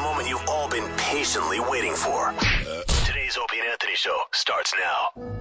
moment you've all been patiently waiting for. Today's Opie and Anthony Show starts now.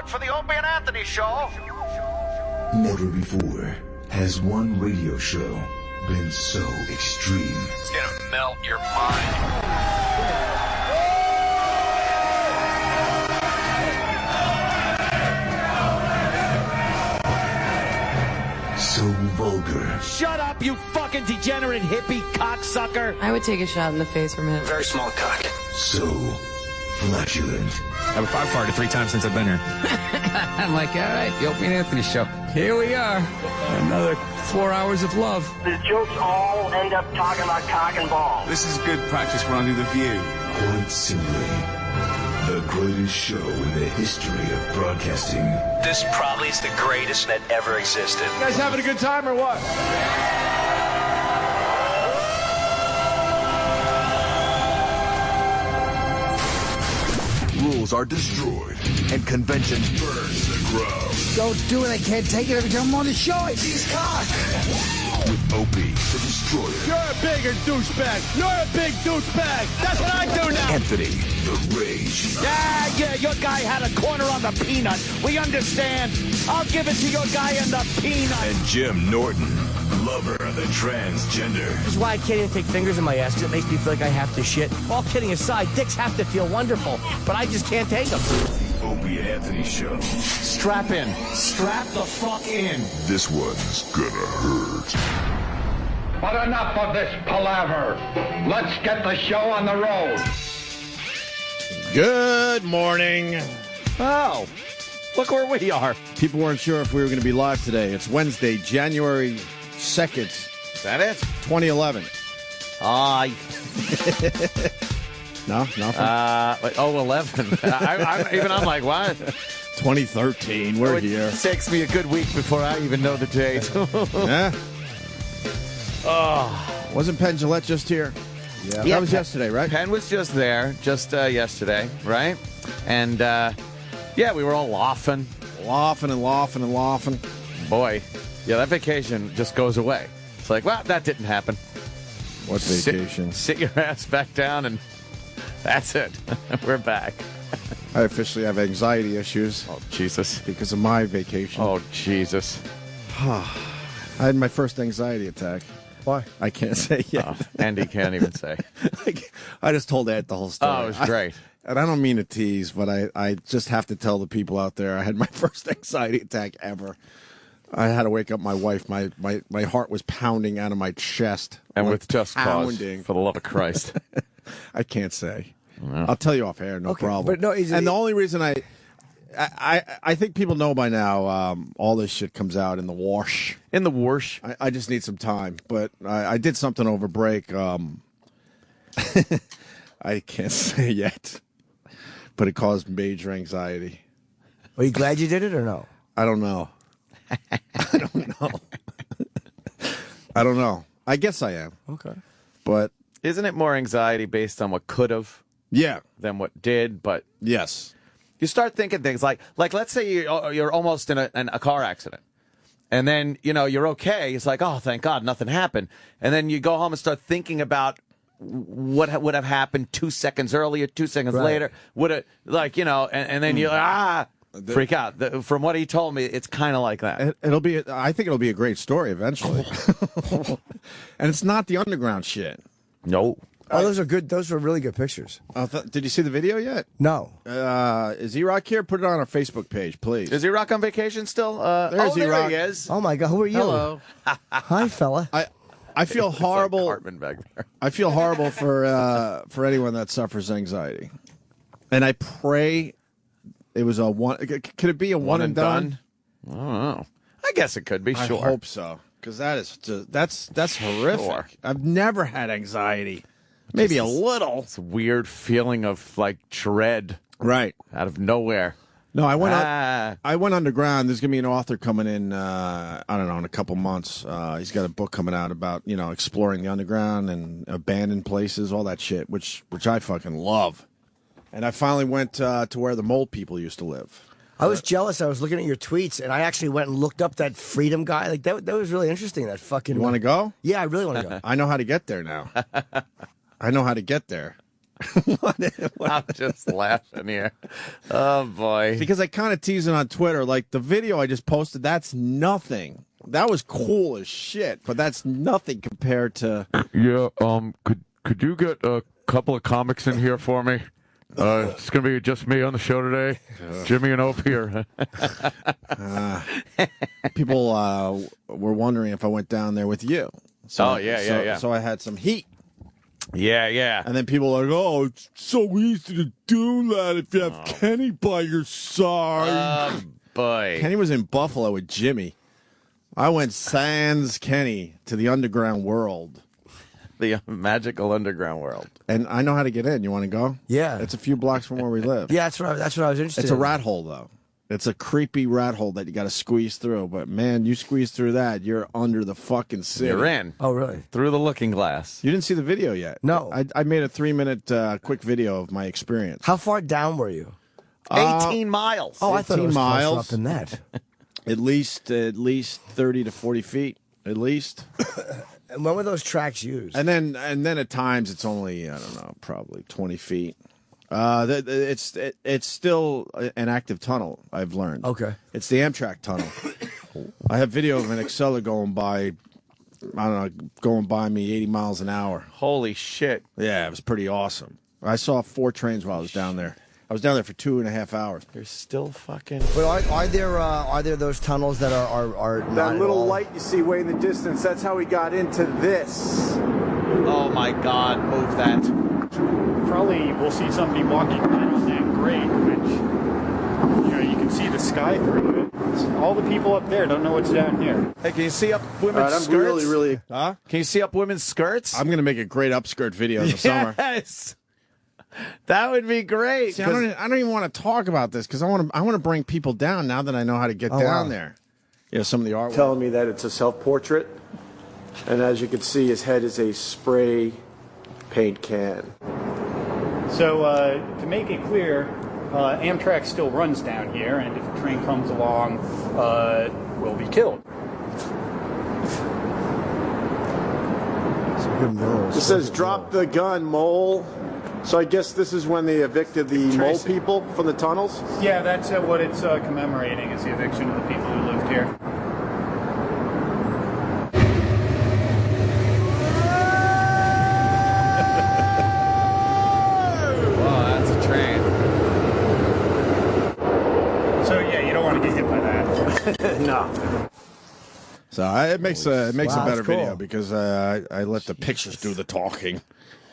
For the Opie and Anthony Show. Never before has one radio show been so extreme. It's gonna melt your mind. So vulgar. Shut up, you fucking degenerate hippie cocksucker. I would take a shot in the face from him. Very small cock. So flatulent. I've farted 3 times since I've been here. I'm like, all right, the Opie and Anthony Show. Here we are. Another 4 hours of love. The jokes all end up talking about cock and ball. This is good practice for Under the View. Quite simply, the greatest show in the history of broadcasting. This probably is the greatest that ever existed. You guys having a good time or what? Rules are destroyed, and convention burns the crowd. Don't do it. I can't take it every time I'm on the show. I see his cock. With Opie, the Destroyer. You're a bigger douchebag. You're a big douchebag. That's what I do now. Anthony, the Rage. Yeah, your guy had a corner on the peanut. We understand. I'll give it to your guy on the peanut. And Jim Norton, lover of the transgender. This is why I can't even take fingers in my ass, because it makes me feel like I have to shit. All kidding aside, dicks have to feel wonderful, but I just can't take them. Opie and Anthony Show. Strap in. Strap the fuck in. This one's gonna hurt. But enough of this palaver. Let's get the show on the road. Good morning. Oh, look where we are. People weren't sure if we were going to be live today. It's Wednesday, January 2nd. Is that it? 2011. No, nothing. 11. I'm like, what? 2013. We're here. It takes me a good week before I even know the date. Yeah. Wasn't Penn Jillette just here? Yeah. That was yesterday, right? Penn was just there, yesterday, right? And, we were all laughing. Laughing. Boy, yeah, that vacation just goes away. It's like, well, that didn't happen. What vacation? Sit your ass back down, and that's it. We're back. I officially have anxiety issues. Oh, Jesus. Because of my vacation. Oh, Jesus. I had my first anxiety attack. Why? I can't say yet. Oh, Andy can't even say. I just told Ed the whole story. Oh, it was great. And I don't mean to tease, but I just have to tell the people out there I had my first anxiety attack ever. I had to wake up my wife. My heart was pounding out of my chest. And with just pounding. cause, for the love of Christ. I can't say. I'll tell you off air, no problem. But no, and the only reason I think people know by now all this shit comes out in the wash. In the wash. I just need some time. But I did something over break. I can't say yet. But it caused major anxiety. Are you glad you did it or no? I don't know. I don't know. I guess I am. Okay. But Isn't it more anxiety based on what could have yeah, than what did? But yes. you start thinking things like let's say you're almost in a car accident. And then, you're okay. It's like, oh, thank God, nothing happened. And then you go home and start thinking about what would have happened 2 seconds earlier, 2 seconds later. Would it, and then you're like, freak out. From what he told me, it's kind of like that. I think it'll be a great story eventually. And it's not the underground shit. No. Oh, those are good. Those were really good pictures. Did you see the video yet? No. Is E-Rock here? Put it on our Facebook page, please. Is E-Rock on vacation still? There's there E-Rock. he is. Oh my God, who are you? Hello. Hi, fella. I feel horrible. Like Cartman back there. I feel horrible for anyone that suffers anxiety, and I pray it was a one. Could it be a one and done? I don't know. I guess it could be. Sure. I hope so, because that's horrific. Sure. I've never had anxiety. Maybe a little. It's a weird feeling of dread, right, out of nowhere. No, I went underground. There's gonna be an author coming in. I don't know, in a couple months. He's got a book coming out about exploring the underground and abandoned places, all that shit, which I fucking love. And I finally went to where the mole people used to live. I was jealous. I was looking at your tweets, and I actually went and looked up that Freedom guy. Like that was really interesting. That fucking. You want to go? Yeah, I really want to go. I know how to get there now. I know how to get there. I'm just laughing here. Oh, boy. Because I kind of tease it on Twitter. Like, the video I just posted, that's nothing. That was cool as shit, but that's nothing compared to... Yeah, could you get a couple of comics in here for me? It's going to be just me on the show today. Jimmy and Opie here. People were wondering if I went down there with you. So, yeah. So I had some heat. Yeah. And then people are like, oh, it's so easy to do that if you have Kenny by your side. Boy. Kenny was in Buffalo with Jimmy. I went sans Kenny to the underground world. The magical underground world. And I know how to get in. You want to go? Yeah. It's a few blocks from where we live. Yeah, that's what I was interested in. It's a rat hole, though. It's a creepy rat hole that you got to squeeze through. But, man, you squeeze through that, you're under the fucking city. You're in. Oh, really? Through the looking glass. You didn't see the video yet? No. I made a 3-minute quick video of my experience. How far down were you? 18 miles. Oh, I thought it was miles. closer up than that. At least 30 to 40 feet, at least. And when were those tracks used? And then at times it's only, I don't know, probably 20 feet. It's still an active tunnel, I've learned. Okay. It's the Amtrak tunnel. I have video of an Acela going by, going by me 80 miles an hour. Holy shit. Yeah, it was pretty awesome. I saw 4 trains while I was down there. I was down there for 2.5 hours. You're still fucking. But are there those tunnels that are not That little at all? light you see way in the distance, that's how we got into this. Oh my God! Move that. Probably we'll see somebody walking right on that grate, which, you know, you can see the sky through it. All the people up there don't know what's down here. Hey, can you see up women's skirts? Huh? Can you see up women's skirts? I'm going to make a great upskirt video in the summer. Yes. That would be great. See, I don't even want to talk about this because I want to bring people down now that I know how to get down there. Yeah, some of the artwork. Telling me that it's a self-portrait, and as you can see, his head is a spray paint can. So to make it clear, Amtrak still runs down here, and if a train comes along, we'll be killed. It says, "Drop the gun, mole." So I guess this is when they evicted the mole people from the tunnels? Yeah, that's what it's commemorating, is the eviction of the people who lived here. Oh, that's a train. So yeah, you don't want to get hit by that. No. So it makes a better cool. video because I let the pictures do the talking.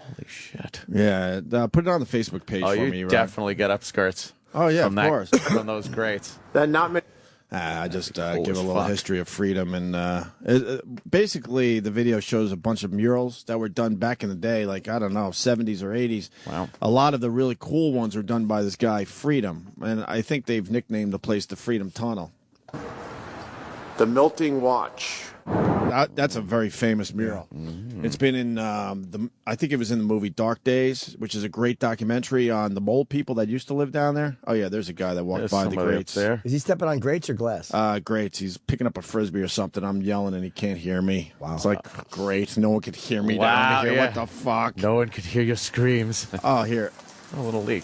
Holy shit. Yeah, put it on the Facebook page Oh, for you me, Ron. definitely get upskirts. Oh, yeah, from of course. From those grates. That not many. I just give a as little fuck. history of freedom. And basically, the video shows a bunch of murals that were done back in the day, like, I don't know, 70s or 80s. Wow. A lot of the really cool ones are done by this guy, Freedom. And I think they've nicknamed the place the Freedom Tunnel. The Melting Watch. That's a very famous mural. Mm-hmm. It's been in I think it was in the movie Dark Days, which is a great documentary on the mole people that used to live down there. Oh yeah, there's a guy that walked There's by the somebody up grates. there. Is he stepping on grates or glass? Grates. He's picking up a frisbee or something. I'm yelling and he can't hear me. Wow. It's like great. No one could hear me Wow, down here. yeah. What the fuck? No one could hear your screams. Oh, here. A little leak.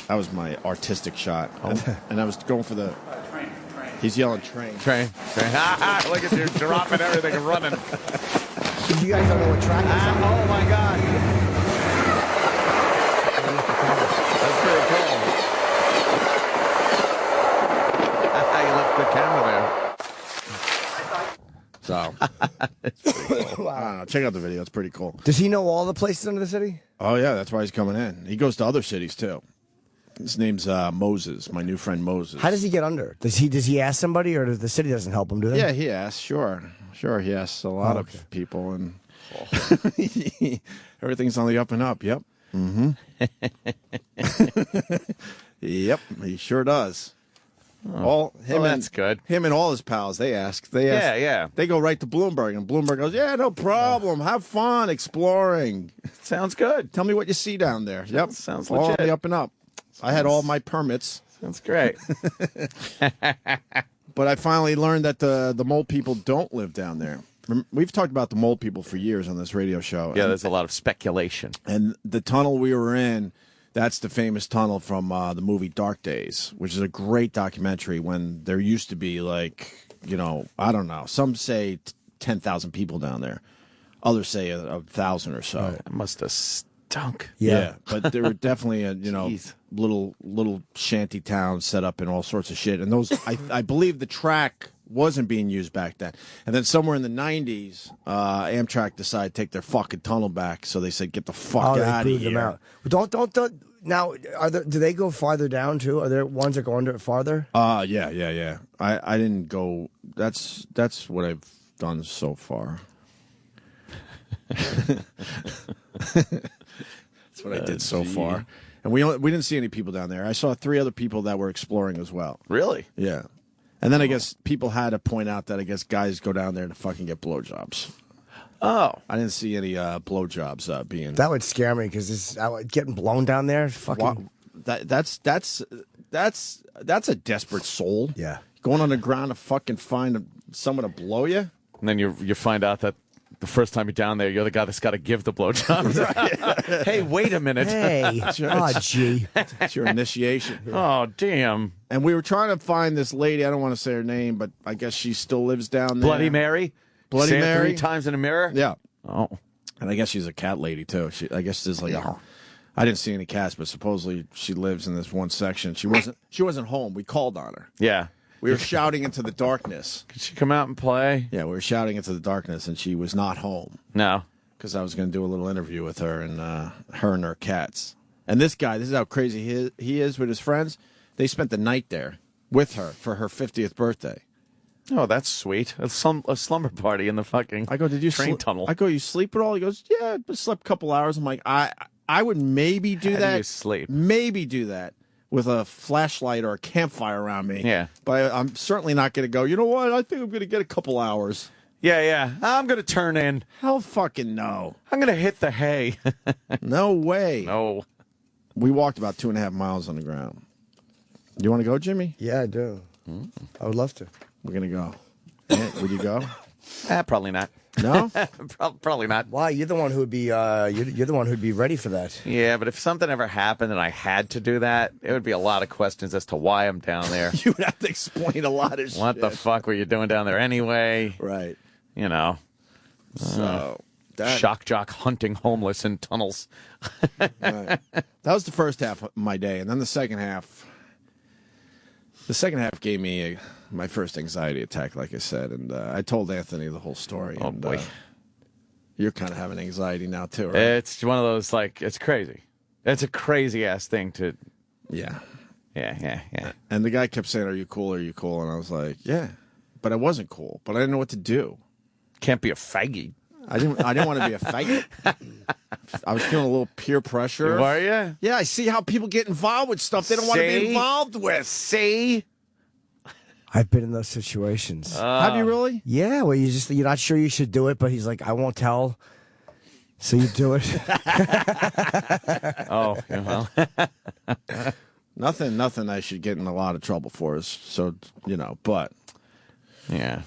That was my artistic shot. And I was going for the. Train. He's yelling train. Train. Look at you dropping everything and running. You guys don't know what track it's on? Oh my God. That's pretty cool. You left the camera there. So, I don't know. Check out the video. It's pretty cool. Does he know all the places under the city? Oh, yeah. That's why he's coming in. He goes to other cities, too. His name's Moses, my new friend Moses. How does he get under? Does he ask somebody, or does the city doesn't help him? Do they? Yeah, he asks. Sure, he asks a lot of people, and everything's on the up and up. Yep. Mm-hmm. Yep, he sure does. That's good. Him and all his pals, they ask. Yeah. They go right to Bloomberg, and Bloomberg goes, "Yeah, no problem. Have fun exploring. Sounds good. Tell me what you see down there." Yep, Sounds all legit. on the up and up. I had all my permits. Sounds great. But I finally learned that the mole people don't live down there. We've talked about the mole people for years on this radio show. Yeah, there's a lot of speculation. And the tunnel we were in, that's the famous tunnel from the movie Dark Days, which is a great documentary when there used to be like, I don't know. Some say 10,000 people down there. Others say 1,000 or so. It must have stunk. Yeah, but there were definitely Jeez. little shanty towns set up and all sorts of shit. And those, I believe, the track wasn't being used back then. And then somewhere in the 90s, Amtrak decided to take their fucking tunnel back. So they said, "Get the fuck out of here." Them out. Don't now. Do they go farther down too? Are there ones that go under it farther? Yeah. I didn't go. That's what I've done so far. That's what I did so far. And we didn't see any people down there. I saw 3 other people that were exploring as well. Really? Yeah. And then I guess people had to point out that I guess guys go down there to fucking get blowjobs. Oh. I didn't see any blowjobs being. That would scare me because getting blown down there. Fucking. That's a desperate soul. Yeah. Going on the ground to fucking find someone to blow you. And then you find out that the first time you're down there, you're the guy that's got to give the blowjob. Hey, wait a minute. Hey. Oh, gee. It's your initiation. Oh, damn. And we were trying to find this lady. I don't want to say her name, but I guess she still lives down there. Bloody Mary? Bloody Say it Mary. 3 times in a mirror? Yeah. Oh. And I guess she's a cat lady, too. I guess there's like I didn't see any cats, but supposedly she lives in this one section. She wasn't home. We called on her. Yeah. We were shouting into the darkness. Could she come out and play? Yeah, we were shouting into the darkness, and she was not home. No. Because I was going to do a little interview with her and her cats. And this guy, this is how crazy he is with his friends. They spent the night there with her for her 50th birthday. Oh, that's sweet. A slumber party in the fucking train tunnel. I go, you sleep at all? He goes, yeah, I slept a couple hours. I'm like, I would maybe do that. How do you sleep? Maybe do that with a flashlight or a campfire around me. Yeah. But I'm certainly not going to go, you know what? I think I'm going to get a couple hours. Yeah. I'm going to turn in. Hell fucking no. I'm going to hit the hay. No way. No. We walked about 2.5 miles on the ground. You want to go, Jimmy? Yeah, I do. I would love to. We're going to go. Yeah, would you go? Probably not. No? Probably not. Why? You're the one who would be. You're the one who'd be ready for that. Yeah, but if something ever happened and I had to do that, it would be a lot of questions as to why I'm down there. You would have to explain a lot of shit. What the fuck were you doing down there anyway? Right. You know. So shock jock hunting homeless in tunnels. Right. That was the first half of my day, and then the second half. The second half gave me my first anxiety attack, like I said, and I told Anthony the whole story. Oh, and, boy. You're kind of having anxiety now, too, right? It's one of those, like, it's crazy. It's a crazy-ass thing to... Yeah. Yeah. And the guy kept saying, are you cool? And I was like, yeah. But I wasn't cool. But I didn't know what to do. Can't be a faggy. I didn't want to be a faggot. I was feeling a little peer pressure. Were you? Yeah, I see how people get involved with stuff they don't want to be involved with. See? I've been in those situations. Have you really? Yeah, where you're not sure you should do it, but he's like, I won't tell. So you do it. Oh, well. Nothing I should get in a lot of trouble for is so, but. Yeah.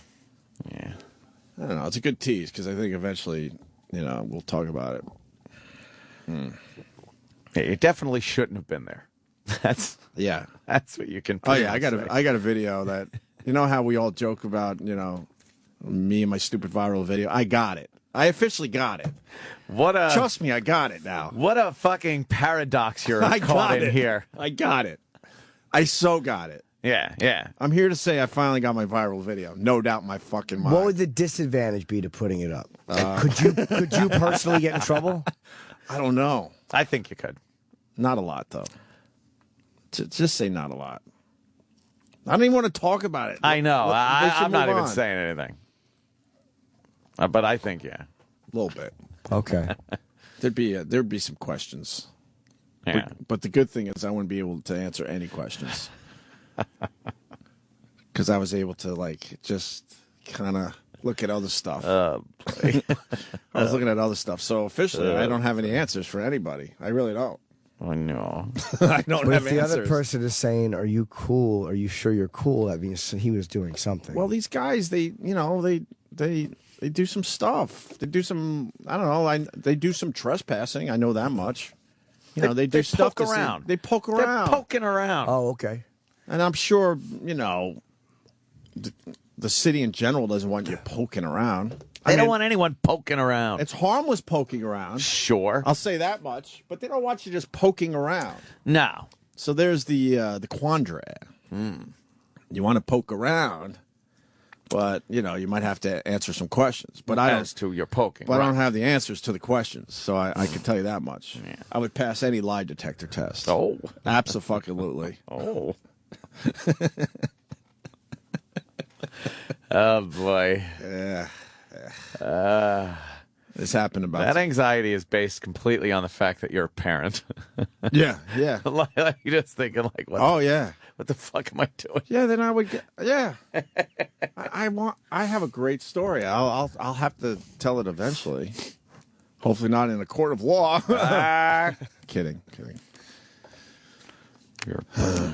I don't know. It's a good tease because I think eventually, we'll talk about it. Yeah, you definitely shouldn't have been there. That's what you can. Oh yeah, I got a video that how we all joke about me and my stupid viral video. I got it. I officially got it. Trust me, I got it now. What a fucking paradox you're caught in here. I got it. I so got it. Yeah. I'm here to say I finally got my viral video. No doubt in my fucking mind. What would the disadvantage be to putting it up? Could you personally get in trouble? I don't know. I think you could. Not a lot, though. Just say not a lot. I don't even want to talk about it. I know. I'm not even saying anything. But I think, yeah. A little bit. Okay. There'd be some questions. Yeah. But the good thing is I wouldn't be able to answer any questions. Because I was able to, just kind of look at other stuff. Boy. I was looking at other stuff. So officially, I don't have any answers for anybody. I really don't. Oh, no. I don't But have if the answers. other person is saying, "Are you cool? Are you sure you're cool?" That means he was doing something. Well, these guys, they do some stuff. They do some, I don't know, they do some trespassing. I know that much. They do stuff poke around. They poke around. They're poking around. Oh, okay. And I'm sure, the city in general doesn't want you poking around. They don't want anyone poking around. It's harmless poking around. Sure. I'll say that much. But they don't want you just poking around. No. So there's the quandary. You want to poke around, but, you might have to answer some questions. But As to your poking. But I don't have the answers to the questions, so I can tell you that much. Yeah. I would pass any lie detector test. Oh. Abso-fucking-lutely. Oh. Oh, boy. Yeah. This happened about... That anxiety is based completely on the fact that you're a parent. Yeah. Like, you're just thinking, what? Oh, yeah. What the fuck am I doing? Yeah, then I would get... Yeah. I have a great story. I'll have to tell it eventually. Hopefully not in a court of law. Kidding. You're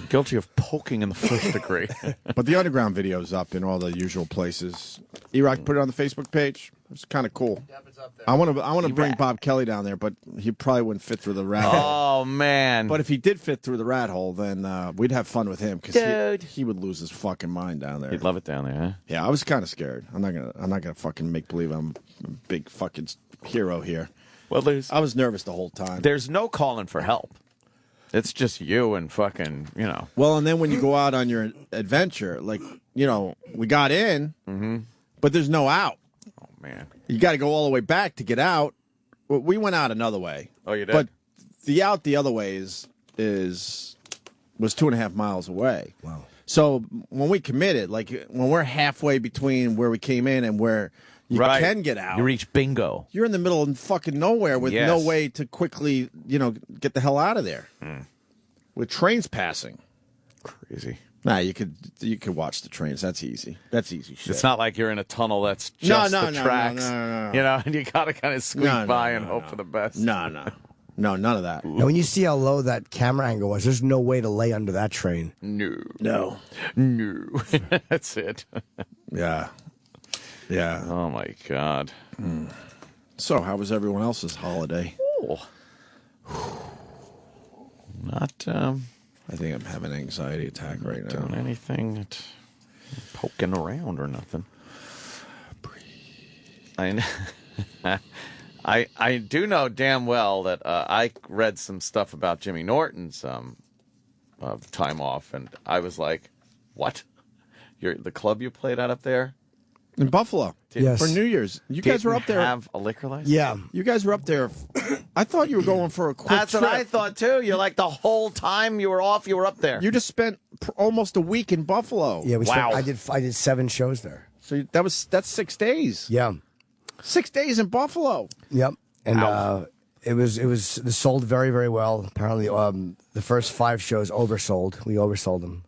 guilty of poking in the first degree. But the underground video's up in all the usual places. E-Rock put it on the Facebook page. It's kind of cool. Yep, it's up there. I want to bring Bob Kelly down there, but he probably wouldn't fit through the rat hole. Oh, man. But if he did fit through the rat hole, then we'd have fun with him because he would lose his fucking mind down there. He'd love it down there, huh? Yeah, I was kind of scared. I'm not gonna fucking make believe I'm a big fucking hero here. Well, I was nervous the whole time. There's no calling for help. It's just you and fucking, Well, and then when you go out on your adventure, like, we got in, but there's no out. Oh, man. You got to go all the way back to get out. Well, we went out another way. Oh, you did? But the out the other way was 2.5 miles away. Wow. So when we committed, like when we're halfway between where we came in and where you can get out, you reach bingo. You're in the middle of fucking nowhere with no way to quickly, get the hell out of there. With trains passing. Crazy. Nah, you could watch the trains. That's easy. That's easy shit. It's not like you're in a tunnel that's just the tracks. No. And you got to kind of squeak by and hope for the best. No, none of that. Now, when you see how low that camera angle was, there's no way to lay under that train. No. That's it. Yeah. Oh, my God. So, how was everyone else's holiday? Oh. Not, I think I'm having an anxiety attack right now. Doing anything, poking around or nothing. I do know damn well that I read some stuff about Jimmy Norton's time off, and I was like, "What? The club you played at up there in Buffalo? Yes. For New Year's. You guys were up there. Have a liquor license? Yeah, you guys were up there. I thought you were going for a quick That's trip. what I thought too. You're like the whole time you were off, you were up there. You just spent almost a week in Buffalo. Yeah, I did 7 shows there. So that's 6 days. Yeah, 6 days in Buffalo. Yep, and it sold very, very well. Apparently, the first 5 shows oversold. We oversold them,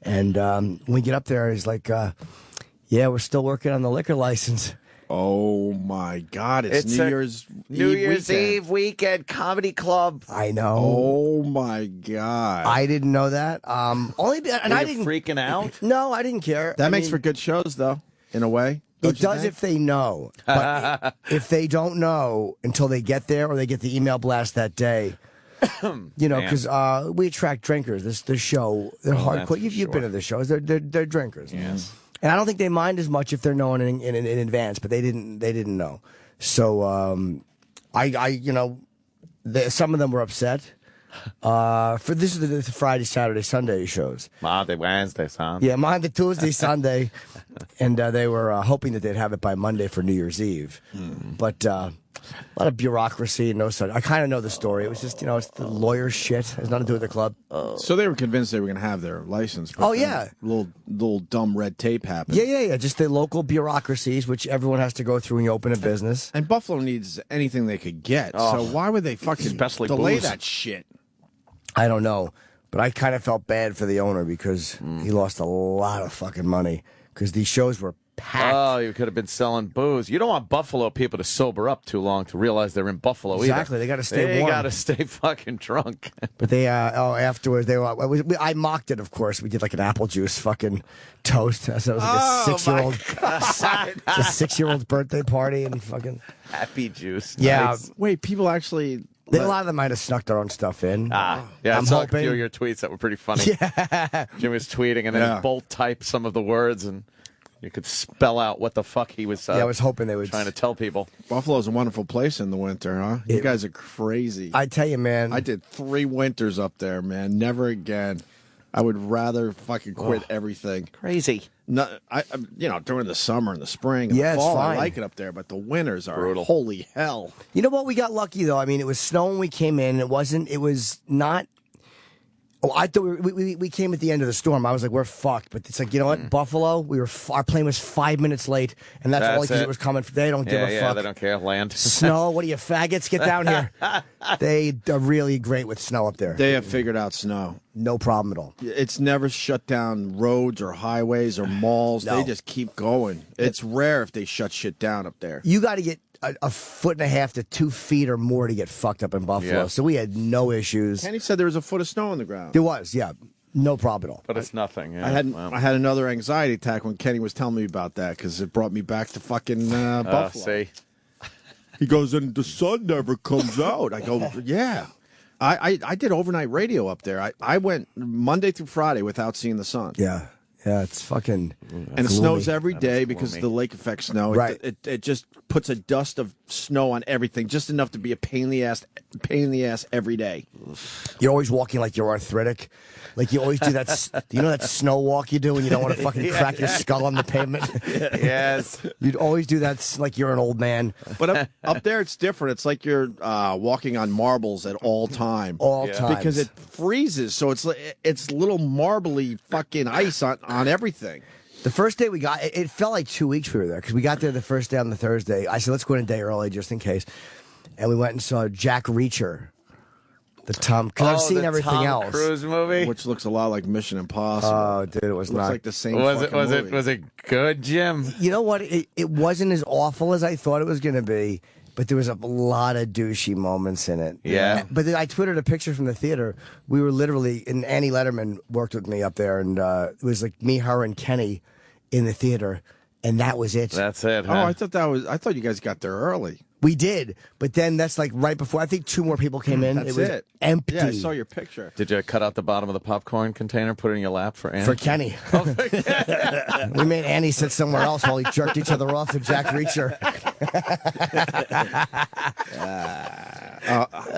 and when we get up there, he's like, "Yeah, we're still working on the liquor license." Oh my God! It's New Year's Eve weekend comedy club. I know. Oh my God! I didn't know that. I didn't freaking out. No, I didn't care. That makes for good shows, though, in a way. It does if they know, but if they don't know until they get there or they get the email blast that day, because we attract drinkers. This show, they're hardcore. You've been to the shows. They're drinkers. Yes. And I don't think they mind as much if they're knowing in advance, but they didn't know. So some of them were upset. For this is the Friday, Saturday, Sunday shows. Monday, Wednesday, Sunday. Yeah, Monday, Tuesday, Sunday, and they were hoping that they'd have it by Monday for New Year's Eve. But a lot of bureaucracy and no such. I kind of know the story. It was just it's the lawyer shit. It has nothing to do with the club. So they were convinced they were going to have their license. But little dumb red tape happened. Yeah. Just the local bureaucracies, which everyone has to go through when you open a business. And Buffalo needs anything they could get. So why would they fucking especially delay booze. that shit? I don't know, but I kind of felt bad for the owner because he lost a lot of fucking money because these shows were packed. Oh, you could have been selling booze. You don't want Buffalo people to sober up too long to realize they're in Buffalo either. Exactly, they got to stay warm. They got to stay fucking drunk. But they, afterwards, I mocked it, of course. We did like an apple juice fucking toast. So it was like a 6-year-old, it's a 6-year-old's birthday party and fucking happy juice. Yeah. Nice. Wait, people actually. A lot of them might have snuck their own stuff in. Yeah, I saw a few of your tweets that were pretty funny. Yeah. Jimmy was tweeting, and then he bold typed some of the words, and you could spell out what the fuck he was. I was hoping they would trying to tell people. Buffalo's a wonderful place in the winter, huh? You guys are crazy. I tell you, man. I did 3 winters up there, man. Never again. I would rather fucking quit everything. Crazy. No, during the summer and the spring and the fall, I like it up there, but the winters are brutal. Holy hell. You know what? We got lucky, though. I mean, it was snow when we came in. It was not. Oh, I thought we came at the end of the storm. I was like, we're fucked. But it's like, you know what? Buffalo, our plane was 5 minutes late, and that's only because it was coming. They don't give a fuck. Yeah, they don't care. Land. Snow, what are you, faggots? Get down here. They are really great with snow up there. They have figured out snow. No problem at all. It's never shut down roads or highways or malls. No. They just keep going. It's rare if they shut shit down up there. You got to get a 1.5 to 2 feet or more to get fucked up in Buffalo. Yeah. So we had no issues. Kenny said there was a foot of snow on the ground. There was, yeah. No problem at all. But it's nothing. Yeah. I had another anxiety attack when Kenny was telling me about that because it brought me back to fucking Buffalo. See? He goes, and the sun never comes out. I go, yeah. I did overnight radio up there. I went Monday through Friday without seeing the sun. Yeah. Yeah, it's fucking. And it snows every day because of the lake effect snow. Right. It just puts a dust of snow on everything, just enough to be a pain in the ass every day. You're always walking like you're arthritic. Like you always do that. You know that snow walk you do when you don't want to fucking crack your skull on the pavement? Yes. You'd always do that like you're an old man. But up there, it's different. It's like you're walking on marbles at all time. All times. Because it freezes, so it's little marbly fucking ice on everything. The first day we got, it felt like 2 weeks we were there because we got there the first day on the Thursday. I said, let's go in a day early just in case. And we went and saw Jack Reacher. The Tom, because I've seen everything Tom else. Cruise movie, which looks a lot like Mission Impossible. Oh, dude, it was looks not like the same. Was it good, Jim? You know what? It wasn't as awful as I thought it was going to be, but there was a lot of douchey moments in it. Yeah. But then I tweeted a picture from the theater. We were literally, and Annie Letterman worked with me up there, and it was like me, her, and Kenny in the theater, and that was it. That's it. Huh? Oh, I thought you guys got there early. We did, but then that's like right before. I think 2 more people came in. That's it was empty. Yeah, I saw your picture. Did you cut out the bottom of the popcorn container, put it in your lap for Annie? For Kenny. We made Annie sit somewhere else while we jerked each other off with Jack Reacher.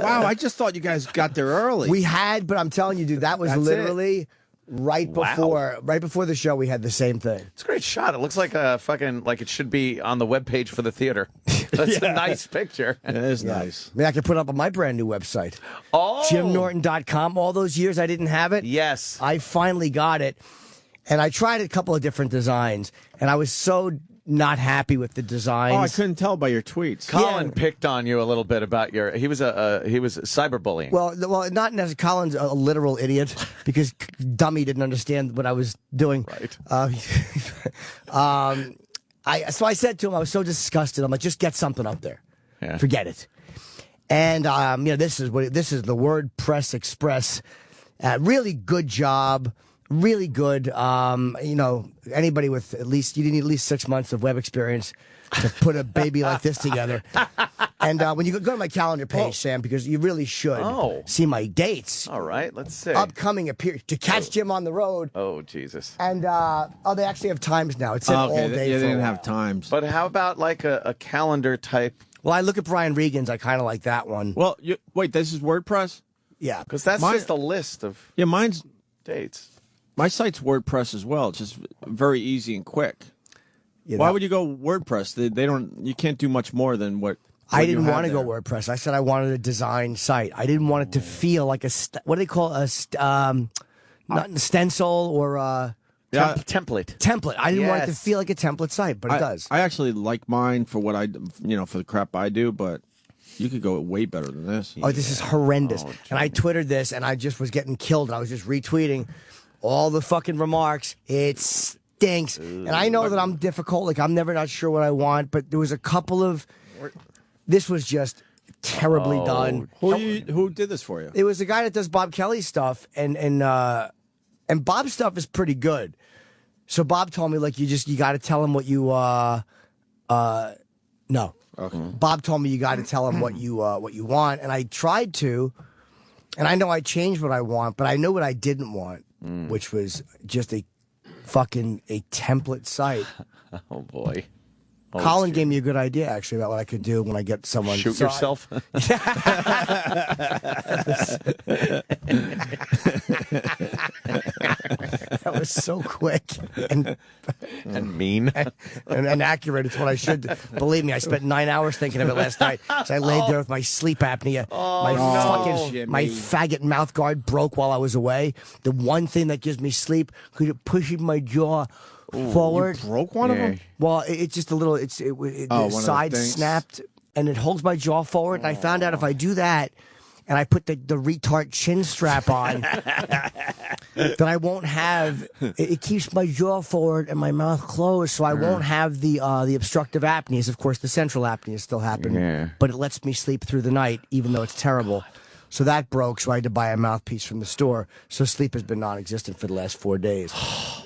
Wow, I just thought you guys got there early. We had, but I'm telling you, dude, that was literally right before the show. We had the same thing. It's a great shot. It looks like a fucking like it should be on the webpage for the theater. That's a nice picture. It is nice. I mean, I could put it up on my brand new website. Oh, JimNorton.com. All those years I didn't have it. Yes, I finally got it, and I tried a couple of different designs, and I was so not happy with the designs. Oh, I couldn't tell by your tweets. Colin picked on you a little bit about your. He was cyberbullying. Well, not necessarily. Colin's a literal idiot because dummy didn't understand what I was doing. Right. So I said to him, I was so disgusted. I'm like, just get something up there. Yeah. Forget it. And this is the WordPress Express. Really good job. Really good. Anybody with you need at least 6 months of web experience to put a baby like this together. And when you go to my calendar page, Sam, because you really should see my dates. All right, let's see. Upcoming to catch Jim on the road. Oh, Jesus. And they actually have times now. It said all day. They didn't have times. But how about like a calendar type? Well, I look at Brian Regan's. I kind of like that one. Well, wait, this is WordPress? Yeah. Because that's just a list of mine's dates. My site's WordPress as well. It's just very easy and quick. Yeah, Why would you go WordPress? They don't. You can't do much more than what. I didn't want to go WordPress. I said I wanted a design site. I didn't want it to feel like what do they call not a stencil or template. Template. I didn't want it to feel like a template site, but it does. I actually like mine for what for the crap I do, but you could go way better than this. Oh, this is horrendous. And I Twittered this, and I just was getting killed. And I was just retweeting all the fucking remarks. It stinks. And I know that I'm difficult. Like, I'm never not sure what I want, but there was a couple of... This was just terribly done. Who did this for you? It was a guy that does Bob Kelly's stuff, and Bob's stuff is pretty good. So Bob told me, like, you got to tell him what you no. Okay. Bob told me you got to tell him what you want, and I tried to, and I know I changed what I want, but I knew what I didn't want, which was just a template site. Oh boy. Colin gave me a good idea, actually, about what I could do when I get someone. Shoot yourself? That was so quick and mean and accurate. It's what I should. Believe me, I spent 9 hours thinking of it last night. So I laid there with my sleep apnea. My faggot mouth guard broke while I was away. The one thing that gives me sleep, pushing my jaw forward. You broke one of them? Well, it's just a little. The side snapped, and it holds my jaw forward. And I found out if I do that, and I put the retard chin strap on, that I won't have. It keeps my jaw forward and my mouth closed, so I won't have the obstructive apneas. Of course, the central apneas still happen, but it lets me sleep through the night, even though it's terrible. So that broke, so I had to buy a mouthpiece from the store. So sleep has been non-existent for the last 4 days.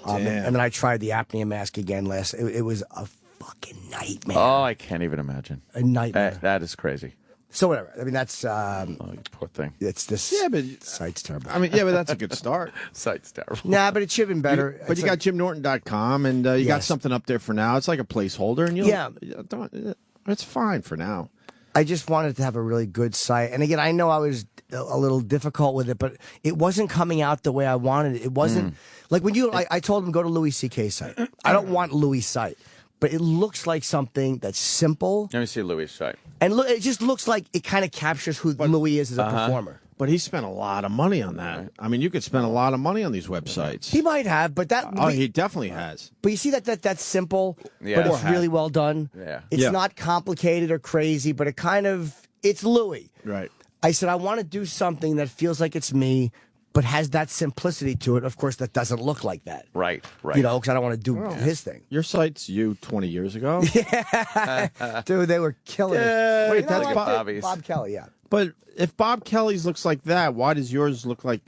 And then I tried the apnea mask again It was a fucking nightmare. Oh, I can't even imagine. A nightmare. That is crazy. So whatever. I mean, that's you poor thing. It's this. Yeah, but site's terrible. I mean, yeah, but that's a good start. Site's terrible. Nah, but it should have been better. But you got JimNorton.com, and you got something up there for now. It's like a placeholder, and it's fine for now. I just wanted to have a really good site, and again, I know I was a little difficult with it, but it wasn't coming out the way I wanted it. It wasn't like when I told him go to Louis C.K.'s site. I don't want Louis' site. But it looks like something that's simple. Let me see Louis' site. And it just looks like it kind of captures who Louis is as a performer. But he spent a lot of money on that. I mean, you could spend a lot of money on these websites. He might have, but that... Oh, he definitely has. But you see that's simple, but it's really well done. Yeah. It's not complicated or crazy, but it kind of... It's Louis. Right. I said, I want to do something that feels like it's me, but has that simplicity to it. Of course, that doesn't look like that. Right. You know, because I don't want to do his thing. Your site's you 20 years ago? Yeah. Dude, they were killing it. Wait, that's Bobby's. Bob Kelly, yeah. But if Bob Kelly's looks like that, why does yours look like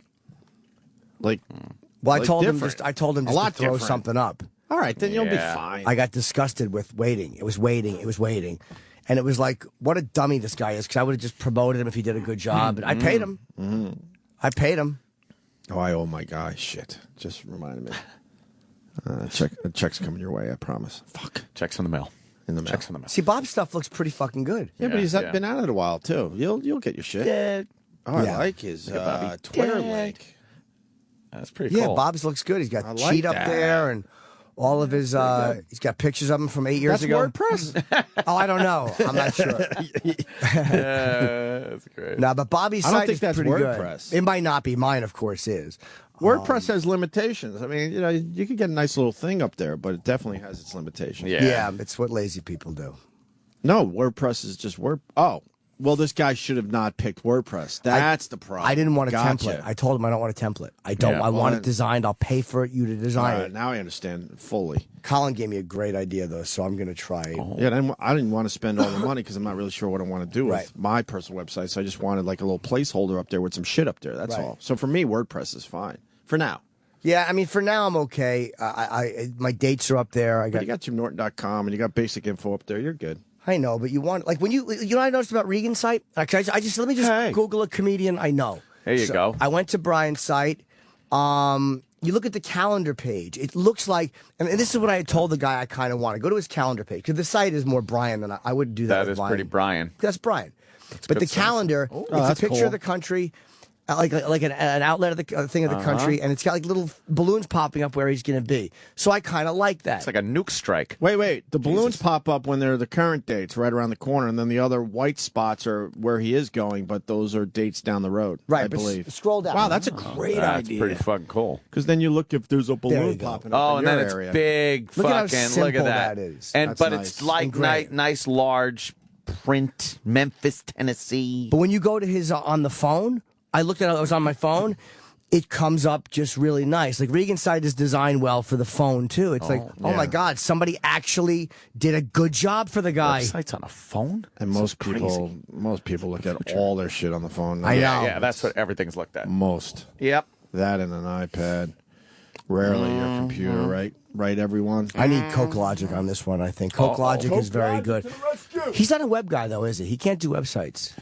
Well, like I told different? him just to throw different. something up. All right, then you'll be fine. I got disgusted with waiting. It was waiting. And it was like, what a dummy this guy is, because I would have just promoted him if he did a good job. And I paid him. I paid him. Oh, I owe my guy. Shit. Just reminded me. Check's coming your way, I promise. Fuck. Checks in the mail. Checks in the mail. See, Bob's stuff looks pretty fucking good. Yeah, but he's been out of it a while, too. You'll get your shit. Yeah. Oh, I like his Twitter link. That's pretty cool. Yeah, Bob's looks good. He's got like Cheat up that. there and all of his, he's got pictures of him from 8 years ago. WordPress? Oh, I don't know. I'm not sure. That's great. No, but Bobby's I don't site think is that's pretty WordPress. good. It might not be. Mine, of course, is. WordPress has limitations. I mean, you could get a nice little thing up there, but it definitely has its limitations. Yeah, it's what lazy people do. No, WordPress is just Word. Oh, well, this guy should have not picked WordPress. That's the problem. I didn't want a Gotcha. template. I told him I don't want a template. I don't. Yeah, I want well, it designed. I'll pay for it. You to design All right, it. now I understand fully. Colin gave me a great idea though, so I'm going to try. Yeah, I didn't want to spend all the money because I'm not really sure what I want to do with Right. my personal website. So I just wanted like a little placeholder up there with some shit up there. That's Right. all. So for me, WordPress is fine for now. Yeah, I mean, for now I'm okay. My dates are up there. But you got JimNorton.com and you got basic info up there. You're good. I know, but you want like when you know what I noticed about Regan's site. Actually, let me just Google a comedian I know. There you go. I went to Brian's site. You look at the calendar page. It looks like, and this is what I had told the guy I kind of want to go to his calendar page because the site is more Brian than I wouldn't do that. That with is Brian. pretty Brian. That's Brian. But the calendar, it's a that's picture cool. of the country. Like an outlet of the thing of the country, and it's got like little balloons popping up where he's going to be. So I kind of like that. It's like a nuke strike. Wait. The balloons pop up when they're the current dates right around the corner, and then the other white spots are where he is going, but those are dates down the road, Right, I but believe. scroll down. Wow, that's a great That's idea. pretty fucking cool. Because then you look if there's a There you balloon go. popping up Oh, in and your then it's area. big. Look at how Fucking look simple at that is. And That's but nice. it's like Engraved. nice large print. Memphis, Tennessee. But when you go to his on the phone, I looked at it. I was on my phone. It comes up just really nice. Like Regan's site is designed well for the phone too. It's like, oh my god, somebody actually did a good job for the guy. Websites on a phone. And most people look at all their shit on the phone. I know. Yeah, that's what everything's looked at. Most. Yep. That and an iPad. Rarely your computer, right? Right, everyone? I need Coke Logic on this one. I think Coke Logic is very good. He's not a web guy though, is he? He can't do websites.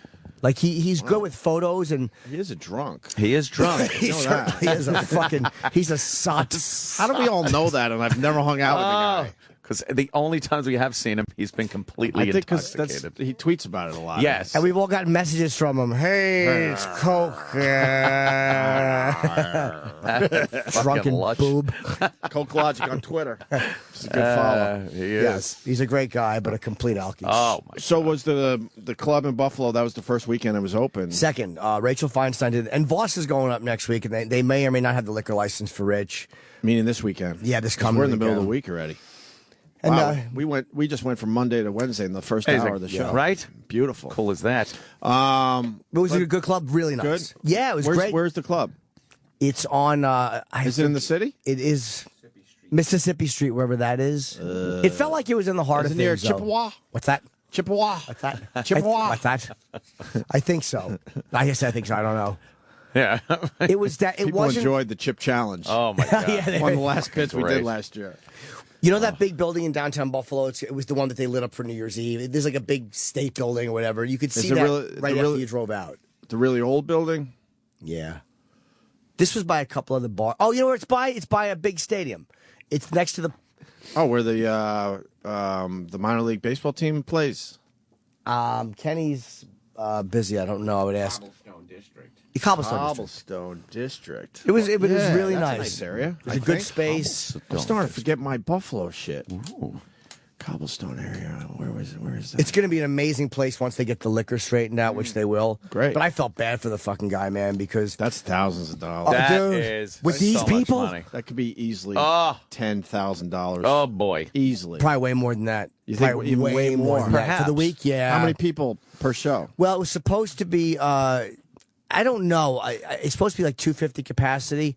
Like he's good with photos and He is a drunk. He is drunk. he certainly is a fucking. He's a sot. How do we all know that? And I've never hung out with the guy. Because the only times we have seen him, he's been completely I think because intoxicated. he tweets about it a lot. Yes. And we've all got messages from him. Hey, it's Coke. Drunken lush. boob. Coke Logic on Twitter. It's a good follow. He is. Yes, he's a great guy, but a complete alky. Oh my. So was the club in Buffalo? That was the first weekend it was open. Second, Rachel Feinstein did, and Voss is going up next week, and they may or may not have the liquor license for Rich. Meaning this weekend. Yeah, this 'Cause coming we're in the middle of the weekend. week already. And Wow. We just went from Monday to Wednesday in the first hour of the show. Right? Beautiful. Cool as that. It was a good club, really nice. Good? Yeah, it was great. Where's the club? It's on. Is it in the city? It is Mississippi Street, wherever that is. It felt like it was in the heart Is of it near things. though. Chippewa? What's that? Chippewa. What's that? Chippewa. What's that? I think so. I guess I think so. I don't know. Yeah. It was that. It People wasn't. enjoyed the chip challenge. Oh my god. Yeah, they- One of the last bits we Great. did last year. You know that big building in downtown Buffalo? It was the one that they lit up for New Year's Eve. There's like a big state building or whatever. You could see that right after you drove out. The really old building? Yeah. This was by a couple of the bars. Oh, you know where it's by? It's by a big stadium. It's next to the... Oh, where the minor league baseball team plays? Kenny's busy. I don't know. I would ask. Cobblestone District. Cobblestone District. It was really that's nice. A nice area. It was a good space. I'm starting to forget my Buffalo shit. Ooh. Cobblestone area. Where is that? It's going to be an amazing place once they get the liquor straightened out, which they will. Great. But I felt bad for the fucking guy, man, because that's thousands of dollars. That dude, is with these so people, much money. That could be easily $10,000. Oh boy, easily. Probably way more than that. You think Probably even way more than that. For the week? Yeah. How many people per show? Well, it was supposed to be. I don't know. It's supposed to be like 250 capacity,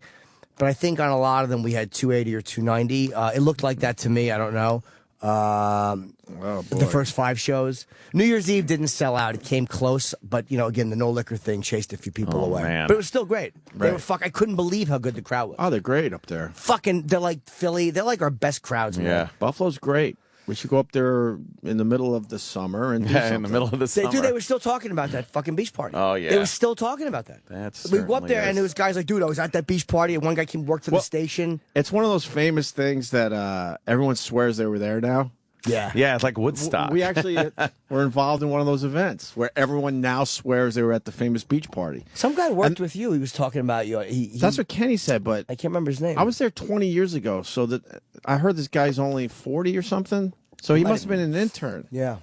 but I think on a lot of them we had 280 or 290. It looked like that to me. I don't know. The first 5 shows. New Year's Eve didn't sell out. It came close, but again, the no liquor thing chased a few people away. Man. But it was still great. They were I couldn't believe how good the crowd was. Oh, they're great up there. Fucking, they're like Philly. They're like our best crowds, man. Yeah. Buffalo's great. We should go up there in the middle of the summer and do something. in the middle of the summer. Dude, they were still talking about that fucking beach party. Oh, yeah. They were still talking about that. That's We go up certainly there, is. and there was guys like, dude, I was at that beach party, and one guy came work for the station. It's one of those famous things that everyone swears they were there now. Yeah. Yeah, it's like Woodstock. We actually were involved in one of those events where everyone now swears they were at the famous beach party. Some guy worked with you. He was talking about you. That's what Kenny said, but I can't remember his name. I was there 20 years ago, so that I heard this guy's only 40 or something. So he must have been an intern. Yeah.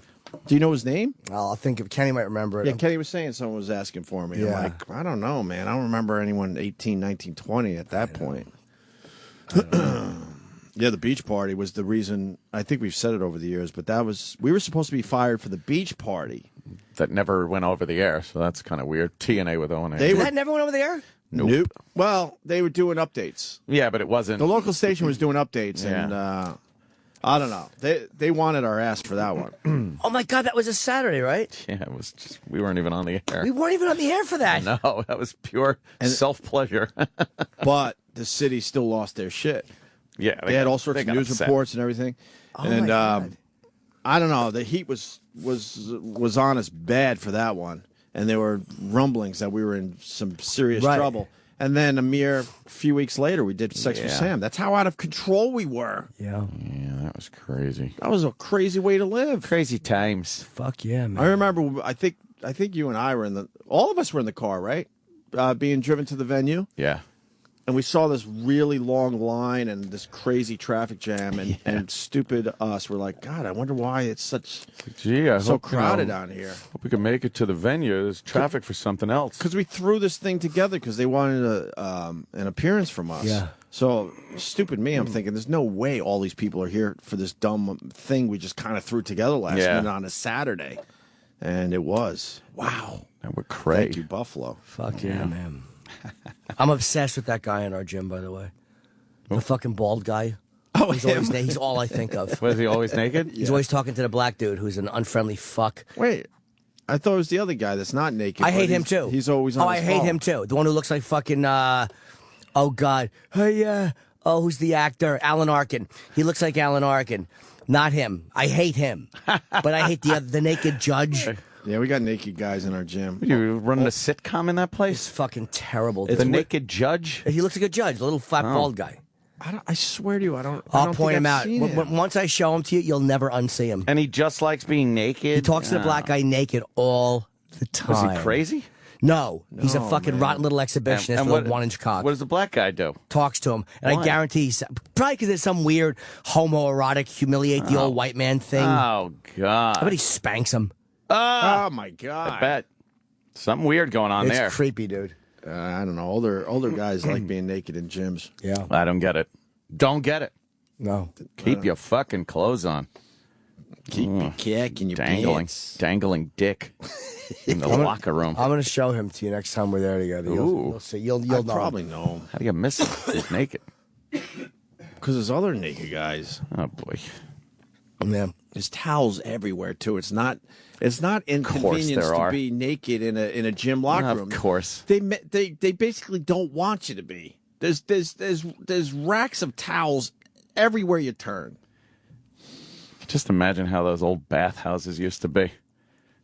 Do you know his name? Well, I think Kenny might remember it. Yeah, Kenny was saying someone was asking for me. Yeah. I'm like, I don't know, man. I don't remember anyone 18, 19, 20 at that point. Yeah, the beach party was the reason. I think we've said it over the years, but we were supposed to be fired for the beach party. That never went over the air, so that's kind of weird. TNA with O&A. That never went over the air? Nope. Well, they were doing updates. Yeah, but it wasn't. The local station was doing updates, and I don't know. They wanted our ass for that one. Oh, my God, that was a Saturday, right? Yeah, it was just, we weren't even on the air. We weren't even on the air for that. No, that was pure self-pleasure. But the city still lost their shit. Yeah. They had all sorts of news upset. reports and everything. Oh, and my God. I don't know. The heat was on us bad for that one. And there were rumblings that we were in some serious trouble. And then a mere few weeks later, we did Sex with Sam. That's how out of control we were. Yeah. Yeah, that was crazy. That was a crazy way to live. Crazy times. Fuck yeah, man. I remember, I think you and I were all of us were in the car, right? Being driven to the venue. Yeah. And we saw this really long line and this crazy traffic jam, and stupid us were like, God, I wonder why it's so crowded down here. Hope we can make it to the venue. There's traffic for something else. Because we threw this thing together because they wanted an appearance from us. Yeah. So, stupid me, I'm thinking, there's no way all these people are here for this dumb thing we just kind of threw together last minute on a Saturday. And it was. Wow. And we're crazy. Thank you, Buffalo. Fuck yeah, man. I'm obsessed with that guy in our gym, by the way. The fucking bald guy. Oh, he's all I think of. Was he always naked? He's always talking to the black dude who's an unfriendly fuck. Wait, I thought it was the other guy that's not naked. I hate him too. He's always on his I hate phone. him too. The one who looks like fucking, oh God. Hey, who's the actor? Alan Arkin. He looks like Alan Arkin. Not him. I hate him. But I hate the naked judge. Yeah, we got naked guys in our gym. You running a sitcom in that place? It's fucking terrible. The Naked Judge? He looks like a judge, a little fat bald guy. I swear to you, I'll don't point think him I've out. seen him. Once I show him to you, you'll never unsee him. And he just likes being naked? He talks to the black guy naked all the time. Was he crazy? No, he's a No, fucking man. rotten little exhibitionist with a 1-inch cock. What does the black guy do? Talks to him, and Why? I guarantee he's probably because it's some weird homoerotic humiliate the old white man thing. Oh, God. I bet he spanks him. Oh my God! I bet. Something weird going on It's there. creepy, dude. I don't know. Older guys like being naked in gyms. Yeah. I don't get it. Don't get it. No. Keep your fucking clothes on. Keep your kick in your Dangling dick in the locker room. I'm going to show him to you next time we're there together. You'll see. You'll know. Probably know How do you miss him? He's naked. because there's other naked guys. Oh, boy. Yeah. There's towels everywhere too. It's not inconvenience there to are. be naked in a gym locker room. Of course. They basically don't want you to be. There's racks of towels everywhere you turn. Just imagine how those old bathhouses used to be.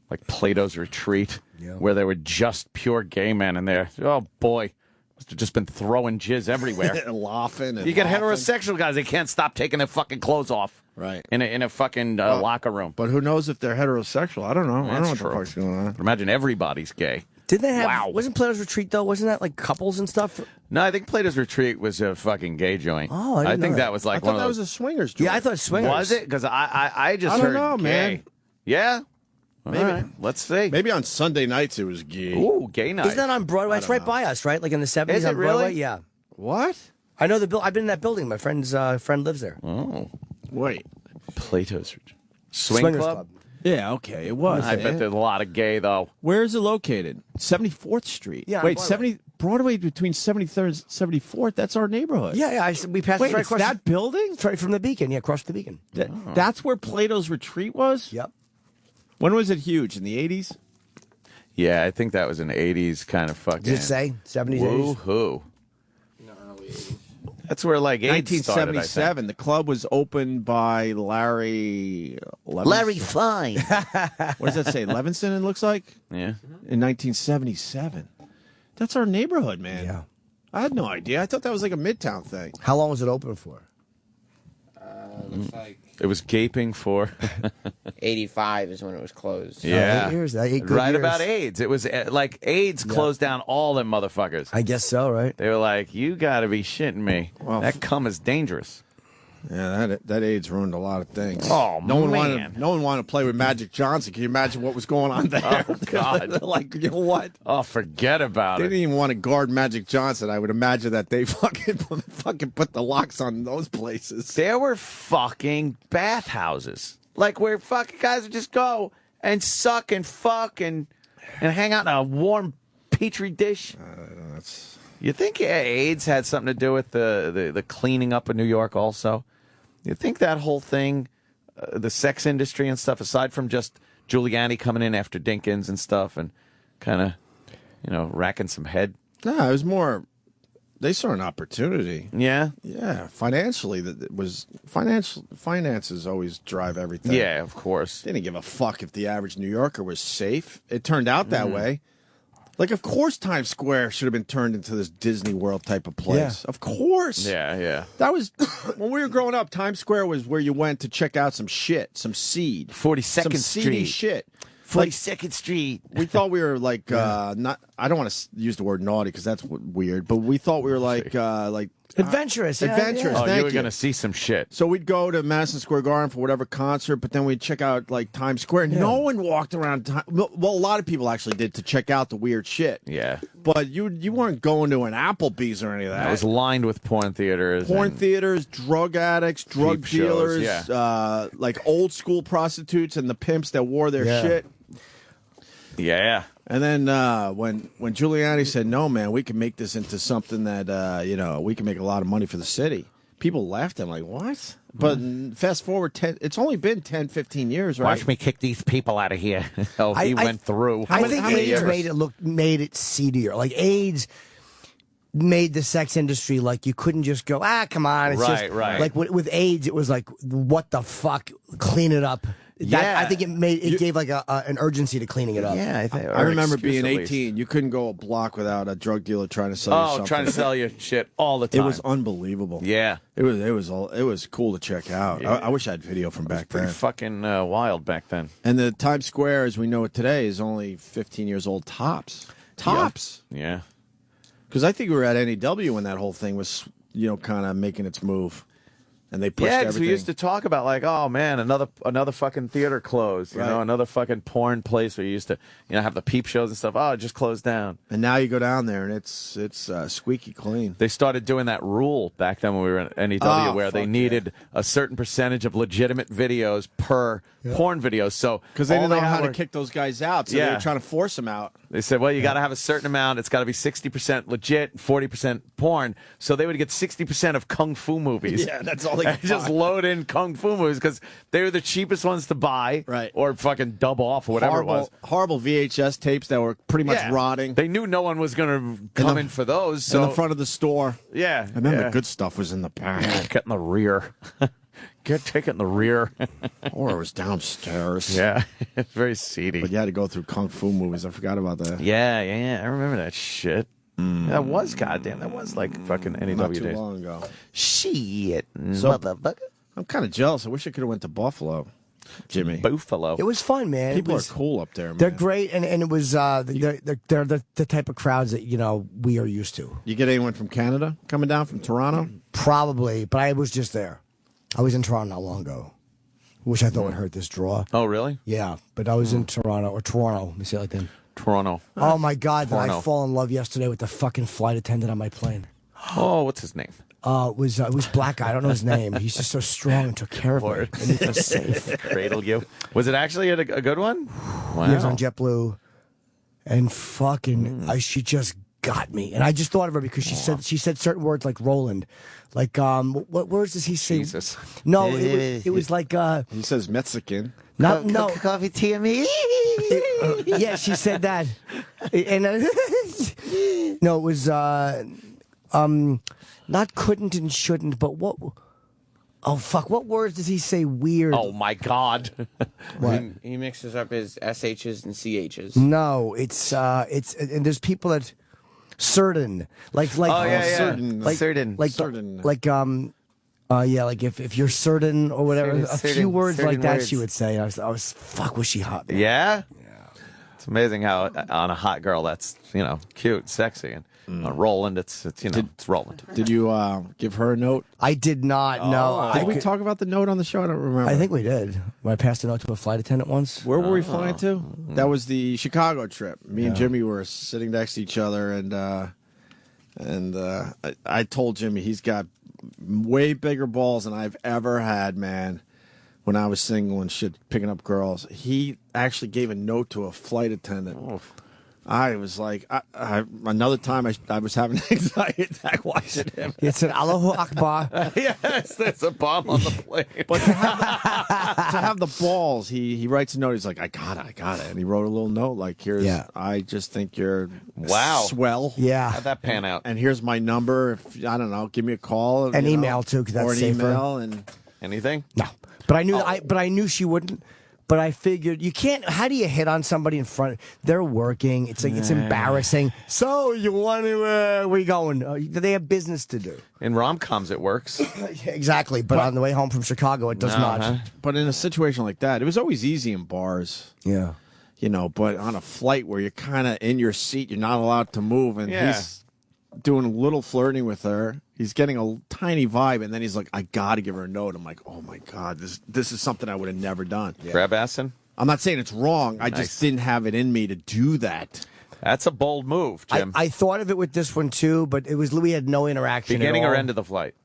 Like Plato's Retreat, where there were just pure gay men in there. Oh, boy. Must have just been throwing jizz everywhere. Laughing. You get heterosexual guys, they can't stop taking their fucking clothes off. Right. In a fucking locker room. But who knows if they're heterosexual? I don't know. I don't know what true. the fuck's going on. Imagine everybody's gay. Did they have? Wasn't Plato's Retreat though? Wasn't that like couples and stuff? No, I think Plato's Retreat was a fucking gay joint. Oh, I didn't think know that was like I thought one of that those. was a swingers joint. Yeah, I thought swingers. Was it? Because I just I don't heard know, gay. man. Yeah. Maybe. All right, let's see. Maybe on Sunday nights it was gay. Ooh, gay night. Isn't that on Broadway? It's right by us, right? Like in the 70s Is it on Broadway? really? Yeah. What? I know the I've been in that building. My friend's friend lives there. Oh, wait. Plato's Retreat. Swing Swingers Club? Yeah, okay, it was. I bet there's a lot of gay though. Where is it located? 74th Street. Yeah, Wait, Broadway. Broadway between 73rd and 74th. That's our neighborhood. Yeah. We passed Wait, right it's across that building? It's right from the Beacon. Yeah, across the Beacon. That's where Plato's Retreat was? Yep. When was it huge? In the 80s? Yeah, I think that was an 80s kind of fucking. Did it say 70s, 80s? Woohoo. That's where like AIDS started, I think. 1977. The club was opened by Larry Levinson. Larry Fine. What does that say? Levinson, it looks like? Yeah. In 1977. That's our neighborhood, man. Yeah. I had no idea. I thought that was like a Midtown thing. How long was it open for? Looks like It was gaping for 85 is when it was closed. yeah, 8 years. 8 good right years. about AIDS. It was like AIDS closed down all them motherfuckers. I guess so, right? They were like, "You got to be shitting me. Well, that cum is dangerous." Yeah, that AIDS ruined a lot of things. Oh, no one man. wanted to play with Magic Johnson. Can you imagine what was going on there? Oh, God. Like, you know what? Oh, forget about They it. didn't even want to guard Magic Johnson. I would imagine that they fucking put the locks on those places. There were fucking bathhouses, like where fucking guys would just go and suck and fuck and hang out in a warm petri dish. You think AIDS had something to do with the cleaning up of New York also? You think that whole thing, the sex industry and stuff, aside from just Giuliani coming in after Dinkins and stuff and kind of, racking some head? No, it was more. They saw an opportunity. Yeah? Yeah, financially, finances always drive everything. Yeah, of course. They didn't give a fuck if the average New Yorker was safe. It turned out that way. Like, of course Times Square should have been turned into this Disney World type of place. Yeah. Of course. Yeah. That was, when we were growing up, Times Square was where you went to check out some shit, some seed. 42nd some Street. seedy shit. 42nd Street. We thought we were like, not, I don't want to use the word naughty because that's weird, but we thought we were like Adventurous. Yeah, adventurous. yeah. Oh, Thank you were going to see some shit. So we'd go to Madison Square Garden for whatever concert, but then we'd check out like Times Square. No one walked around. Well, a lot of people actually did to check out the weird shit. Yeah. But you weren't going to an Applebee's or any of that. It was lined with porn theaters. Porn and theaters, drug addicts, drug peep shows, dealers, like old school prostitutes and the pimps that wore their shit. Yeah. And then when Giuliani said, "No, man, we can make this into something that we can make a lot of money for the city," people laughed at him like, "What?" But fast forward, it's only been 10, 15 years, right? Watch me kick these people out of here. Oh, he went through. I think many AIDS years? made it seedier. Like AIDS made the sex industry like you couldn't just go, come on. It's Right, just, right. Like with AIDS, it was like, what the fuck? Clean it up. Yeah. I think it gave like an urgency to cleaning it up. Yeah, I remember being 18. You couldn't go a block without a drug dealer trying to sell you something. trying to sell you shit all the time. It was unbelievable. Yeah. It was cool to check out. Yeah. I wish I had video from back pretty then. fucking wild back then. And the Times Square, as we know it today, is only 15 years old tops. Tops. Yeah. Because I think we were at NEW when that whole thing was, kind of making its move. And they pushed Yeah, because everything. we used to talk about like, oh man, another fucking theater closed. You Right. know, another fucking porn place where you used to, have the peep shows and stuff. Oh, it just closed down. And now you go down there and it's squeaky clean. They started doing that rule back then when we were at NEW Oh, where they fuck needed a certain percentage of legitimate videos per porn video. So Because they all didn't know how had to were- kick those guys out, so they Yeah. were trying to force them out. They said, well, you got to have a certain amount. It's got to be 60% legit, 40% porn. So they would get 60% of kung fu movies. Yeah, that's all they And could just buy. load in kung fu movies because they were the cheapest ones to buy, Right. Or fucking dub off or whatever it was. Horrible VHS tapes that were pretty much Yeah. rotting They knew no one was going to come in for those. So in the front of the store. yeah, And then yeah. the good stuff was in the back. Get in the rear. Get a ticket in the rear. Or it was downstairs. Yeah, it's very seedy. But you had to go through kung fu movies. I forgot about that. Yeah. I remember that shit. That was goddamn. That was like fucking NEW Not too days. long ago. Shit, So- motherfucker. I'm kind of jealous. I wish I could have went to Buffalo, Jimmy. Buffalo. It was fun, man. People It was, are cool up there, man. They're great, and it was they're the type of crowds that we are used to. You get anyone from Canada coming down from Toronto? Probably, but I was just there. I was in Toronto not long ago, which I thought would hurt this draw. Oh, really? Yeah, but I was in Toronto. Let me say it like that. Toronto. Oh my God! Did I Toronto. fall in love yesterday with the fucking flight attendant on my plane? Oh, what's his name? It was black guy. I don't know his name. He's just so strong and took care of me. Lord. And he was safe. Cradled you. Was it actually a good one? Wow. He was on JetBlue, and fucking, she just got me. And I just thought of her because she said certain words like Roland, like what words does he say? Jesus. No, it was like He says Mexican. no. Coffee, tea, and me. Yeah, she said that, and no, it was not couldn't and shouldn't, but what? Oh fuck! What words does he say? Weird. Oh my God. What? He mixes up his SHs and CHs. No, it's and there's people that certain like Oh, yeah. certain. like Certain. like Certain. like yeah, like if you're certain or whatever, a few words like that she would say. I was fuck, was she hot? Man. Yeah? It's amazing how on a hot girl that's, cute, sexy. And on Roland, it's Roland. Did you give her a note? I did not know. Did we talk about the note on the show? I don't remember. I think we did. When I passed a note to a flight attendant once. Where were we flying to? That was the Chicago trip. Me and Jimmy were sitting next to each other, and I told Jimmy he's got way bigger balls than I've ever had, man. When I was single and shit, picking up girls, he actually gave a note to a flight attendant. Oh. I was like, another time I was having an anxiety attack watching him. It said Allahu Akbar. Yes, there's a bomb on the plane. But to have the balls, he writes a note. He's like, I got it. And he wrote a little note like, here's, I just think you're swell. Yeah. How'd that pan out? And here's my number. If I don't know, give me a call. An email too, because that's or an safer. email. And Anything? No, but I knew I knew she wouldn't. But I figured you can't. How do you hit on somebody in front? They're working. It's like it's embarrassing. So you want to? Where are you going? They have business to do. In rom-coms, it works. Exactly. But on the way home from Chicago, it does not. But in a situation like that, it was always easy in bars. Yeah. But on a flight where you're kind of in your seat, you're not allowed to move, and he's doing a little flirting with her. He's getting a tiny vibe, and then he's like, I got to give her a note. I'm like, oh, my God, this is something I would have never done. Grab assing? I'm not saying it's wrong. I just didn't have it in me to do that. That's a bold move, Jim. I thought of it with this one, too, but we had no interaction Beginning at all. or end of the flight?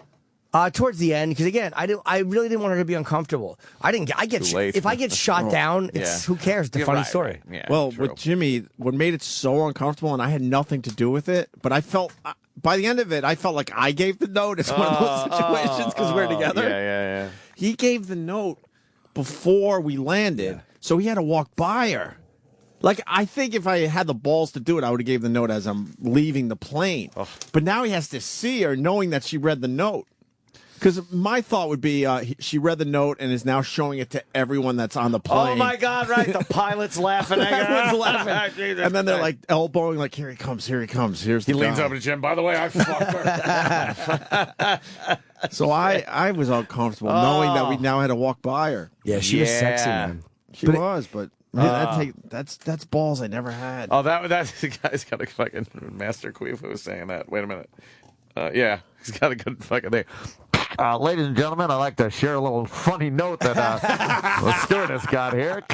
Towards the end, because again, I really didn't want her to be uncomfortable. If I get shot down, it's who cares? It's a funny story. Right. Yeah, well, true. with Jimmy, what made it so uncomfortable, and I had nothing to do with it, but I felt by the end of it, I felt like I gave the note. It's one of those situations because we're together. Yeah. He gave the note before we landed, so he had to walk by her. Like, I think if I had the balls to do it, I would have gave the note as I'm leaving the plane. But now he has to see her knowing that she read the note. Because my thought would be she read the note and is now showing it to everyone that's on the plane. Oh, my God, right. The pilot's laughing. Everyone's laughing. And then they're like elbowing, like, here he comes. Here's the He leans guy. over to Jim. By the way, I fucked her. So I was uncomfortable knowing that we now had to walk by her. Yeah, she was sexy, man. She was, but man, that's balls I never had. Oh, that the guy's got a fucking master queef who was saying that. Wait a minute. Yeah, he's got a good fucking thing. Ladies and gentlemen, I'd like to share a little funny note that the stewardess got here.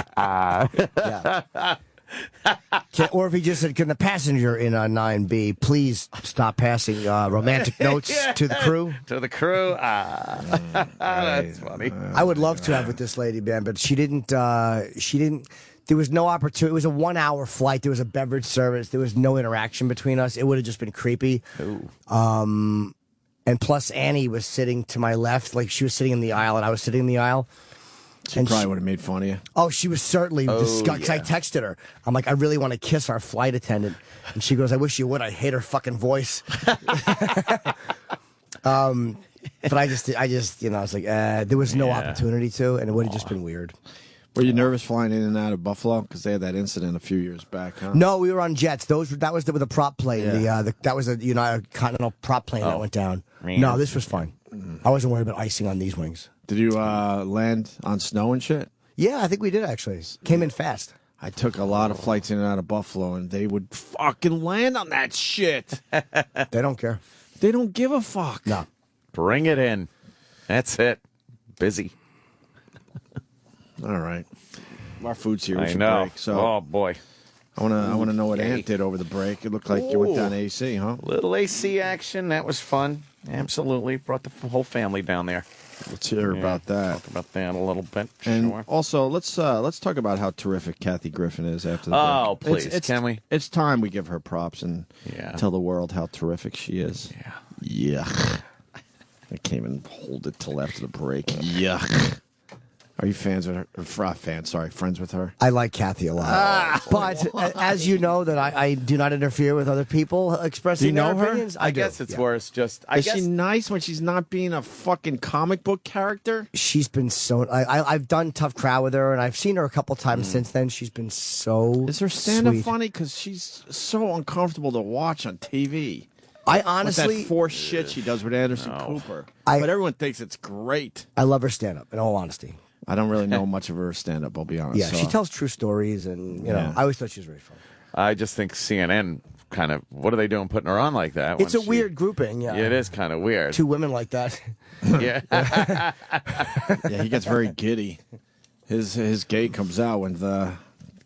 Or if he just said, can the passenger in 9B please stop passing romantic notes to the crew? To the crew. That's funny. I would love to have with this lady, man, but she didn't. There was no opportunity. It was a 1 hour flight. There was a beverage service. There was no interaction between us. It would have just been creepy. And plus, Annie was sitting to my left. Like, she was sitting in the aisle, and I was sitting in the aisle. She probably would have made fun of you. Oh, she was certainly disgusted. Because I texted her. I'm like, I really want to kiss our flight attendant. And she goes, I wish you would. I hate her fucking voice. But I just, I was like, there was no opportunity to, and it would have just been weird. Were you nervous flying in and out of Buffalo? Because they had that incident a few years back, huh? No, we were on jets. That was with a prop plane. Yeah. That was a United Continental prop plane that went down. Man. No, this was fine. I wasn't worried about icing on these wings. Did you land on snow and shit? Yeah, I think we did actually. Came in fast. I took a lot of flights in and out of Buffalo, and they would fucking land on that shit. They don't care. They don't give a fuck. No. Bring it in. That's it. Busy. All right. Our food's here. We I should know. break. So Oh, boy. I want to know what Ant did over the break. It looked like you went down to AC, huh? Little AC action. That was fun. Absolutely. Brought the whole family down there. Let's hear about that. Talk about that a little bit. And Sure. also, let's talk about how terrific Kathy Griffin is after the Oh, break. please. Can we? It's time we give her props and tell the world how terrific she is. Yeah. Yuck. I can't even hold it till after the break. Yuck. Are you friends with her? I like Kathy a lot. But as you know, that I do not interfere with other people expressing Do you know their her? opinions. I do. guess it's Yeah. worse. Just Is she nice when she's not being a fucking comic book character? She's been so. I've done Tough Crowd with her, and I've seen her a couple times since then. She's been so. Is her stand-up sweet. funny? Because she's so uncomfortable to watch on TV. I With honestly, that forced shit she does with Anderson Cooper. But everyone thinks it's great. I love her stand-up. In all honesty, I don't really know much of her stand-up, I'll be honest. yeah, she So- tells true stories, and I always thought she was very funny. I just think CNN kind of, what are they doing putting her on like that? It's a weird grouping. Yeah, It is kind of weird. Two women like that. Yeah. Yeah, he gets very giddy. His gate comes out when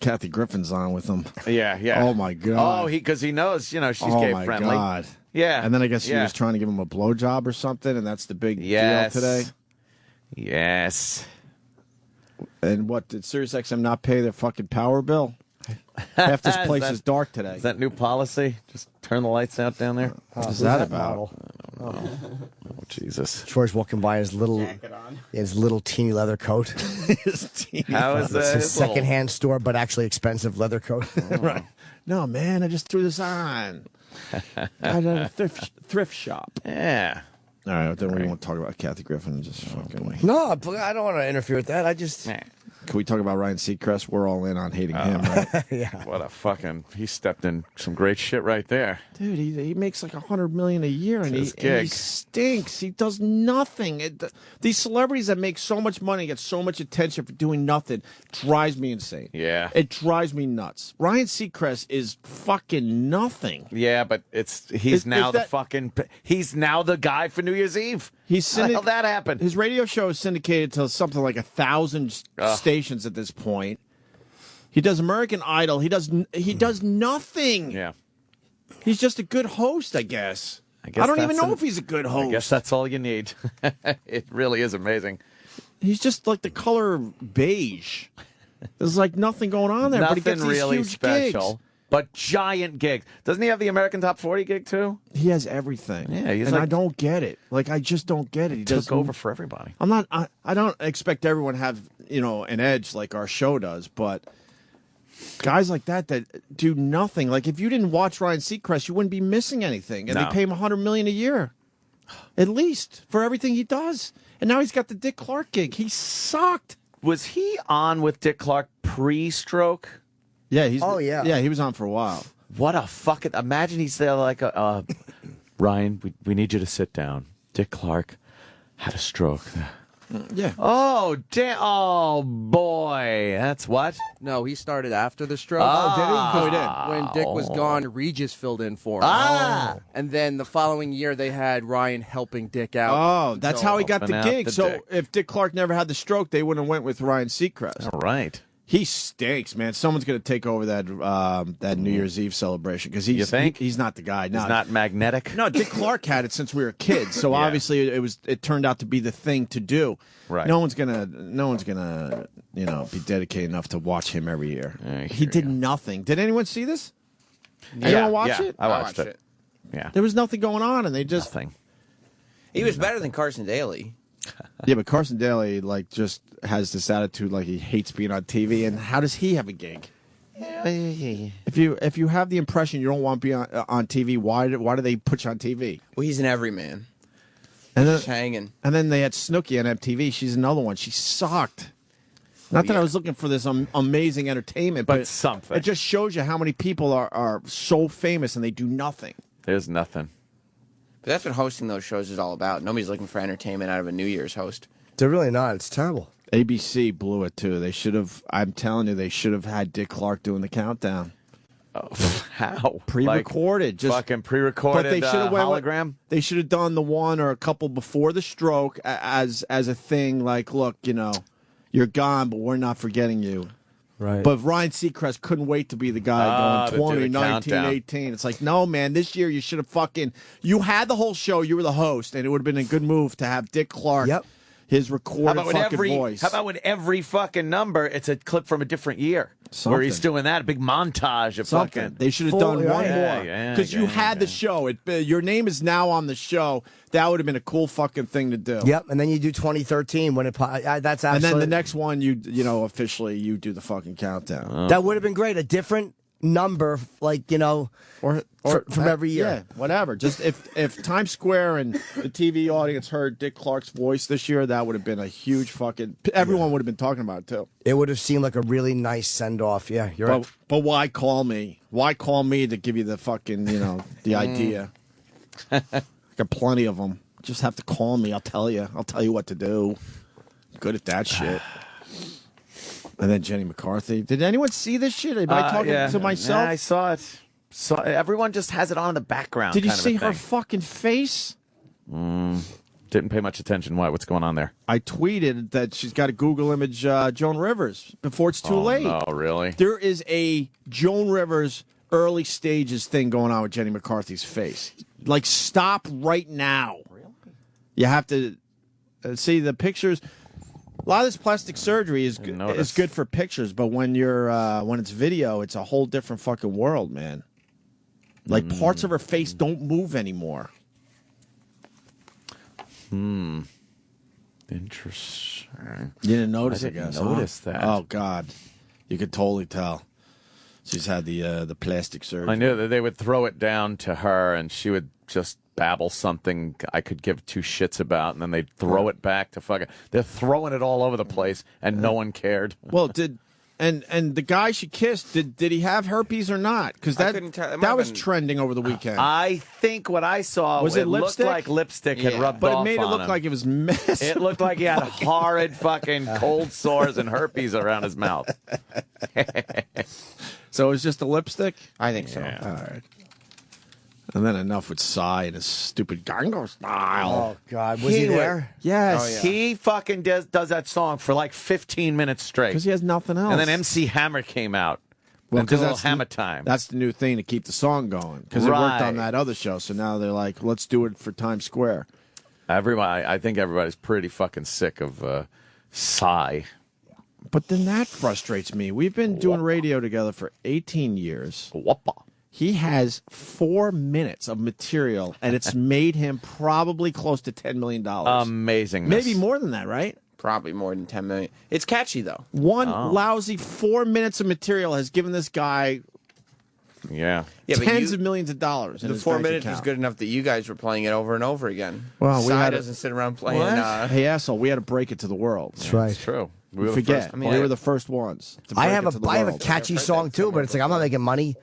Kathy Griffin's on with him. Yeah. Oh my god. Oh, because he knows, she's oh gay my friendly. god. Yeah. And then I guess she Yeah. was trying to give him a blowjob or something, and that's the big Yes. deal today. Yes. And what, did SiriusXM not pay their fucking power bill? Half this place is dark today. Is that new policy? Just turn the lights out down there? What is that about? Oh, Jesus. Troy's walking by his little teeny leather coat. How is It's that? a secondhand store, but actually expensive leather coat. Right. No, man, I just threw this on. At a thrift shop. Yeah. All right, then we won't talk about Kathy Griffin. Just fucking. No, I don't want to interfere with that. I just. Can we talk about Ryan Seacrest? We're all in on hating him, right? Yeah. What a fucking, he stepped in some great shit right there. Dude, he makes like $100 million a year, and His he gig. stinks. He does nothing. These celebrities that make so much money, get so much attention for doing nothing, drives me insane. Yeah. It drives me nuts. Ryan Seacrest is fucking nothing. Yeah, but he's now the guy for New Year's Eve. How the hell that happened? His radio show is syndicated to something like 1,000 stations at this point. He does American Idol. He does nothing. Yeah. He's just a good host, I guess. I don't even know if he's a good host. I guess that's all you need. It really is amazing. He's just like the color beige. There's like nothing going on there, Nothing but he gets these really huge special. gigs. But giant gigs. Doesn't he have the American Top 40 gig too? He has everything. Yeah, he's and like, I don't get it. Like I just don't get it. He took over for everybody. I'm not. I don't expect everyone to have an edge like our show does, but guys like that do nothing. Like if you didn't watch Ryan Seacrest, you wouldn't be missing anything. And No. they pay him $100 million a year, at least for everything he does. And now he's got the Dick Clark gig. He sucked. Was he on with Dick Clark pre-stroke? Yeah. yeah. Yeah, he was on for a while. What a fucking... Imagine he's there like, Ryan, we need you to sit down. Dick Clark had a stroke. Yeah. Oh, damn. Oh, boy. That's what? No, he started after the stroke. Oh, did he? Oh, he did. When Dick was gone, Regis filled in for him. Ah. And then the following year, they had Ryan helping Dick out. Oh, that's how he got the Helping out gig. the So Dick. if Dick Clark never had the stroke, they wouldn't have went with Ryan Seacrest. All right. He stinks, man. Someone's going to take over that New Year's Eve celebration because You think? he's not the guy. He's not magnetic? No, Dick Clark had it since we were kids, so Yeah. obviously it turned out to be the thing to do. Right. No one's gonna be dedicated enough to watch him every year. I He hear did you. nothing. Did anyone see this? Yeah, Anyone watch yeah, it? I watched it. Yeah. There was nothing going on, and they just Nothing. He was better than Carson Daly. yeah. But Carson Daly just has this attitude like he hates being on TV. And how does he have a gig? If you have the impression you don't want to be on TV, why do they put you on TV? Well, he's an everyman. Just hanging. And then they had Snooki on MTV. She's another one. She sucked. Not that I was looking for this amazing entertainment, but something. It just shows you how many people are so famous and they do nothing. There's nothing. But that's what hosting those shows is all about. Nobody's looking for entertainment out of a New Year's host. They're really not. It's terrible. ABC blew it too. They should have. I'm telling you, they should have had Dick Clark doing the countdown. How? Pre-recorded, Like, just fucking pre-recorded. But they should have hologram. They should have done the one or a couple before the stroke as a thing. Like, look, you're gone, but we're not forgetting you. Right. But Ryan Seacrest couldn't wait to be the guy going 20, 19, countdown. 18. It's like, no, man, this year you should have you had the whole show. You were the host, and it would have been a good move to have Dick Clark. Yep. His recorded fucking voice. How about with every fucking number, it's a clip from a different year where he's doing that, a big montage of fucking. They should have done one more Yeah, because you had the show. Your name is now on the show. That would have been a cool fucking thing to do. Yep, and then you do 2013 when that's absolutely. And then the next one, officially you do the fucking countdown. That would have been great. A different number, or from every year. Yeah, whatever. Just if Times Square and the TV audience heard Dick Clark's voice this year, that would have been a huge fucking. Everyone would have been talking about it too. It would have seemed like a really nice send off. Yeah, you're right. But why call me? Why call me to give you the fucking the idea? Got plenty of them. Just have to call me. I'll tell you. I'll tell you what to do. I'm good at that shit. And then Jenny McCarthy. Did anyone see this shit? Am I talking to myself? Yeah, I saw it. So everyone just has it on in the background. Did you kind of see a her thing. fucking face? Didn't pay much attention. Why? What's going on there? I tweeted that she's got a Google image Joan Rivers before it's too late. Oh, really? There is a Joan Rivers early stages thing going on with Jenny McCarthy's face. Like, stop right now. Really? You have to see the pictures. A lot of this plastic surgery is good for pictures, but when when it's video, it's a whole different fucking world, man. Like parts of her face don't move anymore. Interesting. You didn't notice, I didn't guess. notice that. Oh God, you could totally tell. She's had the plastic surgery. I knew that they would throw it down to her, and she would just babble something I could give two shits about, and then they'd throw it back to fucking. They're throwing it all over the place, and no one cared. Well, and the guy she kissed, did he have herpes or not? Because that was trending over the weekend. I think what I saw Was it looked lipstick? like lipstick had rubbed but off it made it on look him. like it was mess. It looked like he had horrid fucking cold sores and herpes around his mouth. So it was just a lipstick? I think so. All right. And then enough with Psy and his stupid Gangnam Style. Oh God, was he there? Yes. Oh, yeah. He fucking does that song for like 15 minutes straight. Because he has nothing else. And then MC Hammer came out. Well, and did a little that's Hammer time. That's the new thing to keep the song going. Because it worked Right. on that other show. So now they're like, let's do it for Times Square. I think everybody's pretty fucking sick of Psy. But then that frustrates me. We've been doing radio together for 18 years. Whoppa. He has 4 minutes of material, and it's made him probably close to $10 million. Amazing. Maybe more than that, right? Probably more than 10 million. It's catchy, though. One lousy 4 minutes of material has given this guy Yeah. tens of millions of dollars. In The his 4 bank minutes was account. good enough that you guys were playing it over and over again. Well, we Psy had doesn't sit around playing. Hey, asshole, we had to break it to the world. That's right. It's true. We were the forget. first- We were the first ones. To I break have it to the I have a world. catchy song too, but it's like I'm not making money.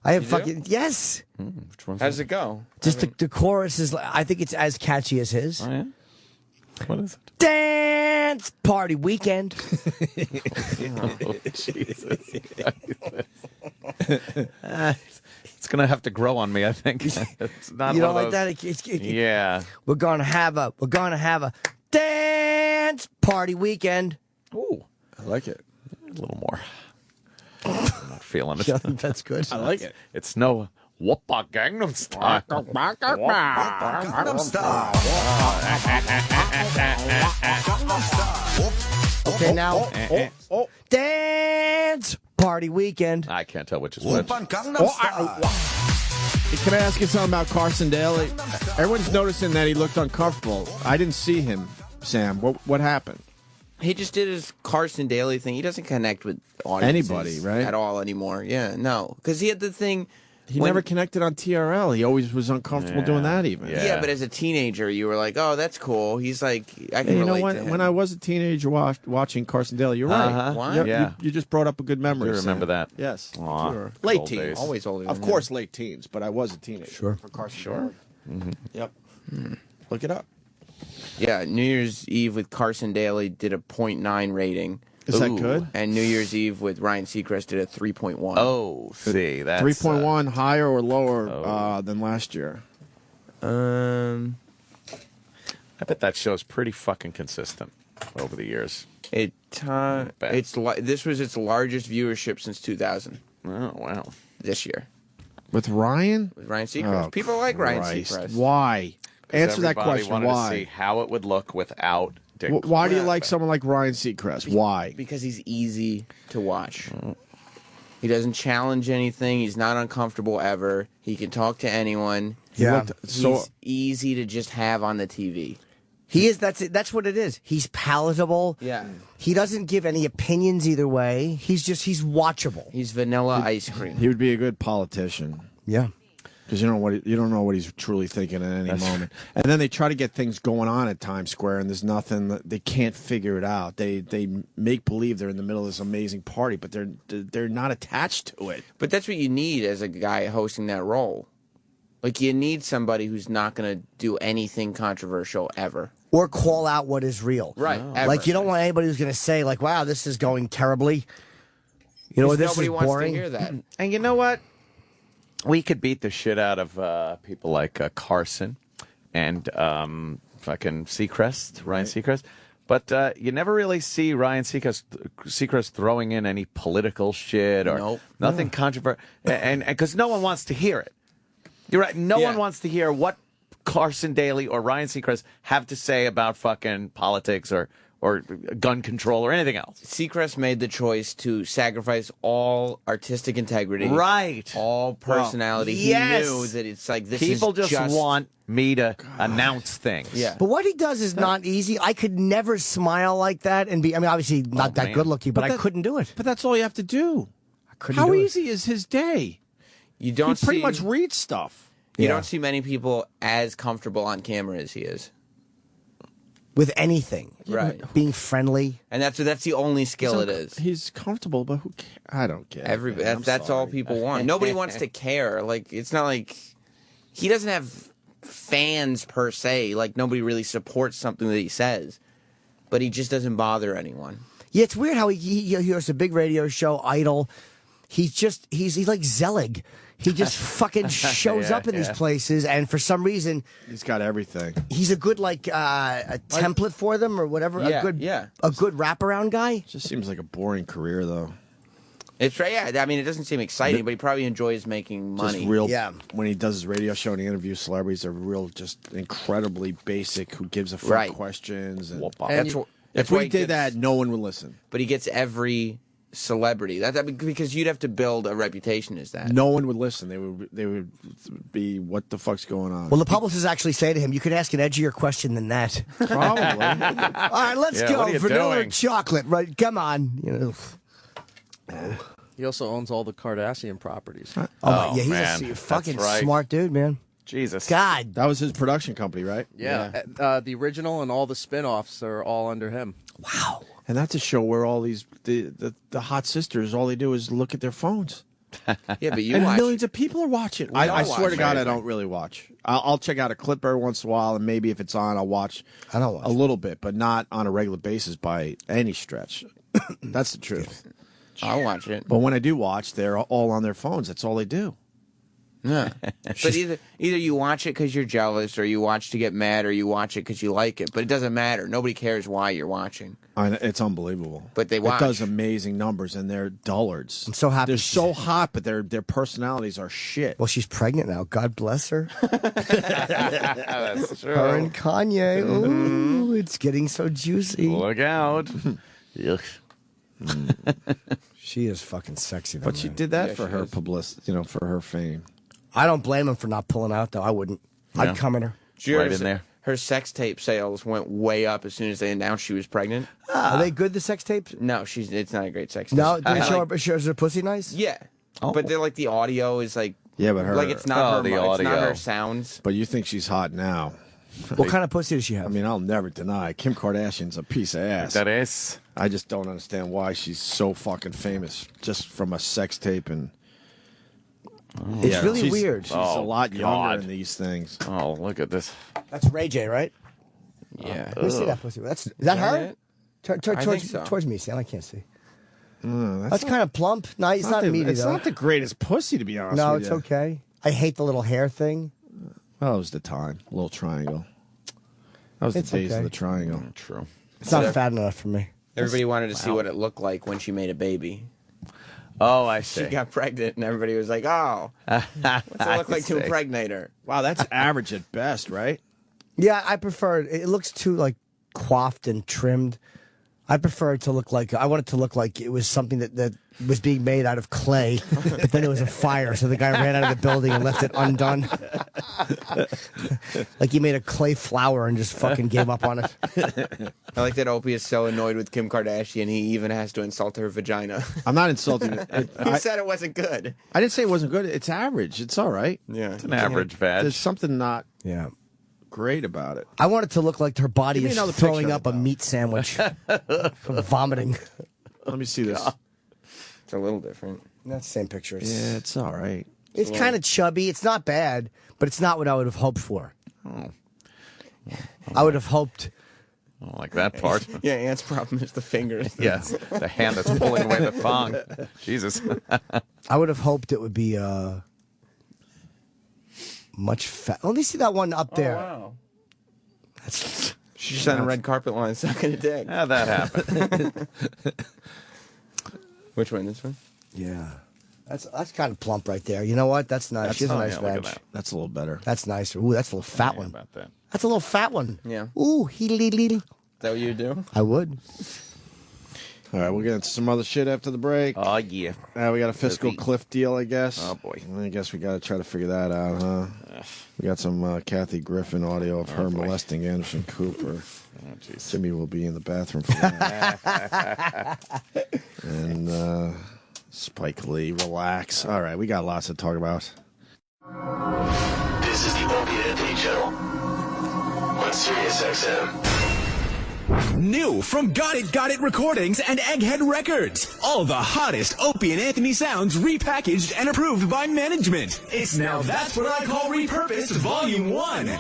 I have You do? fucking yes. Which one's How does it go? Just the chorus is. I think it's as catchy as his. Oh, yeah? What is it? Dance party weekend. Oh, Jesus. It's going to have to grow on me, I think. It's not You don't one like of that? those- It- Yeah. We're gonna have a dance party weekend. Ooh, I like it. a little more. I'm not feeling it. That's good. I like it. It's no Whoppa Gangnam Style. Gangnam Style. Okay, now Oh, dance party weekend. I can't tell which is which. Open Gangnam Style. can I ask you something about Carson Daly? Everyone's noticing that he looked uncomfortable. I didn't see him, Sam. What happened? He just did his Carson Daly thing. He doesn't connect with audiences Anybody, right? at all anymore. Yeah, no. Because he had the thing He never connected on TRL. He always was uncomfortable doing that even. Yeah, but as a teenager, you were like, oh, that's cool. He's like, I can Hey, relate to him. when I was a teenager watching Carson Daly, you're right. Uh-huh. What? Yep, Yeah. you just brought up a good memory. You remember Sam. that? Yes. Aw, Sure. good Late old teens. days. Always older Of than course, late teens, but I was a teenager. For Carson Daly. Mm-hmm. Yep. Look it up. Yeah, New Year's Eve with Carson Daly did a 0.9 rating. Is that good? And New Year's Eve with Ryan Seacrest did a 3.1. Oh, see, that's 3.1 higher or lower than last year? I bet that show's pretty fucking consistent over the years. This was its largest viewership since 2000. Oh, wow. This year. With Ryan? With Ryan Seacrest. People like Ryan Seacrest. Why? Answer that Everybody question. wanted Why? to see how it would look without Dick. Why do you like someone like Ryan Seacrest? Why? Because he's easy to watch. He doesn't challenge anything. He's not uncomfortable ever. He can talk to anyone. Yeah. He's easy to just have on the TV. He is. That's it. That's what it is. He's palatable. Yeah. He doesn't give any opinions either way. He's watchable. He's vanilla ice cream. He would be a good politician. Yeah. Because you don't know what he's truly thinking at any moment. And then they try to get things going on at Times Square, and there's nothing. They can't figure it out. They make believe they're in the middle of this amazing party, but they're not attached to it. But that's what you need as a guy hosting that role. Like, you need somebody who's not going to do anything controversial ever. Or call out what is real. Right. Oh. Like, you don't want anybody who's going to say, like, wow, this is going terribly. You know, this is nobody wants boring. to hear that. And you know what? We could beat the shit out of people like Carson and fucking Seacrest, Ryan Seacrest. But you never really see Ryan Seacrest throwing in any political shit or nothing controversial. And because no one wants to hear it. You're right. No one wants to hear what Carson Daly or Ryan Seacrest have to say about fucking politics or gun control or anything else. Seacrest made the choice to sacrifice all artistic integrity. Right. All personality. Yes. He knew that it's like this People is just want me to announce things. Yeah. But what he does is not easy. I could never smile like that and be, I mean, obviously not that good looking, but I couldn't do it. But that's all you have to do. I couldn't How do it. easy is his day? You don't He pretty much reads stuff. You don't see many people as comfortable on camera as he is. With anything. Right. Being friendly. And that's the only skill it is. He's comfortable, but who cares? I don't care. That's all people want. Nobody wants to care. Like, it's not like he doesn't have fans per se. Like, nobody really supports something that he says. But he just doesn't bother anyone. Yeah, it's weird how he hosts a big radio show, Idol. He's like Zelig. He just fucking shows up in these places, and for some reason, he's got everything. He's a good a template for them or whatever. Yeah, a good wraparound guy. Just seems like a boring career, though. It's right. Yeah, I mean, it doesn't seem exciting, but he probably enjoys making money. Just real. Yeah. When he does his radio show and he interviews celebrities, they're real, just incredibly basic. Who gives a fuck questions? And if we did that, no one would listen. But he gets every celebrity. Because you'd have to build a reputation as that. No one would listen. They would be, what the fuck's going on? Well, the publicists actually say to him, "You could ask an edgier question than that." Probably. All right, let's go. Vanilla or chocolate? Right? Come on. You know. He also owns all the Kardashian properties. Oh yeah, he's a fucking smart dude, man. Jesus. God. That was his production company, right? Yeah. The original and all the spin-offs are all under him. Wow. And that's a show where all these the hot sisters, all they do is look at their phones. Yeah, but you and watch. millions of people are watching. I swear to God, everything. I don't really watch. I'll check out a clip every once in a while, and maybe if it's on, I'll watch. I don't watch a little bit, but not on a regular basis by any stretch. That's the truth. I'll watch it. But when I do watch, they're all on their phones. That's all they do. Yeah. But either you watch it because you're jealous, or you watch to get mad, or you watch it because you like it. But it doesn't matter. Nobody cares why you're watching. It's unbelievable. But they watch. It does amazing numbers, and they're dullards. I'm so happy. They're so hot, but their personalities are shit. Well, she's pregnant now. God bless her. That's true. Her and Kanye. Ooh, it's getting so juicy. Look out. Yuck. She is fucking sexy, though, But she man. did that for her publicity, for her fame. I don't blame him for not pulling out, though. I wouldn't. I'd come in her. Right in there. Her sex tape sales went way up as soon as they announced she was pregnant. Are they good, the sex tapes? No, it's not a great sex tape. No, did it show her pussy nice? Yeah. But they're like, the audio is like Yeah, but her Like it's not her. the It's not audio. her sounds. But you think she's hot now? What kind of pussy does she have? I mean, I'll never deny Kim Kardashian's a piece of ass. That is. I just don't understand why she's so fucking famous just from a sex tape and. It's really she's- weird. She's a lot God. younger in these things. Oh, look at this. That's Ray J, right? Yeah. Let me see that pussy. Is that her? it? Towards, think so. towards me, Sam. I can't see. That's That's kind of plump. No, it's not meaty, It's though. not the greatest pussy, to be honest No, with it's you. okay. I hate the little hair thing. Well, it was the time. A little triangle. That was It's the days okay. of the triangle. True. It's not fat enough for me. Everybody wanted to see what it looked like when she made a baby. Oh, I see. She got pregnant, and everybody was like, "Oh, what's it look like to impregnate her?" Wow, that's average at best, right? Yeah, I prefer it. It looks too like coiffed and trimmed. I prefer it to look like I want it to look like it was something that was being made out of clay, but then there was a fire, so the guy ran out of the building and left it undone. Like he made a clay flower and just fucking gave up on it. I like that Opie is so annoyed with Kim Kardashian, he even has to insult her vagina. I'm not insulting it. He said it wasn't good. I didn't say it wasn't good. It's average. It's all right. Yeah, It's an average veg. There's something not Yeah. great about it. I want it to look like her body Give me is another throwing picture up of a it, meat sandwich from vomiting. Let me see this. It's a little different. That's the same picture. Yeah, it's all right. It's kind of chubby. It's not bad, but it's not what I would have hoped for. I would have hoped. I don't like that part. Yeah, Ant's problem is the fingers. Yes, the hand that's pulling away the thong. Jesus. I would have hoped it would be much fat. Let me see that one up there. Wow. That's She's on a red carpet line sucking a dick. How'd that happen? Which one? This one? yeah. That's kind of plump right there. You know what? That's nice. She has a nice look at veg. that. That's a little better. That's nicer. Ooh, that's a little fat How one. about that? That's a little fat one. Yeah. Ooh, hee-lee-lee. Is that what you do? I would. All right, we'll get into some other shit after the break. Oh, yeah. We got a fiscal Busy. cliff deal, I guess. Oh, boy. I guess we got to try to figure that out, huh? We got some Kathy Griffin audio of her molesting Anderson Cooper. Oh, jeez. Jimmy will be in the bathroom for that. And Spike Lee, relax. All right, we got lots to talk about. This is the Opie and Anthony Show on Sirius XM. New from Got It Recordings and Egghead Records. All the hottest Opie and Anthony sounds repackaged and approved by management. It's now That's What I Call Repurposed Volume 1.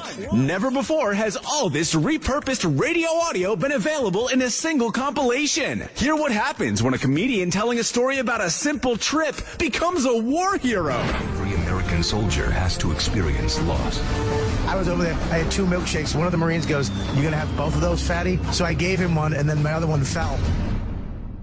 Never before has all this repurposed radio audio been available in a single compilation. Hear what happens when a comedian telling a story about a simple trip becomes a war hero. Every American soldier has to experience loss. I was over there. I had 2 milkshakes. One of the Marines goes, "You gonna have both of those, fatty?" So I gave him one, and then my other one fell.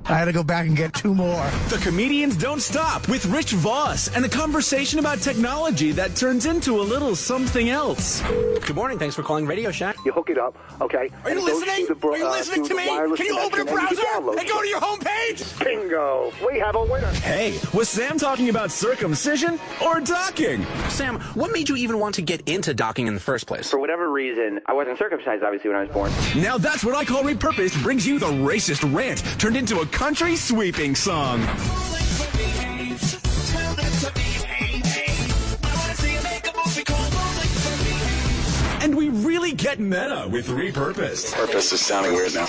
I had to go back and get 2 more. The Comedians Don't Stop with Rich Voss and a conversation about technology that turns into a little something else. Good morning. Thanks for calling Radio Shack. You hook it up, okay? Are you listening? Are you listening to me? Can you open a browser and go to your homepage? Bingo! We have a winner. Hey, was Sam talking about circumcision or docking? Sam, what made you even want to get into docking in the first place? For whatever reason, I wasn't circumcised, obviously, when I was born. Now That's What I Call Repurposed brings you the racist rant turned into a country sweeping song. And we really get meta with Repurposed. Purpose is sounding weird now.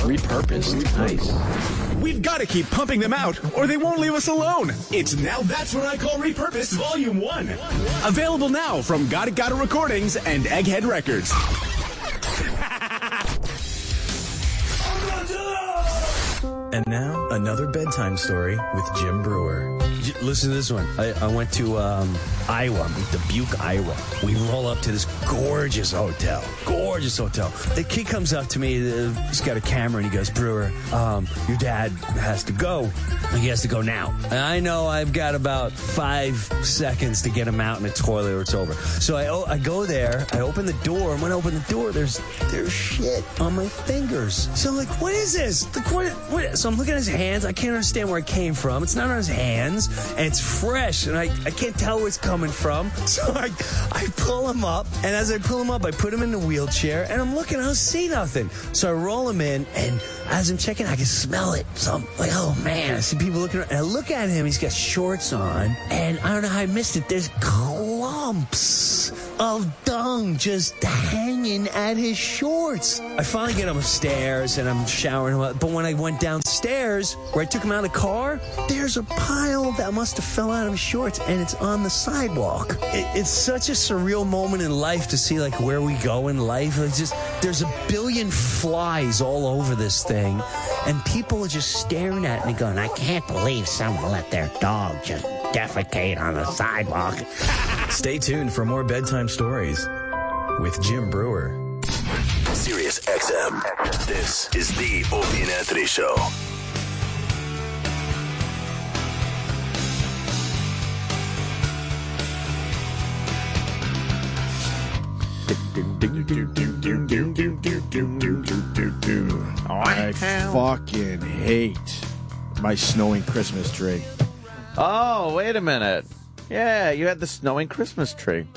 Repurposed. Nice. We've got to keep pumping them out, or they won't leave us alone. It's Now That's What I Call Repurposed Volume 1. Available now from Got It Recordings and Egghead Records. And now, another bedtime story with Jim Brewer. Listen to this one. I went to Iowa, Dubuque, Iowa. We roll up to this gorgeous hotel. Gorgeous hotel. The kid comes up to me. He's got a camera, and he goes, "Brewer, your dad has to go. He has to go now. And I know I've got about 5 seconds to get him out in the toilet or it's over." So I go there. I open the door. And when I open the door, there's shit on my fingers. So I'm like, what is this? What? So I'm looking at his hands. I can't understand where it came from. It's not on his hands, and it's fresh, and I can't tell where it's coming from. So I pull him up, and as I pull him up, I put him in the wheelchair, and I'm looking. I don't see nothing. So I roll him in, and as I'm checking, I can smell it. So I'm like, oh man, I see people looking around, and I look at him. He's got shorts on, and I don't know how I missed it. There's clumps of dung just hanging at his shorts. I finally get him upstairs, and I'm showering him up. But when I went downstairs, where I took him out of the car, there's a pile that must have fell out of his shorts, and it's on the sidewalk. It's such a surreal moment in life to see, like, where we go in life. It's just, there's a billion flies all over this thing, and people are just staring at me going, I can't believe someone let their dog just defecate on the sidewalk. Stay tuned for more bedtime stories with Jim Brewer. Sirius XM. This is the Opie and Anthony Show. I fucking hate my snowing Christmas tree. Oh, wait a minute. Yeah, you had the snowing Christmas tree.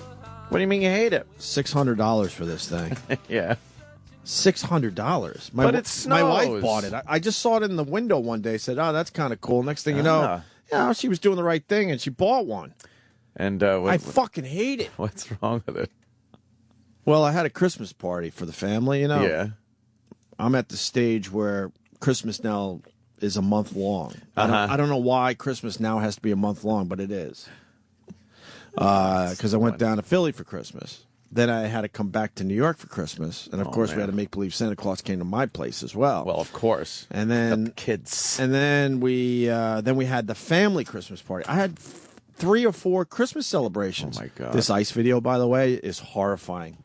What do you mean you hate it? $600 for this thing. Yeah. $600. But it snows. My wife bought it. I just saw it in the window one day. Said, "Oh, that's kind of cool." Next thing you know, she was doing the right thing and she bought one. And I fucking hate it. What's wrong with it? Well, I had a Christmas party for the family. You know. Yeah. I'm at the stage where Christmas now is a month long. I don't know why Christmas now has to be a month long, but it is. Because I went down to Philly for Christmas. Then I had to come back to New York for Christmas, and of course we had to make believe Santa Claus came to my place as well. Well, of course. And then the kids. And then we had the family Christmas party. I had 3 or 4 Christmas celebrations. Oh my God! This ice video, by the way, is horrifying.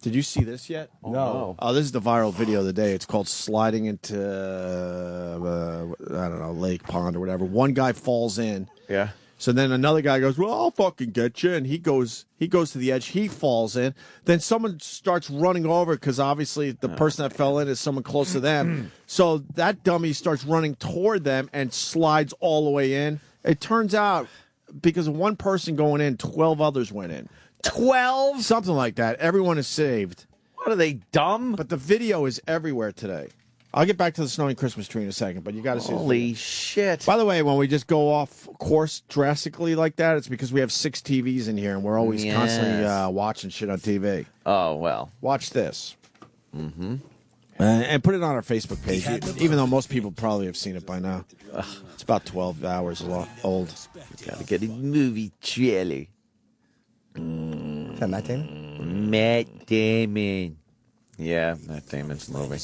Did you see this yet? No. Oh, this is the viral video of the day. It's called sliding into I don't know, lake, pond, or whatever. One guy falls in. Yeah. So then another guy goes, well, I'll fucking get you. And he goes to the edge. He falls in. Then someone starts running over because obviously the person that fell in is someone close to them. So that dummy starts running toward them and slides all the way in. It turns out because of one person going in, 12 others went in. 12? Something like that. Everyone is saved. What are they, dumb? But the video is everywhere today. I'll get back to the snowing Christmas tree in a second, but you got to see. Holy shit! By the way, when we just go off course drastically like that, it's because we have 6 TVs in here, and we're always constantly watching shit on TV. Oh well, watch this. Mm-hmm. And put it on our Facebook page, even though most people probably have seen it by now. It's about 12 hours old. Got to get a movie trailer. Is that Matt Damon? Matt Damon. Yeah, Matt Damon's movie.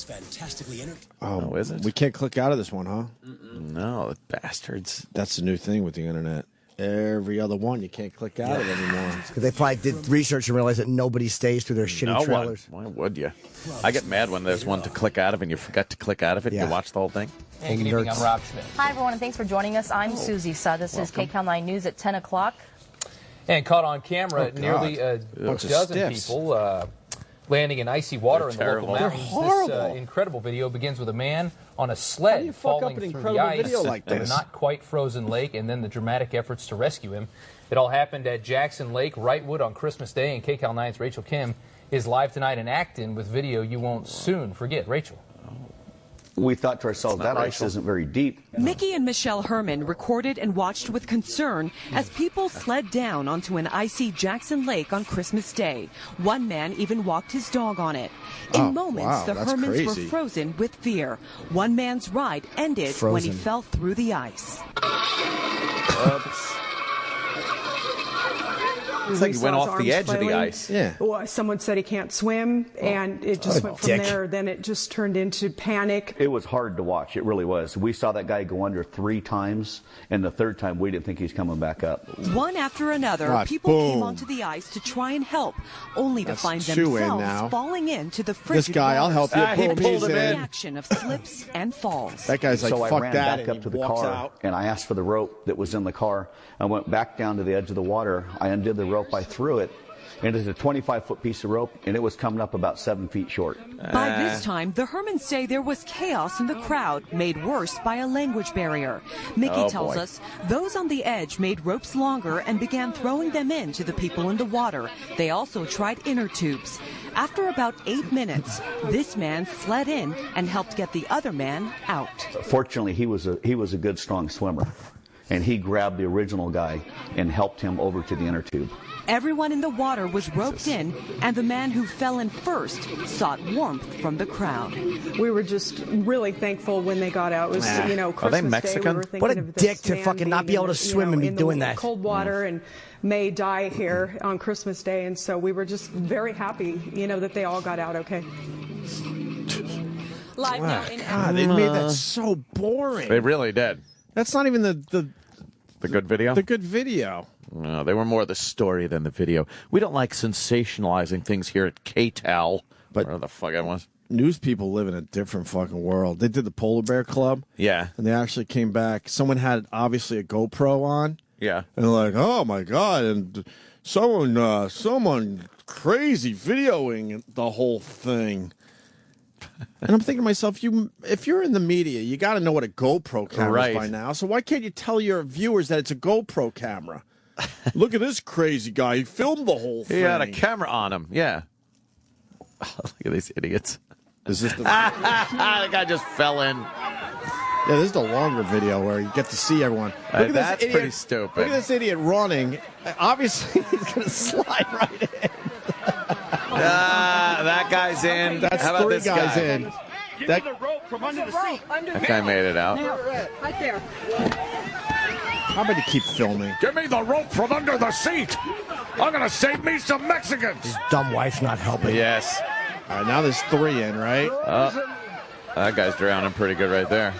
Oh, is it? We can't click out of this one, huh? No, the bastards. That's the new thing with the internet. Every other one, you can't click out of anymore. Because they probably did research and realized that nobody stays through their shitty trailers. Why would you? I get mad when there's one to click out of and you forget to click out of it and you watch the whole thing. Hey, good evening. I'm Rob Schmidt. Hi, everyone, and thanks for joining us. I'm Susie Suh. This is KCAL 9 News at 10 o'clock. And caught on camera, nearly a dozen people landing in icy water in the local mountains. This incredible video begins with a man on a sled falling through the ice in a not quite frozen lake, and then the dramatic efforts to rescue him. It all happened at Jackson Lake, Wrightwood, on Christmas Day, and KCAL 9's Rachel Kim is live tonight in Acton with video you won't soon forget. Rachel. We thought to ourselves, that ice isn't very deep. Mickey and Michelle Herman recorded and watched with concern as people sled down onto an icy Jackson Lake on Christmas Day. One man even walked his dog on it. In moments, the Hermans were frozen with fear. One man's ride ended when he fell through the ice. It's like he went off the edge of the ice. Yeah. Well, someone said he can't swim, and it just went from there. Then it just turned into panic. It was hard to watch. It really was. We saw that guy go under 3 times, and the 3rd time we didn't think he was coming back up. One after another, people came onto the ice to try and help, only to find themselves falling into the frigid This guy, I'll help you. He pulled him in. Reaction of slips and falls. That guy's like, so fuck I ran that, back and up to the walks car, out. and I asked for the rope that was in the car. I went back down to the edge of the water. I undid the rope. I threw it. And it's a 25-foot piece of rope, and it was coming up about 7 feet short. By this time, the Hermans say there was chaos in the crowd, made worse by a language barrier. Mickey tells us those on the edge made ropes longer and began throwing them in to the people in the water. They also tried inner tubes. After about 8 minutes, this man slid in and helped get the other man out. Fortunately, he was a good, strong swimmer, and he grabbed the original guy and helped him over to the inner tube. Everyone in the water was roped in, and the man who fell in first sought warmth from the crowd. We were just really thankful when they got out. It was, Christmas Are they Mexican? Day. We were What a thinking of dick this to man fucking not be able to swim and be in doing the that. cold water and may die here on Christmas Day, and so we were just very happy, that they all got out okay. Live now in God, they made that so boring. They really did. That's not even the good video? The good video. No, they were more the story than the video. We don't like sensationalizing things here at KTAL. But whatever the fuck that was. News people live in a different fucking world. They did the Polar Bear Club. Yeah. And they actually came back. Someone had, obviously, a GoPro on. Yeah. And they're like, oh, my God. And someone crazy videoing the whole thing. And I'm thinking to myself, if you're in the media, you got to know what a GoPro camera is by now. So why can't you tell your viewers that it's a GoPro camera? Look at this crazy guy. He filmed the whole thing. He had a camera on him. Yeah. Look at these idiots. Is this the guy just fell in. Yeah, this is the longer video where you get to see everyone. Look at that's this idiot, pretty stupid. Look at this idiot running. Obviously, he's going to slide right in. That guy's in. That's How about 3 this guys guy? in. Give me the rope from under the seat. That guy made it out. Right there. How about you keep filming? Give me the rope from under the seat. I'm going to save me some Mexicans. His dumb wife's not helping. Yes. All right, now there's 3 in, right? That guy's drowning pretty good right there.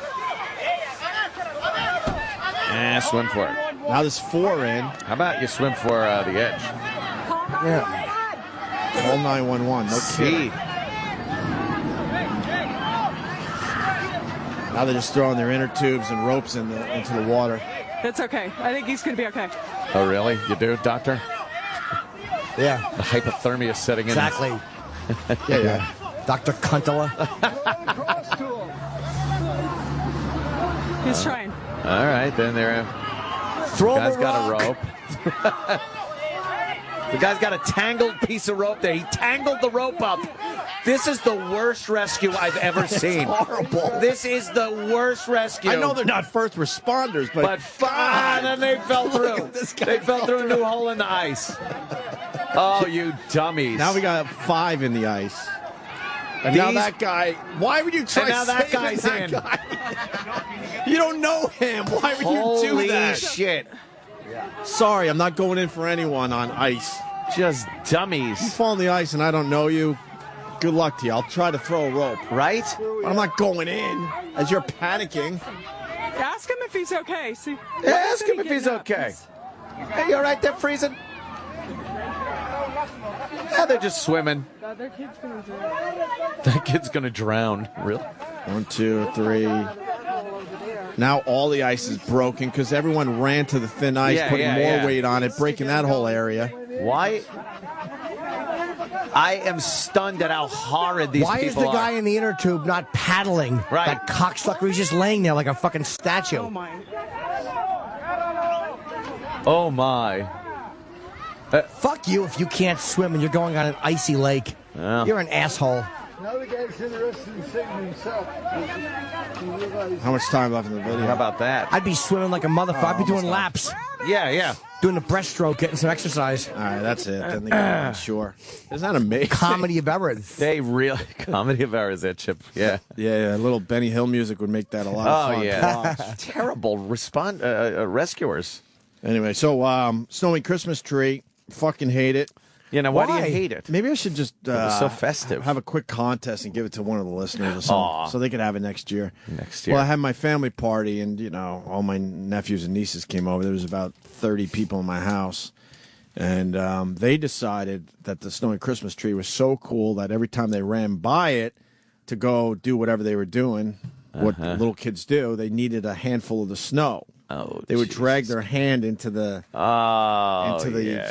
Swim for it. Now there's 4 in. How about you swim for the edge? Yeah. Call 911. No kidding. Now they're just throwing their inner tubes and ropes into the water. That's okay. I think he's going to be okay. Oh, really? You do, Doctor? Yeah. The hypothermia is setting in. Exactly. Yeah. Dr. Cuntala. He's trying. All right, then they're... Throw guy's the got rock. a rope. The guy's got a tangled piece of rope there. He tangled the rope up. This is the worst rescue I've ever seen. It's horrible. This is the worst rescue. I know they're not first responders, but and then they fell through. They fell through a new hole in the ice. Oh, you dummies. now we got 5 in the ice. And now that guy, why would you try And now that saving guy's that in. guy? You don't know him. Why would you do Holy that? shit. Sorry, I'm not going in for anyone on ice. Just dummies. You fall on the ice and I don't know you, good luck to you. I'll try to throw a rope. Right? But I'm not going in as you're panicking. Ask him if he's okay. See, Ask him if he's okay. Hey, you all right there, freezing? Yeah, they're just swimming. Their kid's going to drown. That kid's going to drown. Really? 1, 2, 3. Now all the ice is broken because everyone ran to the thin ice, putting more weight on it, breaking that whole area. Why? I am stunned at how horrid these Why people is the guy are. in the inner tube not paddling? Right. That cocksucker, he's just laying there like a fucking statue. Oh, my. Oh, my. Fuck you if you can't swim and you're going on an icy lake. Yeah. You're an asshole. Now the guy's interested in saving himself. How much time left in the video? How about that? I'd be swimming like a motherfucker. I'd be doing laps. Yeah. Doing the breaststroke, getting some exercise. All right, that's it. Then they go sure. Isn't that amazing? Comedy of errors. They really... Comedy of errors there, Chip. Yeah. Yeah. A little Benny Hill music would make that a lot of fun. Oh, yeah. Terrible rescuers. Anyway, so Snowy Christmas Tree. Fucking hate it. You know, why do you hate it? Maybe I should just It was so festive. have a quick contest and give it to one of the listeners or something, so they could have it next year. Next year. Well, I had my family party, and all my nephews and nieces came over. There was about 30 people in my house, and they decided that the Snowy Christmas Tree was so cool that every time they ran by it to go do whatever they were doing, what little kids do, they needed a handful of the snow. Oh, they would drag their hand into the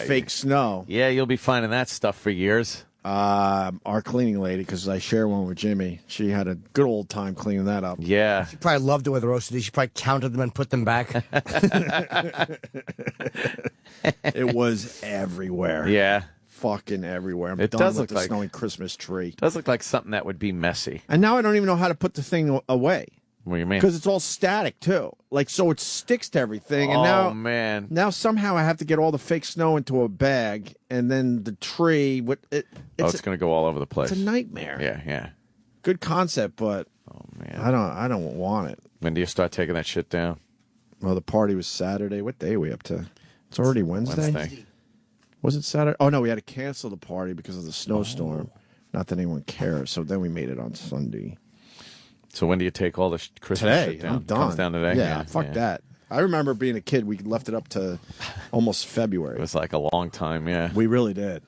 fake snow. Yeah, you'll be finding that stuff for years. Our cleaning lady, because I share one with Jimmy, she had a good old time cleaning that up. Yeah. She probably loved it with roasted. She probably counted them and put them back. It was everywhere. Yeah. Fucking everywhere. I'm It done does with look the like snowing Christmas tree. It does look like something that would be messy. And now I don't even know how to put the thing away. What do you mean? Because it's all static too. Like, so it sticks to everything. And man. Now somehow I have to get all the fake snow into a bag, and then the tree. It's going to go all over the place. It's a nightmare. Yeah. Good concept, but I don't want it. When do you start taking that shit down? Well, the party was Saturday. What day are we up to? It's already Wednesday. Wednesday. Was it Saturday? Oh no, we had to cancel the party because of the snowstorm. Not that anyone cares. So then we made it on Sunday. So when do you take all the Christmas Today. shit down? I'm done. Comes down today? Yeah, fuck that. I remember being a kid, we left it up to almost February. It was like a long time, yeah. We really did.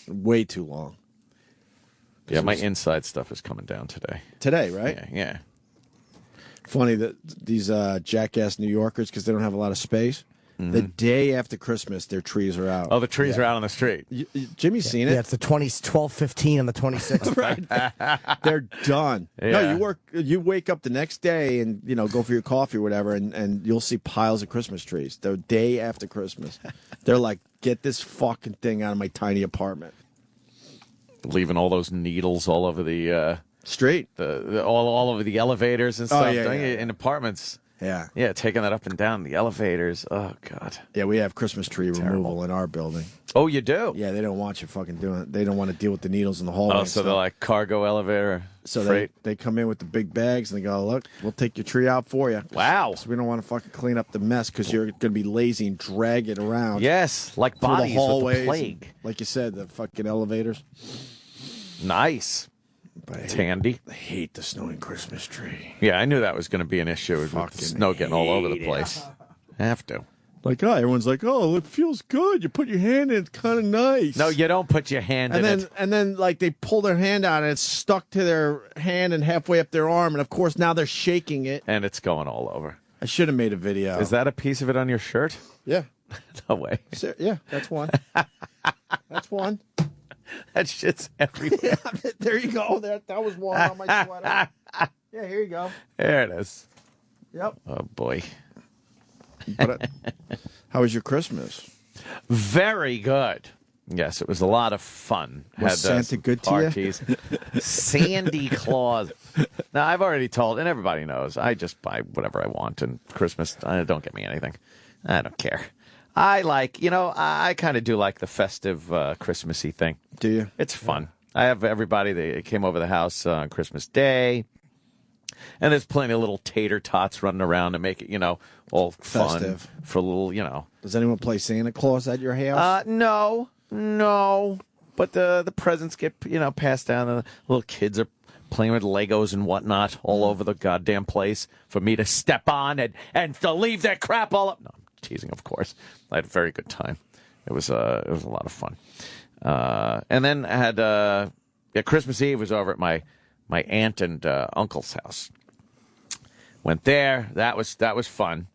Way too long. Yeah, my inside stuff is coming down today. Today, right? Yeah. Funny that these jackass New Yorkers, because they don't have a lot of space, the day after Christmas, their trees are out. Oh, the trees are out on the street. Jimmy's seen it. Yeah, it's the 12:15 on the 26th. Right. They're done. Yeah. No, you wake up the next day and, go for your coffee or whatever, and you'll see piles of Christmas trees. The day after Christmas. They're like, get this fucking thing out of my tiny apartment. Leaving all those needles all over the street, all over the elevators and stuff. In apartments. Yeah, taking that up and down the elevators. Oh God. Yeah, we have Christmas tree removal in our building. Oh, you do? Yeah, they don't want you fucking doing it. They don't want to deal with the needles in the hallway. Oh, so they're like cargo elevator. So freight. they come in with the big bags and they go, look, we'll take your tree out for you. Wow. So we don't want to fucking clean up the mess because you're going to be lazy and drag it around. Yes, like through bodies the hallways, with the plague. Like you said, the fucking elevators. Nice. It's handy. I hate the snowing Christmas tree. Yeah, I knew that was going to be an issue with the snow getting all over the place. Have to. Like, everyone's like, oh, it feels good. You put your hand in, it's kind of nice. No, you don't put your hand in it. And then, like, they pull their hand out and it's stuck to their hand and halfway up their arm. And, of course, now they're shaking it. And it's going all over. I should have made a video. Is that a piece of it on your shirt? Yeah. No way. Yeah, that's one. That's one. That shit's everywhere. Yeah, there you go. That was one on my sweater. Yeah, here you go. There it is. Yep. Oh, boy. But, how was your Christmas? Very good. Yes, it was a lot of fun. Was Santa good to parties. You? Sandy Claus. Now, I've already told, and everybody knows, I just buy whatever I want, and Christmas, don't get me anything. I don't care. I like, I kind of do like the festive Christmassy thing. Do you? It's fun. I have everybody, they came over the house on Christmas Day, and there's plenty of little tater tots running around to make it, all festive. Fun for a little, Does anyone play Santa Claus at your house? No. But the presents get, passed down. The little kids are playing with Legos and whatnot all over the goddamn place for me to step on and to leave that crap all up. No, I'm teasing, of course. I had a very good time. It was a lot of fun. And then I had Christmas Eve was over at my aunt and uncle's house. Went there. That was fun.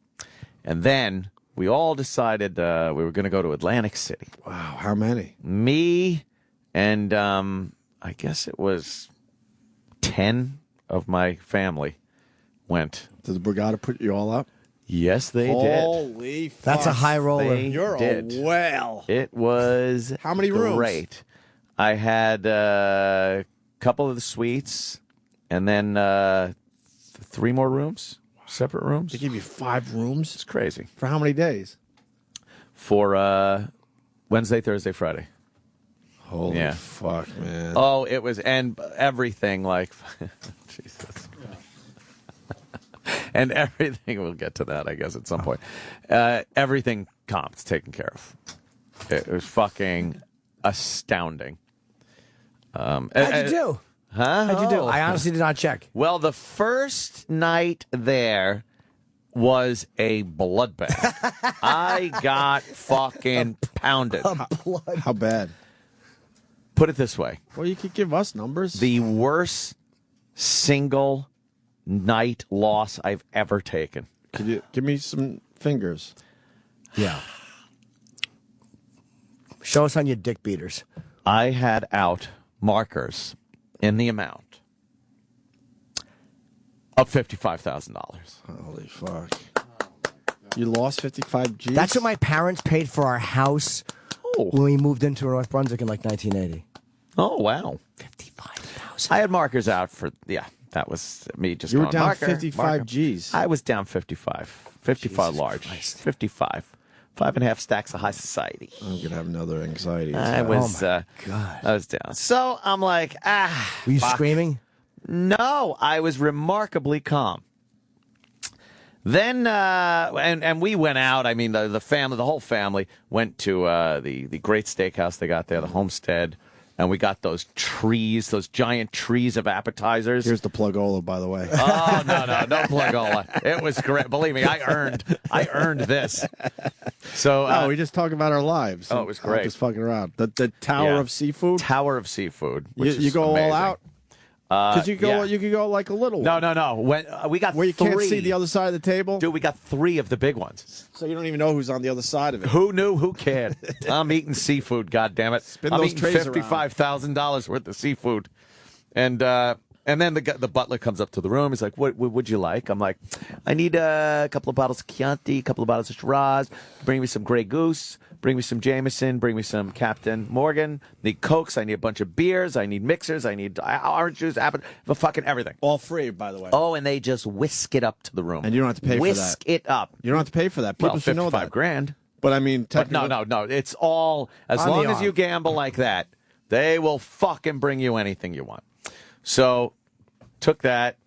And then we all decided we were going to go to Atlantic City. Wow, how many? Me and I guess it was 10 of my family went. Did the Brigada put you all up? Yes, they did. Holy fuck. That's a high roller. You're did. a whale. It was how many rooms? Great. I had a couple of the suites and then 3 more rooms, separate rooms. They give you 5 rooms? It's crazy. For how many days? For Wednesday, Thursday, Friday. Holy fuck, man. Oh, it was, and everything like, Jesus. And everything, we'll get to that, I guess, at some point. Everything comped, taken care of. It was fucking astounding. How'd you do? Huh? How'd you do? I honestly did not check. Well, the first night there was a bloodbath. I got fucking pounded. How bad? Put it this way. Well, you could give us numbers. The worst single night loss I've ever taken. Could you give me some fingers. Yeah. Show us on your dick beaters. I had out markers in the amount of $55,000. Holy fuck. You lost 55 G's? That's what my parents paid for our house when we moved into North Brunswick in like 1980. Oh, wow. 55,000. I had markers out for, that was me just You were going, down marker, 55 marker. G's. I was down 55. 55 Jesus large. Christ. 55. 5.5 stacks of high society. I'm going to have another anxiety. I was, God. I was down. So I'm like, Were you fuck. screaming? No, I was remarkably calm. Then, and we went out. I mean, the family, the whole family went to the great steakhouse they got there, the Homestead, and we got those trees, those giant trees of appetizers. Here's the plugola, by the way. Oh, no plugola. It was great. Believe me, I earned this. So we just talk about our lives. Oh, it was great. Just fucking around. The Tower of Seafood. Tower of Seafood. Which You is go amazing. all out. Because you could go like a little one. No. When we got where you three. can't see the other side of the table. Dude, we got 3 of the big ones. So you don't even know who's on the other side of it. Who knew? Who cared? I'm eating seafood. God damn it! Spin I'm those eating trays around. $55,000 worth of seafood, and then the butler comes up to the room. He's like, "What would you like?" I'm like, "I need a couple of bottles of Chianti, a couple of bottles of Shiraz. Bring me some Grey Goose. Bring me some Jameson. Bring me some Captain Morgan. Need Cokes. I need a bunch of beers. I need mixers. I need orange juice, apple, fucking everything. All free, by the way. Oh, and they just whisk it up to the room. And you don't have to pay for that. Whisk it up. You don't have to pay for that. People Well, should know that. $55,000. But I mean, But no. It's all, as On the long as arm. you gamble like that, they will fucking bring you anything you want. So, took that.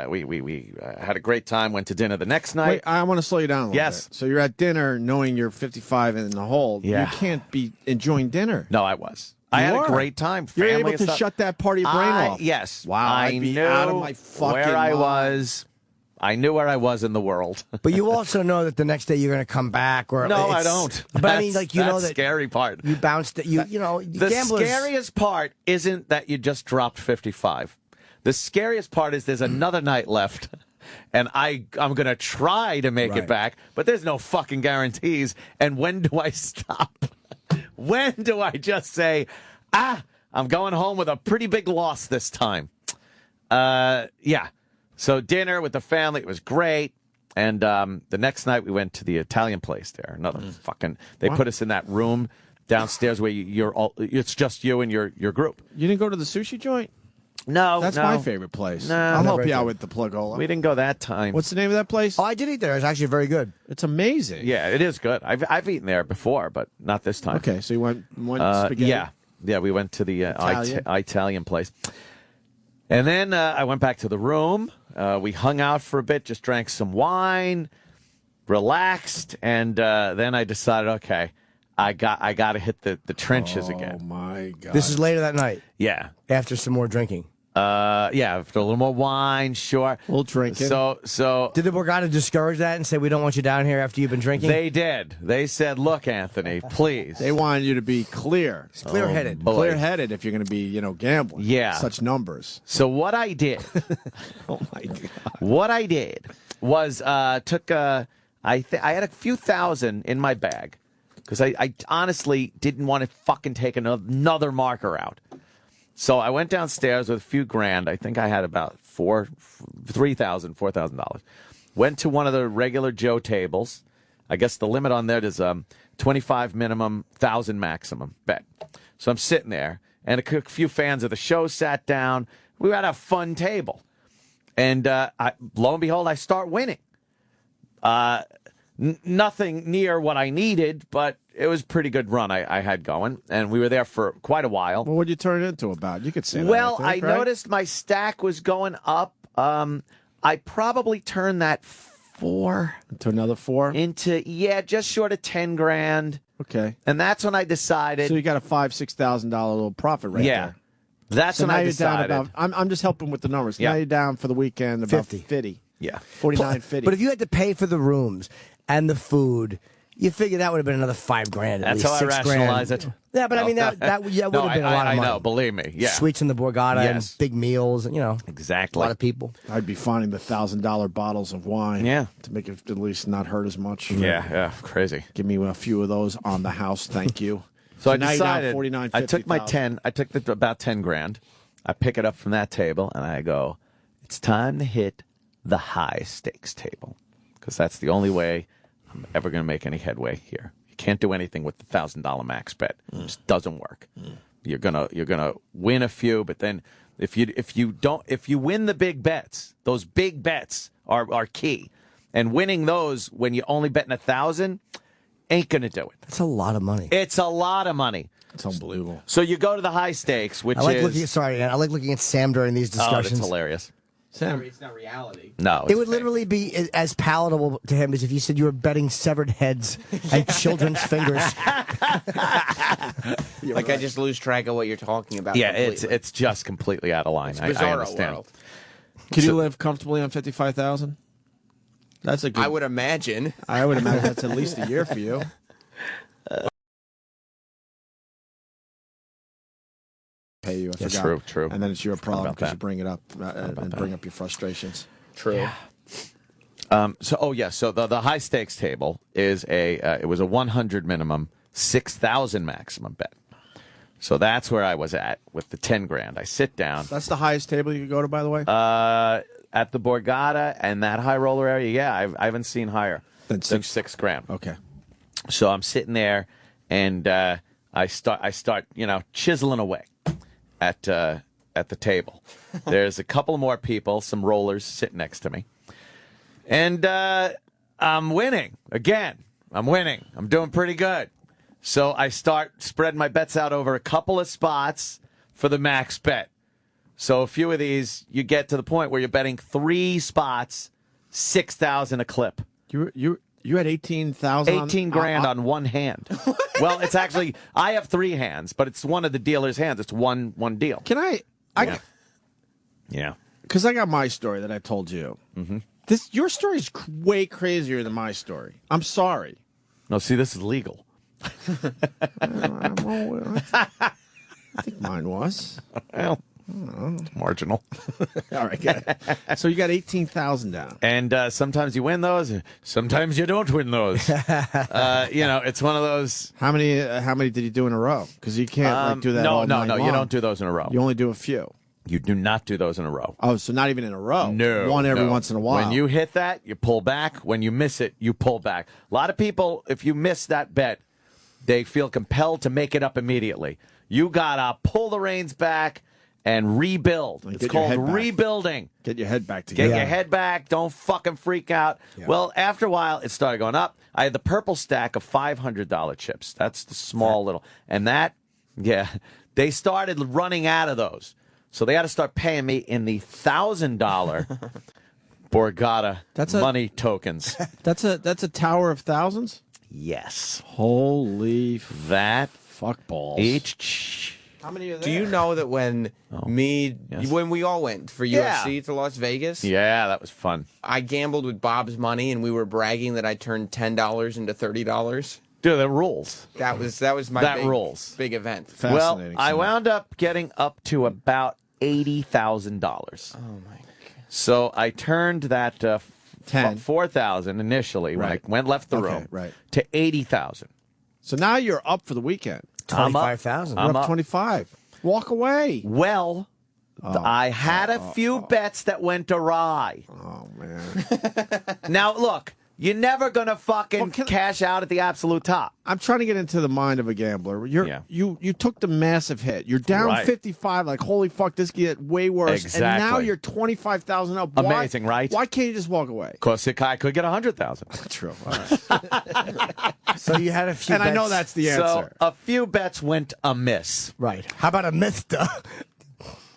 We had a great time. Went to dinner the next night. Wait, I want to slow you down a little Yes. bit. So you're at dinner knowing you're 55 in the hole. Yeah. You can't be enjoying dinner. No, I was. I had a great time. You're Family able and to stuff. shut that part of your brain off. Yes. Wow. I I'd be knew out of my fucking where I mind. was. I knew where I was in the world. But you also know that the next day you're going to come back. Or No, I it's- don't. But I mean, like, you know that's that scary part. you bounced. You know, The gamblers. scariest part isn't that you just dropped 55. The scariest part is there's another night left, and I'm going to try to make it back, but there's no fucking guarantees. And when do I stop? When do I just say, I'm going home with a pretty big loss this time? Yeah. So dinner with the family, it was great. And the next night we went to the Italian place there. Another fucking, they put us in that room downstairs where it's just you and your group. You didn't go to the sushi joint? No, That's my favorite place. No, I'll help never you out did. with the plugola. We didn't go that time. What's the name of that place? Oh, I did eat there. It's actually very good. It's amazing. Yeah, it is good. I've eaten there before, but not this time. Okay, so you went spaghetti? Yeah, we went to the Italian? Italian place. And then I went back to the room. We hung out for a bit, just drank some wine, relaxed, and then I decided, okay, I got to hit the trenches again. Oh, my God. This is later that night. Yeah. After some more drinking. Yeah, after a little more wine, sure. A little drinking. So Did the Borgata discourage that and say, we don't want you down here after you've been drinking? they did. They said, look, Anthony, please. They wanted you to be clear. Clear-headed. boy. Clear-headed if you're going to be, gambling. Yeah. Such numbers. So what I did, Oh, my God. what I did was took I had a few thousand in my bag because I honestly didn't want to fucking take another marker out. So I went downstairs with a few grand. I think I had about $4,000. Went to one of the regular Joe tables. I guess the limit on that is 25 minimum, 1,000 maximum bet. So I'm sitting there, and a few fans of the show sat down. We were at a fun table. And lo and behold, I start winning. Nothing near what I needed, but it was a pretty good run I had going. And we were there for quite a while. Well, what did you turn it into about? You could say that. Well, I I noticed my stack was going up. I probably turned that 4 to another 4 into, just short of 10 grand. Okay. And that's when I decided. So you got a $5,000-$6,000 little profit right there. That's so when now I you're decided. down about, I'm just helping with the numbers. Yeah. Now you're down for the weekend about 50. Yeah. 49.50. But if you had to pay for the rooms and the food You figure that would have been another $5,000. That's at how I least, $6,000. rationalize it. Yeah, but I mean that would have been a lot of money. I know, believe me. Yeah, Sweets in the Borgata and big meals, and exactly. a lot of people. I'd be finding the $1,000 bottles of wine. Yeah, to make it at least not hurt as much. Yeah, crazy. Give me a few of those on the house, thank you. So I now you're down decided. 49, I took my 50,000. I took about $10,000. I pick it up from that table and I go, it's time to hit the high stakes table because that's the only way I'm ever going to make any headway here. You can't do anything with the $1,000 max bet. It just doesn't work. You're gonna win a few, but then if you win the big bets, those big bets are key, and winning those when you only betting 1,000 ain't gonna do it. That's a lot of money. It's a lot of money. It's unbelievable. So you go to the high stakes, which I like is I like looking at Sam during these discussions. Oh, it's hilarious. Sam, it's not reality. No, it would literally be as palatable to him as if you said you were betting severed heads and children's fingers. Like I just lose track of what you're talking about. Yeah, completely. it's just completely out of line. It's I bizarro understand. world. Can you live comfortably on 55,000? That's a good. I would imagine. That's at least a year for you. Pay you. I That's forgot. true. And then it's your problem about because that. you bring it up and bring up your frustrations. True. Yeah. So the high stakes table is it was a 100 minimum, 6,000 maximum bet. So that's where I was at with the $10,000. I sit down. That's the highest table you could go to, by the way. At the Borgata and that high roller area. Yeah, I haven't seen higher than $6,000. Okay. So I'm sitting there, and I start chiseling away at the table. There's a couple more people, some rollers sitting next to me, and I'm winning again. I'm winning. I'm doing pretty good. So I start spreading my bets out over a couple of spots for the max bet. So a few of these, you get to the point where you're betting 3 spots, 6,000 a clip. You had 18,000. 18 grand on one hand. Well, it's actually I have 3 hands, but it's one of the dealer's hands. It's one deal. Can I? Yeah. Because I got my story that I told you. Mm-hmm. Your story is way crazier than my story. I'm sorry. No, see, this is legal. I think mine was. Well, it's marginal. All right, good. So you got 18,000 down, and sometimes you win those, sometimes you don't win those. It's one of those. How many did you do in a row? Because you can't do that. No, all night no, long. you don't do those in a row. You only do a few. You do not do those in a row. Oh, so not even in a row. No, one every once in a while. When you hit that, you pull back. When you miss it, you pull back. A lot of people, if you miss that bet, they feel compelled to make it up immediately. You gotta pull the reins back and rebuild. It's called rebuilding. Get your head back together. Get your head back. Don't fucking freak out. Yeah. Well, after a while, it started going up. I had the purple stack of $500 chips. That's the small little. And they started running out of those. So they had to start paying me in the $1,000 Borgata money tokens. That's a tower of thousands? Yes. Holy that fuck balls. How many are there? Do you know that when we all went for UFC to Las Vegas? Yeah, that was fun. I gambled with Bob's money, and we were bragging that I turned $10 into $30. Dude, that rules. That was my big event. Well, I wound up getting up to about $80,000. Oh my god! So I turned that 4,000 initially when I left the room to 80,000. So now you're up for the weekend. 25,000. You're up 25. Walk away. Well, I had a few bets that went awry. Oh man! Now look. You're never going to fucking cash out at the absolute top. I'm trying to get into the mind of a gambler. You took the massive hit. You're down 55, like, holy fuck, this get way worse. Exactly. And now you're 25,000 up. Amazing, right? Why can't you just walk away? Because I could get 100,000. True. All right. So you had a few bets. And I know that's the answer. So a few bets went amiss. Right. How about a Mista?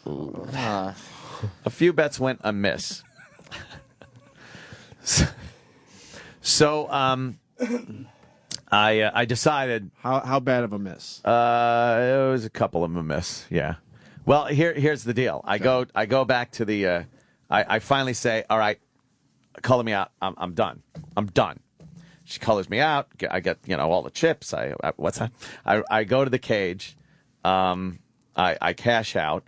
A few bets went amiss. So I decided. How bad of a miss? It was a couple of them a miss. Yeah. Well, here's the deal. I go back to the. I finally say, all right, color me out. I'm done. I'm done. she colors me out. I get, all the chips. What's that? I go to the cage. I cash out.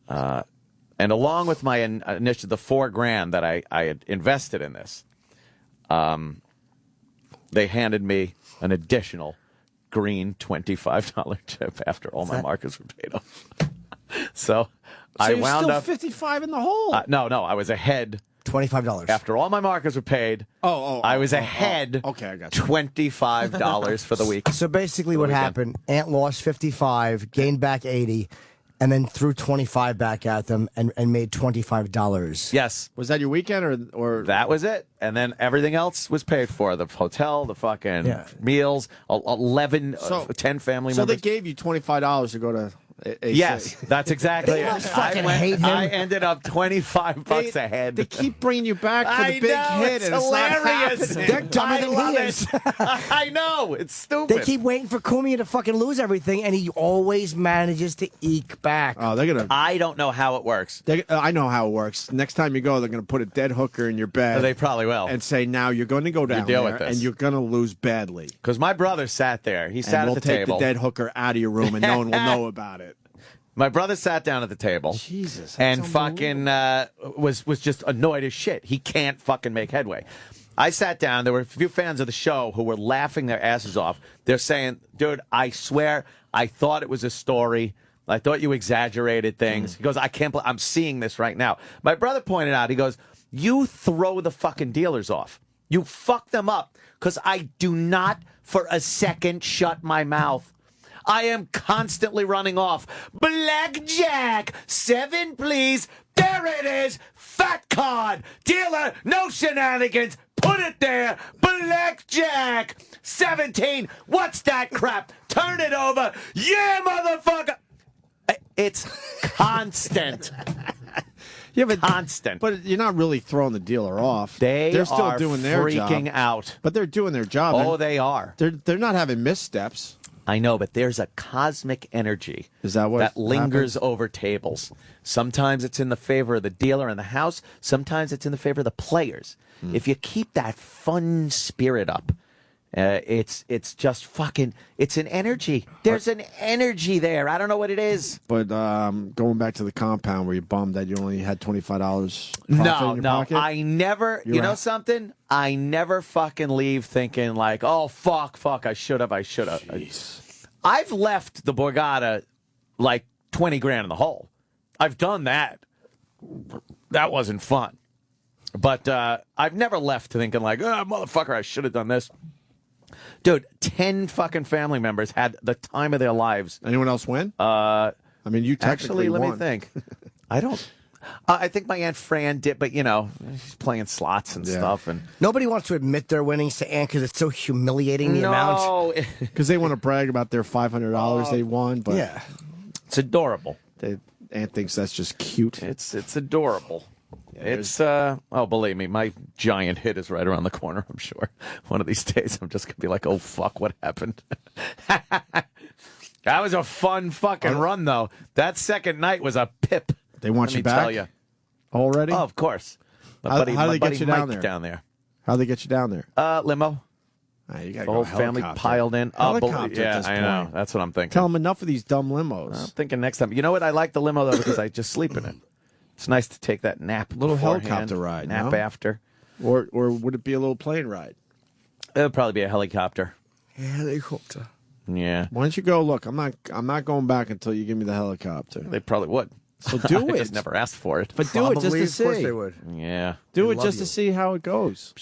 And along with my initial, the $4,000 that I had invested in this, they handed me an additional green $25 chip after all my markers were paid off. So I you're wound still up 55 in the hole. No, I was ahead. $25 After all my markers were paid. I was ahead. Okay, I got you. $25 for the week. So basically, what happened? Ant lost 55, gained back 80, and then threw 25 back at them and made $25. Yes. Was that your weekend or That was it. And then everything else was paid for. The hotel, the fucking meals, 10 family members. So they gave you $25 to go to AC. Yes, that's exactly it. I ended up $25 ahead. They keep bringing you back for the big hit, it's and hilarious. it's not They're dumber I than love he is. I know. It's stupid. They keep waiting for Cumia to fucking lose everything, and he always manages to eke back. Oh, they're gonna. I don't know how it works. I know how it works. Next time you go, they're gonna put a dead hooker in your bed. They probably will. And say, now you're going to go down deal there, with this. and you're going to lose badly. Because my brother sat there. He sat we'll at the take table. the dead hooker out of your room, and no one will know about it. My brother sat down at the table. Jesus, and fucking was just annoyed as shit. He can't fucking make headway. I sat down. There were a few fans of the show who were laughing their asses off. They're saying, dude, I swear, I thought it was a story. I thought you exaggerated things. He goes, I can't believe I'm seeing this right now. My brother pointed out, he goes, you throw the fucking dealers off. You fuck them up because I do not for a second shut my mouth. I am constantly running off. Blackjack, 7, please. There it is. Fat card. Dealer, no shenanigans. Put it there. Blackjack, 17. What's that crap? Turn it over. Yeah, motherfucker. It's constant. Yeah, but constant. But you're not really throwing the dealer off. They're still are doing their freaking job. out. But they're doing their job. Oh, they are. They're not having missteps. I know, but there's a cosmic energy that lingers over tables. Sometimes it's in the favor of the dealer and the house. Sometimes it's in the favor of the players. If you keep that fun spirit up, it's just fucking. It's an energy. There's an energy there. I don't know what it is. But going back to the compound, were you bummed that you only had $25 profit No, in your pocket? I never. You know something? I never fucking leave thinking like, oh fuck, I should have. I've left the Borgata like $20,000 in the hole. I've done that. That wasn't fun. But I've never left thinking like, oh, motherfucker, I should have done this. Dude, 10 fucking family members had the time of their lives. Anyone else win? I mean, you technically let won. me think. I don't. I think my Aunt Fran did, but, she's playing slots and stuff. And nobody wants to admit their winnings to Aunt because it's so humiliating, the amount. Because they want to brag about their $500 they won. But yeah. It's adorable. Aunt thinks that's just cute. It's adorable. It's believe me, my giant hit is right around the corner, I'm sure. One of these days I'm just gonna be like, oh fuck, what happened? That was a fun fucking run though. That second night was a pip. They want you back? Tell you. Already? Oh, of course. How do they get you Mike down there? How do they get you down there? Limo. You got the whole family piled in. Helicopter at this I know. point. That's what I'm thinking. Tell them enough of these dumb limos. I'm thinking next time. You know what? I like the limo though because I just sleep in it. It's nice to take that nap. Little beforehand, helicopter ride. Nap after. Or would it be a little plane ride? It would probably be a helicopter. Helicopter. Yeah. Why don't you go? Look, I'm not going back until you give me the helicopter. They probably would. So do I it. just never asked for it. But do it just to see. Of course they would. Yeah. Do it just to see how it goes.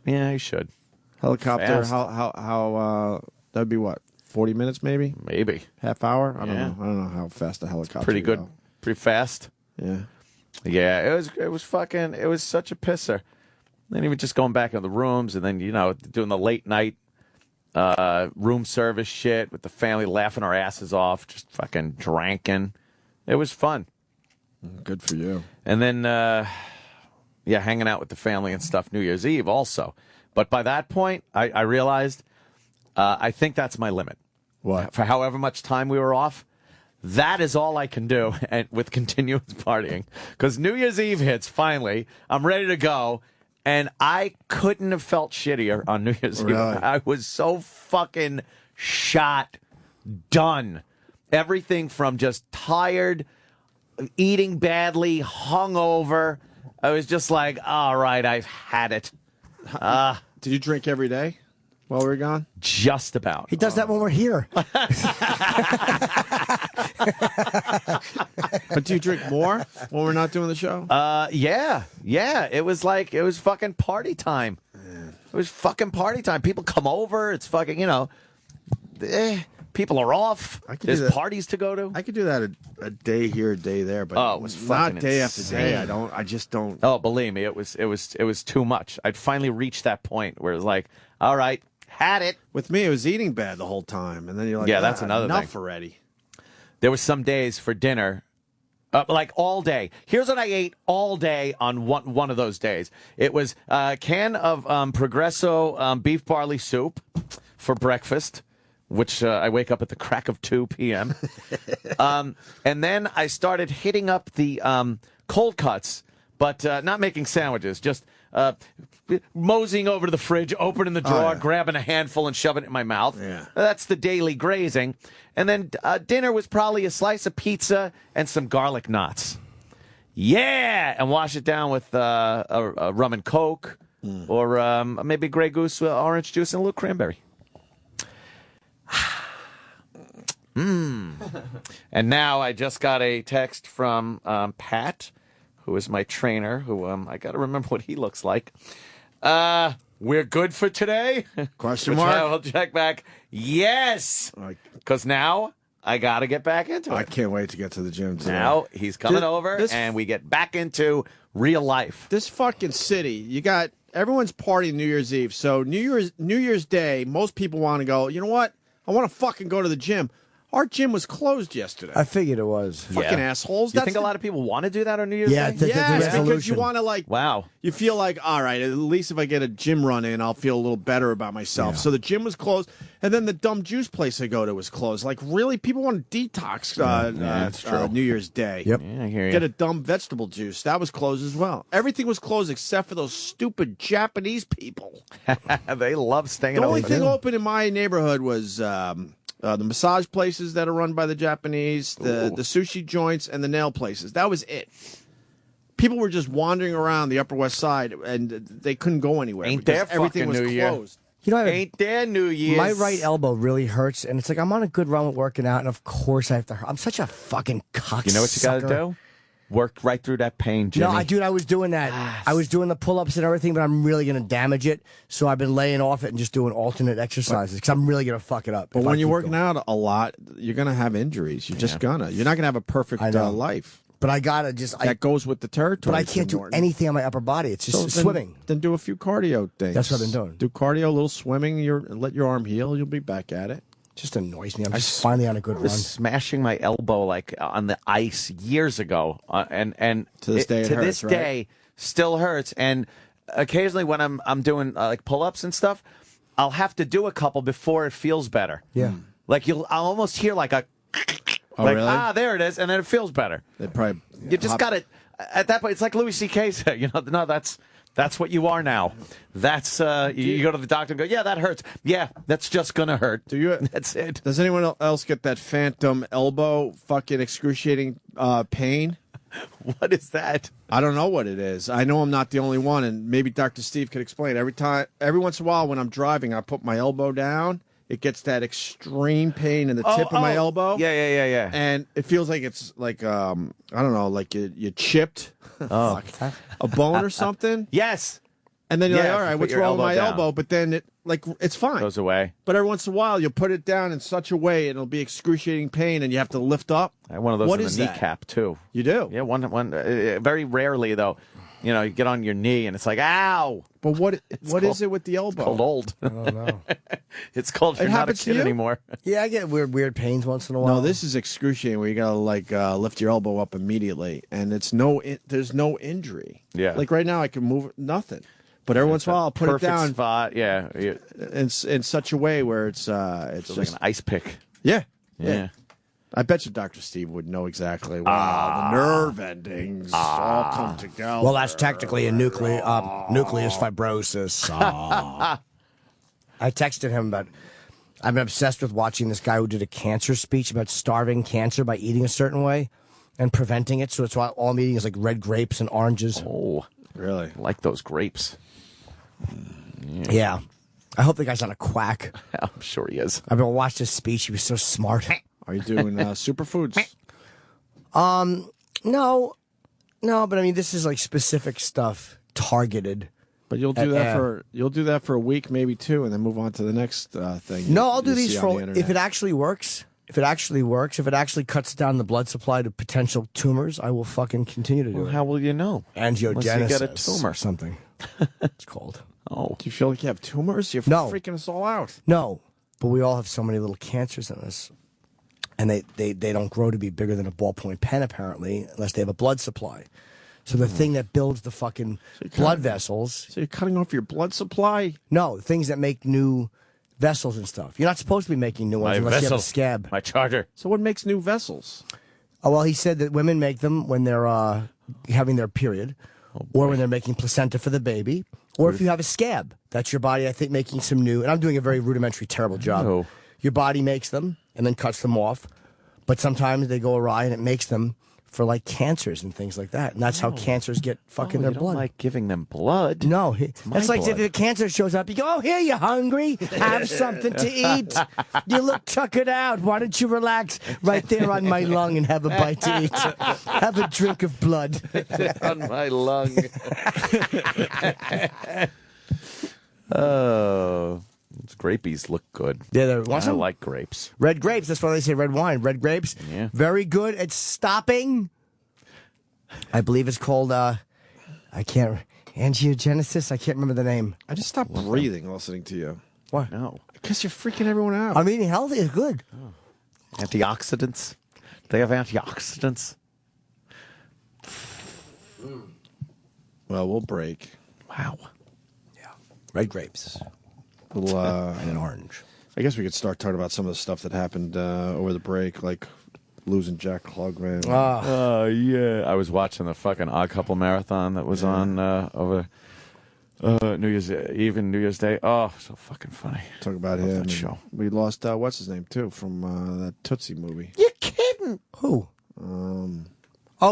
Yeah, you should. Helicopter. Fast. How that'd be what? 40 minutes maybe? Maybe. Half hour? I don't know how fast a helicopter. Pretty good. Go. Pretty fast. Yeah. Yeah, it was such a pisser. Then even just going back in the rooms and then, doing the late night room service shit with the family laughing our asses off, just fucking drinking. It was fun. Good for you. And then, hanging out with the family and stuff New Year's Eve also. But by that point, I realized I think that's my limit. What? For however much time we were off, that is all I can do with continuous partying. Because New Year's Eve hits, finally, I'm ready to go, And I couldn't have felt shittier on New Year's Eve. I was so fucking shot, done. Everything from just tired, eating badly, hungover. I was just like, all right, I've had it. Did you drink every day while we were gone? Just about. He does that when we're here. But do you drink more when we're not doing the show? Yeah. It was fucking party time. It was fucking party time. People come over. It's fucking, people are off. There's parties to go to. I could do that a day here, a day there, but it was fucking not day insane. after day. I just don't. Oh, believe me, it was too much. I'd finally reached that point where it was like, all right, had it. With me, it was eating bad the whole time, and then you're like, yeah, that's another enough thing. already. There was some days for dinner, like all day. Here's what I ate all day on one of those days. It was a can of Progresso beef barley soup for breakfast, which I wake up at the crack of 2 p.m. And then I started hitting up the cold cuts, but not making sandwiches, just moseying over to the fridge, opening the drawer, grabbing a handful and shoving it in my mouth. Yeah. That's the daily grazing. And then dinner was probably a slice of pizza and some garlic knots. Yeah! And wash it down with a rum and Coke or maybe Grey Goose orange juice and a little cranberry. And now I just got a text from Pat, who is my trainer, who I got to remember what he looks like. We're good for today? Question Which mark? I will check back. Yes! Because now I got to get back into it. I can't wait to get to the gym today. Now he's coming over, and we get back into real life. This fucking city, you got everyone's partying New Year's Eve. So New Year's Day, most people want to go, you know what? I want to fucking go to the gym. Our gym was closed yesterday. I figured it was. Fucking assholes. You think a lot of people want to do that on New Year's Yeah, Day? Yes, because you want to Wow. You feel like, all right, at least if I get a gym run in, I'll feel a little better about myself. So the gym was closed, and then the dumb juice place I go to was closed. Like, really? People want to detox that's true. New Year's Day. Yep. Yeah, I hear you. Get a dumb vegetable juice. That was closed as well. Everything was closed except for those stupid Japanese people. They love staying The only open. thing open in my neighborhood was the massage places that are run by the Japanese, the sushi joints, and the nail places. That was it. People were just wandering around the Upper West Side, and they couldn't go anywhere. Ain't because there everything fucking was New Year. closed. You know, Ain't there New Year's? my right elbow really hurts, and it's like I'm on a good run with working out, and of course I have to. I'm such a fucking cocksucker. You know what you got to do? Work right through that pain, Jimmy. No, I was doing that. I was doing the pull-ups and everything, but I'm really going to damage it. So I've been laying off it and just doing alternate exercises because I'm really going to fuck it up. But when you're working out a lot, you're going to have injuries. You're just gonna. You're not going to have a perfect life. But I got to just... That goes with the territory. But I can't do anything on my upper body. It's just swimming. Then do a few cardio things. That's what I've been doing. Do cardio, a little swimming. Let your arm heal. You'll be back at it. Just annoys me. I'm just finally on a good I run. was smashing my elbow like on the ice years ago, and to this day, day still hurts. And occasionally when I'm doing like pull-ups and stuff, I'll have to do a couple before it feels better. Yeah, like I'll almost hear like a really? There it is, and then it feels better. They probably You just got to at that point. It's like Louis C.K. said, no, that's what you are now. That's you go to the doctor and go, yeah, that hurts. Yeah, that's just gonna hurt. Do you? That's it. Does anyone else get that phantom elbow fucking excruciating pain? What is that? I don't know what it is. I know I'm not the only one, and maybe Dr. Steve could explain. Every once in a while when I'm driving, I put my elbow down. It gets that extreme pain in the tip of my elbow. Yeah. And it feels like it's like I don't know, like you chipped a bone or something. Yes. And then you're like, Yeah, all right, put what's your wrong with my elbow down. elbow? But then it's fine. Goes away. But every once in a while, you'll put it down in such a way it'll be excruciating pain, and you have to lift up. I have one of those What in is the that? kneecap too. You do? Yeah, one. Very rarely though. You get on your knee and it's like, ow. But what is it with the elbow? It's called old. I don't know. It's called you're not a happens to kid you? anymore. Yeah, I get weird pains once in a while. No, this is excruciating where you gotta lift your elbow up immediately, and there's no injury. Yeah. Like right now, I can move nothing, but every once in a while, I'll put it Perfect down spot. Yeah. in such a way where it's It's like just an ice pick. yeah. Yeah. I bet you Dr. Steve would know exactly. Wow, the nerve endings all come together. Well, that's technically a nucleus fibrosis. I texted him about. I've been obsessed with watching this guy who did a cancer speech about starving cancer by eating a certain way and preventing it. So it's why all I'm eating is like red grapes and oranges. Oh, really? I like those grapes. Yeah. I hope the guy's not a quack. I'm sure he is. I've been watching his speech. He was so smart. Are you doing superfoods? No, but I mean, this is like specific stuff targeted. But you'll do that for a week, maybe two, and then move on to the next thing. No, I'll do these for if it actually works. If it actually cuts down the blood supply to potential tumors, I will fucking continue to do it. How will you know? Angiogenesis. Unless you get a tumor. Or something. It's called. Oh. Do you feel like you have tumors? You're No. freaking us all out. No, but we all have so many little cancers in us. And they don't grow to be bigger than a ballpoint pen, apparently, unless they have a blood supply. So the thing that builds the fucking blood vessels... So you're cutting off your blood supply? No, things that make new vessels and stuff. You're not supposed to be making new ones unless you have a scab. My charger. So what makes new vessels? Oh, well, he said that women make them when they're having their period, or when they're making placenta for the baby, or if you have a scab. That's your body, I think, making some new... And I'm doing a very rudimentary, terrible job. Oh. Your body makes them and then cuts them off, but sometimes they go awry and it makes them for like cancers and things like that. And that's how cancers get fucking their you blood. Don't like giving them blood. No, my that's like blood. if a cancer shows up, you go, "Oh, here, you hungry? Have something to eat. You look tuckered out. Why don't you relax right there on my lung and have a bite to eat? Have a drink of blood on my lung." Oh, those grapies look good. Yeah, they're awesome. I like grapes. Red grapes. That's why they say red wine. Red grapes. Yeah. Very good at stopping. I believe it's called. Angiogenesis. I can't remember the name. I just stopped breathing listening to you. Why? No. Because you're freaking everyone out. I'm eating healthy. It's good. Oh. Antioxidants. They have antioxidants. Well, we'll break. Wow. Yeah. Red grapes. Little, and an orange. I guess we could start talking about some of the stuff that happened over the break, like losing Jack Klugman. Yeah. I was watching the fucking Odd Couple marathon that was on over New Year's Eve and New Year's Day. Oh, so fucking funny. Talk about him. That show. We lost, what's his name, too, from that Tootsie movie. You're kidding. Who?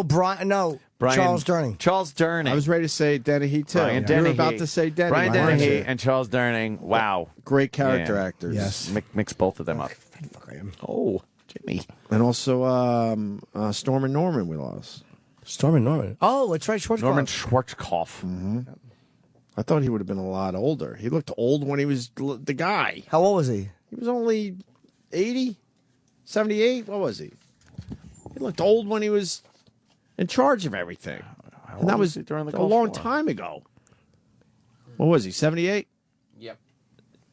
Brian. No. Charles Durning. Charles Durning. I was ready to say Dennehy, too. Brian You Dennehy. were about to say Dennehy. Brian Dennehy and Charles Durning. Wow. Great character actors. Yes. Mix both of them up. Oh, Jimmy. And also Storm and Norman we lost. Storm and Norman. Oh, that's right. Schwarzkopf. Norman Schwarzkopf. Mm-hmm. I thought he would have been a lot older. He looked old when he was the guy. How old was he? He was only 80, 78. What was he? He looked old when he was in charge of everything. And that was during the a long time ago. What was he, 78? Yep.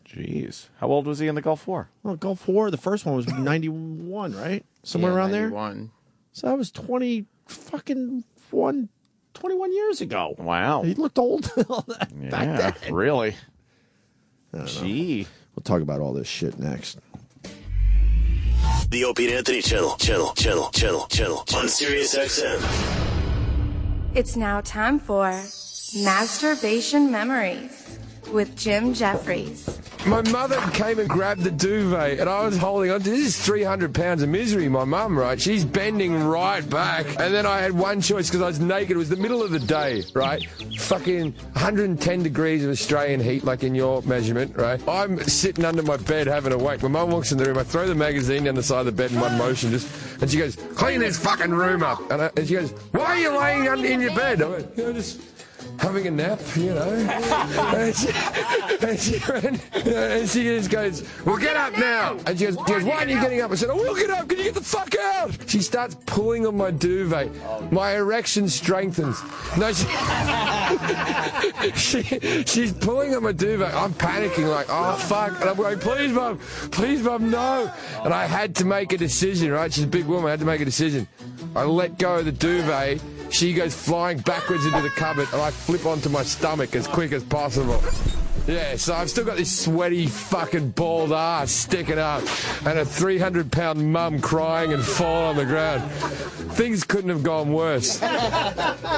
Jeez. How old was he in the Gulf War? Well, Gulf War, the first one was 91, right? Somewhere around 91. there? So that was 21 years ago. Wow. He looked old back then. Really? Gee. We'll talk about all this shit next. The Opie and Anthony channel on Sirius XM. It's now time for Masturbation Memories with Jim Jeffries. My mother came and grabbed the duvet, and I was holding on to this. Is 300 pounds of misery, my mum, right? She's bending right back. And then I had one choice because I was naked. It was the middle of the day, right? Fucking 110 degrees of Australian heat, like in your measurement, right? I'm sitting under my bed having a wank. My mum walks in the room. I throw the magazine down the side of the bed in one motion, and she goes, "Clean this fucking room up." And she goes, "Why are you laying in your bed?" I went, just having a nap, you know. and she just goes, "Well, get up now." And she goes, "Why aren't you getting up?" I said, "I will get up. Can you get the fuck out?" She starts pulling on my duvet. My erection strengthens. No, she's pulling on my duvet. I'm panicking like, "Oh, fuck." And I'm going, please, mum, no." And I had to make a decision, right? She's a big woman. I had to make a decision. I let go of the duvet. She goes flying backwards into the cupboard, and I flip onto my stomach as quick as possible. Yeah, so I've still got this sweaty fucking bald ass sticking up and a 300-pound mum crying and falling on the ground. Things couldn't have gone worse.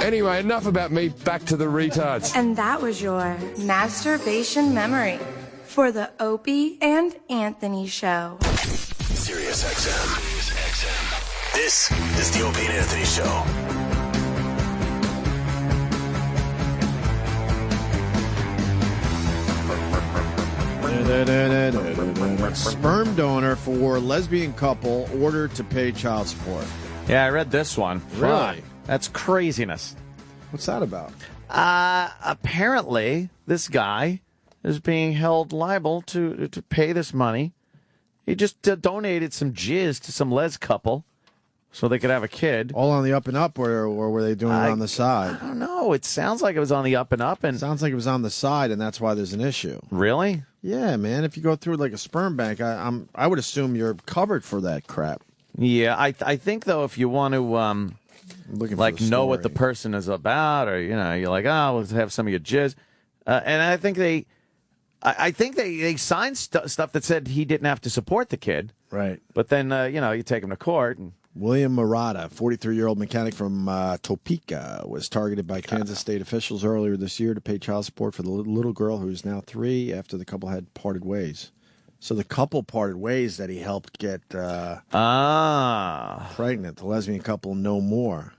Anyway, enough about me. Back to the retards. And that was your masturbation memory for the Opie and Anthony Show. Sirius XM. This is the Opie and Anthony Show. Sperm donor for lesbian couple ordered to pay child support. Yeah, I read this one. Really? That's craziness. What's that about? Apparently, this guy is being held liable to pay this money. He just donated some jizz to some les couple so they could have a kid. All on the up and up, or were they doing it on the side? I don't know. It sounds like it was on the up and up. And sounds like it was on the side, and that's why there's an issue. Really? Yeah, man. If you go through like a sperm bank, I would assume you're covered for that crap. Yeah, I think though, if you want to like know what the person is about, or you're like, oh, let's have some of your jizz, and I think they signed stuff that said he didn't have to support the kid, right? But then you take him to court. And William Murata, 43-year-old mechanic from Topeka, was targeted by Kansas state officials earlier this year to pay child support for the little girl who is now 3 after the couple had parted ways. So the couple parted ways that he helped get pregnant. The lesbian couple no more.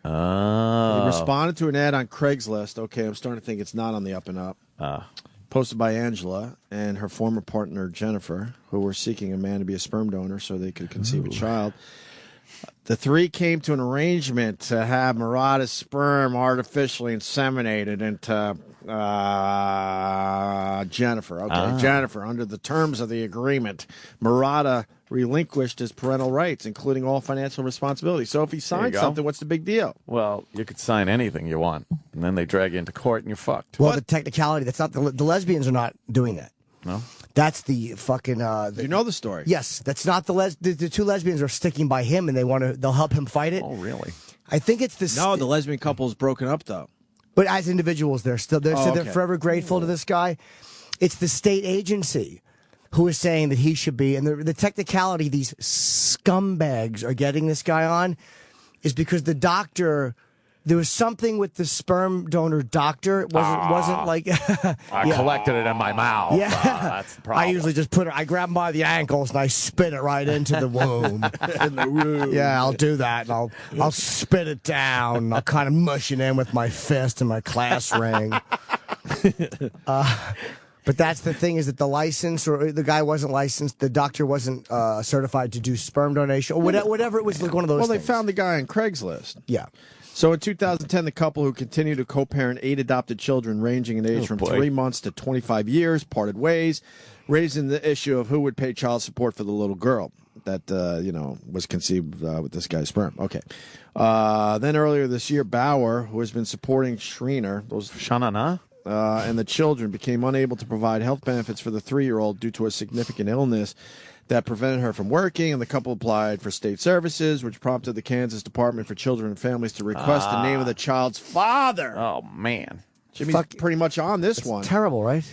He responded to an ad on Craigslist. Okay, I'm starting to think it's not on the up and up. Posted by Angela and her former partner Jennifer, who were seeking a man to be a sperm donor so they could conceive a child. The three came to an arrangement to have Murata's sperm artificially inseminated into Jennifer. Okay, Jennifer, under the terms of the agreement, Murata relinquished his parental rights, including all financial responsibility. So if he signed something, what's the big deal? Well, you could sign anything you want, and then they drag you into court and you're fucked. Well, the technicality, that's not the lesbians are not doing that. No? That's the fucking. You know the story? Yes, that's not the two lesbians are sticking by him, and they'll help him fight it. Oh, really? I think it's the. No, the lesbian couple is broken up though. But as individuals, they're forever grateful to this guy. It's the state agency who is saying that he should be, and the technicality these scumbags are getting this guy on is because the doctor. There was something with the sperm donor doctor. It wasn't like I collected it in my mouth. Yeah, that's the problem. I usually just I grab him by the ankles and I spin it right into the womb. In the womb. Yeah, I'll do that. And I'll spit it down. And I'll kind of mush it in with my fist and my class ring. But that's the thing, is that the license, or the guy wasn't licensed, the doctor wasn't certified to do sperm donation, or whatever it was, like one of those Well, things. they found the guy on Craigslist. Yeah. So in 2010, the couple, who continued to co-parent 8 adopted children ranging in age from 3 months to 25 years, parted ways, raising the issue of who would pay child support for the little girl that was conceived with this guy's sperm. Okay. Then earlier this year, Bauer, who has been supporting Shriner, and the children, became unable to provide health benefits for the 3-year-old due to a significant illness that prevented her from working, and the couple applied for state services, which prompted the Kansas Department for Children and Families to request the name of the child's father. Oh, man. Jimmy's pretty much on this one. Terrible, right?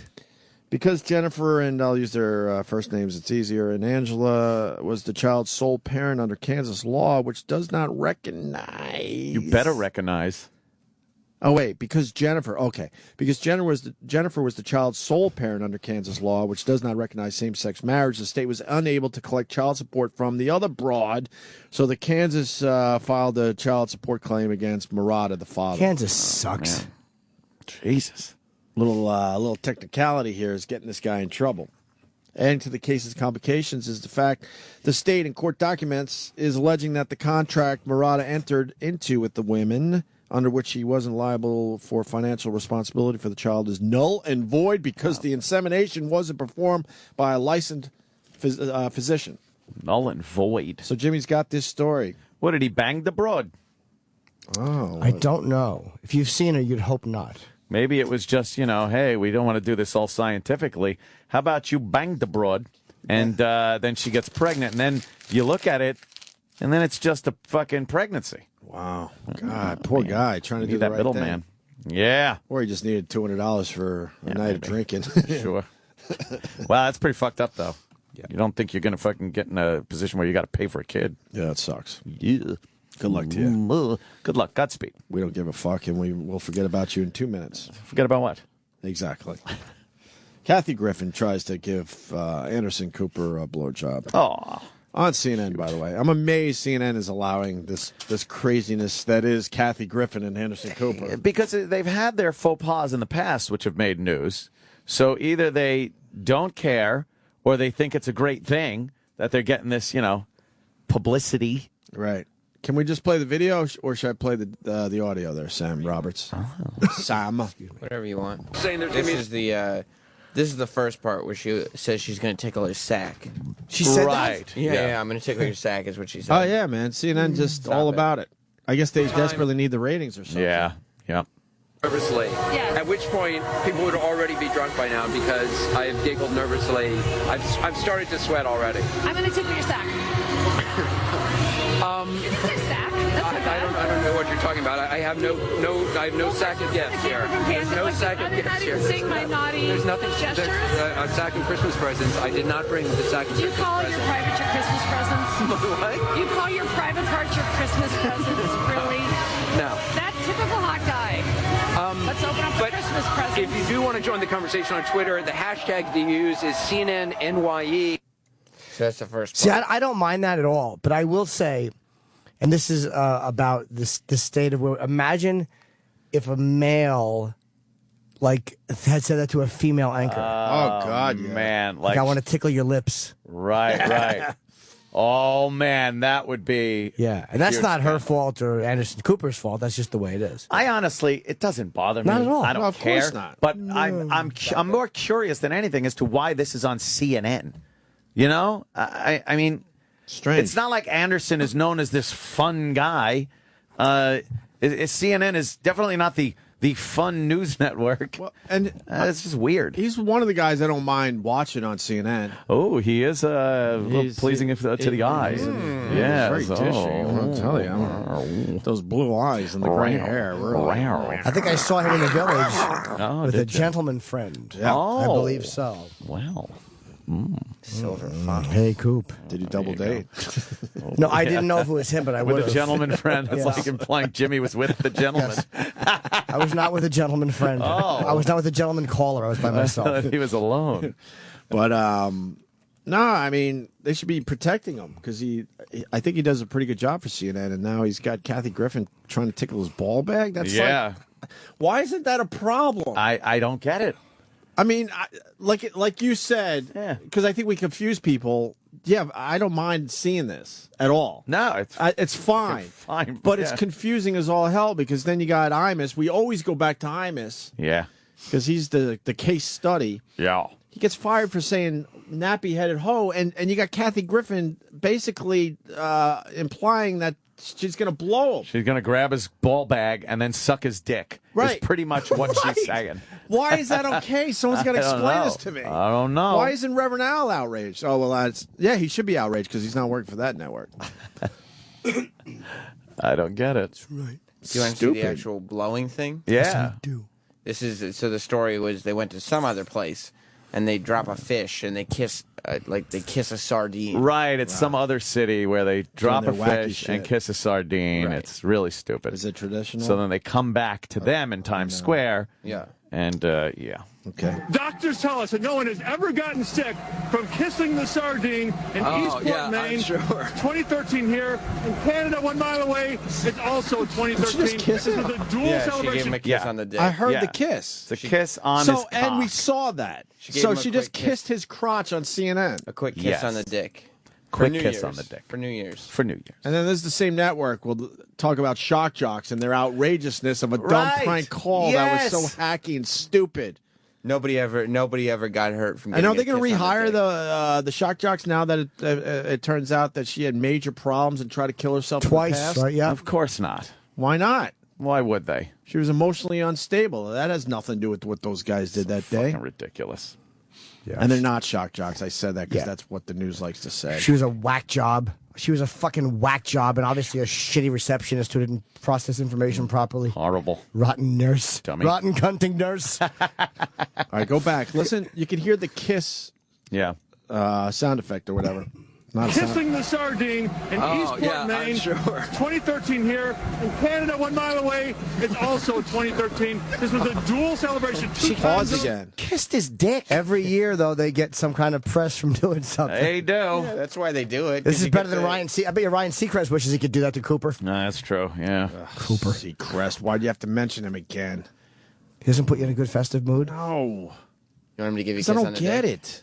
Because Jennifer, and I'll use their first names, it's easier, and Angela was the child's sole parent under Kansas law, which does not recognize... You better recognize... Oh, wait, because Jennifer was the child's sole parent under Kansas law, which does not recognize same-sex marriage. The state was unable to collect child support from the other broad, so the Kansas filed a child support claim against Murata, the father. Kansas sucks. Man. Jesus. Little technicality here is getting this guy in trouble. Adding to the case's complications is the fact the state, in court documents, is alleging that the contract Murata entered into with the women, under which he wasn't liable for financial responsibility for the child, is null and void because the insemination wasn't performed by a licensed physician. Null and void. So Jimmy's got this story. What, did he bang the broad? Oh. I don't know. If you've seen her, you'd hope not. Maybe it was just, hey, we don't want to do this all scientifically. How about you bang the broad, and then she gets pregnant, and then you look at it, and then it's just a fucking pregnancy. Wow. God, poor guy trying to do that the right middleman. thing. Yeah. Or he just needed $200 for a night of drinking. Sure. Well, that's pretty fucked up, though. Yeah. You don't think you're going to fucking get in a position where you got to pay for a kid. Yeah, that sucks. Yeah. Good luck to you. Good luck. Godspeed. We don't give a fuck, and we'll forget about you in 2 minutes. Forget about what? Exactly. Kathy Griffin tries to give Anderson Cooper a blowjob. Oh. On CNN, by the way. I'm amazed CNN is allowing this craziness that is Kathy Griffin and Anderson Cooper. Because they've had their faux pas in the past, which have made news. So either they don't care or they think it's a great thing that they're getting this, publicity. Right. Can we just play the video, or should I play the audio there, Sam Roberts? Oh. Sam. Whatever you want. This is the first part where she says she's going to tickle his sack. She said that? Yeah, I'm going to tickle your sack is what she said. Oh, yeah, man. CNN just all about it. I guess they desperately need the ratings or something. Yeah. Nervously. Yes. At which point, people would already be drunk by now because I've giggled nervously. I've started to sweat already. I'm going to tickle your sack. It's a sack. That's not bad. I don't know what you're talking about. I have no sack of gifts here. There's no sack of gifts here. Seeing my naughty There's nothing. gestures. A sack of Christmas presents. I did not bring the sack of Do you Christmas call presents. your private your Christmas presents? What? You call your private parts your Christmas presents? Really? No. That typical hot guy. Let's open up the Christmas presents. If you do want to join the conversation on Twitter, the hashtag to use is CNNNYE. So that's the first part. See, I don't mind that at all, but I will say, and this is about this state of where. Imagine if a male, had said that to a female anchor. Oh God, yeah. Man, I want to tickle your lips. Right. Oh man, that would be. Yeah, and that's not her fault or Anderson Cooper's fault. That's just the way it is. I honestly, it doesn't bother me. Not at all. I don't No, of care. course not. But I'm more curious than anything as to why this is on CNN. I mean, strange. It's not like Anderson is known as this fun guy. CNN is definitely not the fun news network. Well, and it's just weird. He's one of the guys I don't mind watching on CNN. Oh, he is pleasing to the eyes. Yeah, very dishy. I'll tell you. Those blue eyes and the gray hair. Really. I think I saw him in the village with a gentleman friend. Yeah. I believe so. Wow. Silver fox. Hey, Coop. Did you double date? No, I didn't know if it was him, but I would with have. a gentleman friend. It's Yes. like implying Jimmy was with the gentleman. Yes. I was not with a gentleman friend. Oh. I was not with a gentleman caller. I was by myself. He was alone. But no, I mean they should be protecting him because I think he does a pretty good job for CNN, and now he's got Kathy Griffin trying to tickle his ball bag. That's why isn't that a problem? I don't get it. I mean, like you said, because I think we confuse people. Yeah, I don't mind seeing this at all. No, it's fine. Fine, but it's confusing as all hell because then you got Imus. We always go back to Imus. Yeah, because he's the case study. Yeah, he gets fired for saying nappy-headed hoe, and you got Kathy Griffin basically implying that she's going to blow him. She's going to grab his ball bag and then suck his dick. Right. Is pretty much what she's saying. Why is that okay? Someone's got to explain this to me. I don't know. Why isn't Reverend Al outraged? Oh, well, he should be outraged because he's not working for that network. I don't get it. That's right. Do you want to see the actual blowing thing? Yeah. Yes, we do. This is so. The story was they went to some other place and they drop a fish and they kiss they kiss a sardine. Right, it's some other city where they drop a their wacky fish shit. and kiss a sardine. Right. It's really stupid. Is it traditional? So then they come back to them in Times Square. Yeah. And, yeah. Okay. Doctors tell us that no one has ever gotten sick from kissing the sardine in Eastport, Maine. I'm sure. 2013 here. In Canada, 1 mile away, it's also 2013. just kiss This him? is a dual Yeah, she gave celebration. him a kiss on the dick. I heard Yeah. the kiss. The kiss on his cock. And we saw that. gave So him a she just quick kiss. kissed his crotch on CNN. A quick kiss Yes. on the dick. Quick For New kiss Year's. on the dick. For New Year's. For New Year's. And then there's the same network. We'll talk about shock jocks and their outrageousness of a dumb Right. prank call that was so hacky and stupid. Nobody ever got hurt from. And Getting are they going to rehire the shock jocks now that it turns out that she had major problems and tried to kill herself Twice, in the past? right? Yeah. Of course not. Why not? Why would they? She was emotionally unstable. That has nothing to do with what those guys did that day. Fucking ridiculous. And they're not shock jocks. I said that because that's what the news likes to say. She was a whack job. She was a fucking whack job and obviously a shitty receptionist who didn't process information properly. Horrible. Rotten nurse. Dummy. Rotten cunting nurse. All right, go back. Listen, you can hear the kiss sound effect or whatever. Not Kissing the Sardine in Eastport, Maine. 2013 here. In Canada, 1 mile away, it's also 2013. This was a dual celebration. She paused again. Kissed his dick. Every year, though, they get some kind of press from doing something. They do. Yeah, that's why they do it. This is better than Ryan I bet you Ryan Seacrest wishes he could do that to Cooper. No, that's true, yeah. Cooper. Seacrest. Why'd you have to mention him again? He doesn't put you in a good festive mood? No. You want him to give you a kiss I on don't the get dick? it.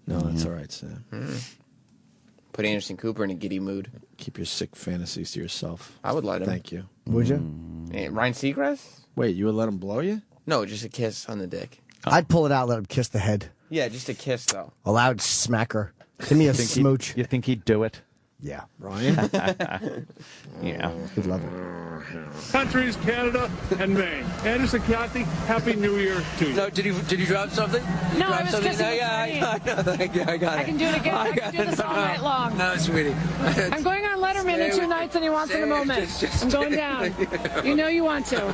No, that's all right, Sam. Put Anderson Cooper in a giddy mood. Keep your sick fantasies to yourself. I would let him. Thank you. Would you? Ryan Seacrest? Wait, you would let him blow you? No, just a kiss on the dick. I'd pull it out, let him kiss the head. Yeah, just a kiss, though. A loud smacker. Give me a smooch. You think he'd do it? Yeah. Ryan? Yeah. He'd love it. Countries, Canada, and Maine. Anderson, Kathy, Happy New Year to you. No, did you drop something? No, I Drop was something? kissing the I know. Thank you. I got it. I can do it again. I can do this all night long. No, sweetie. I'm going on Letterman in 2 nights and he wants in a moment. I'm going down. You know you want to.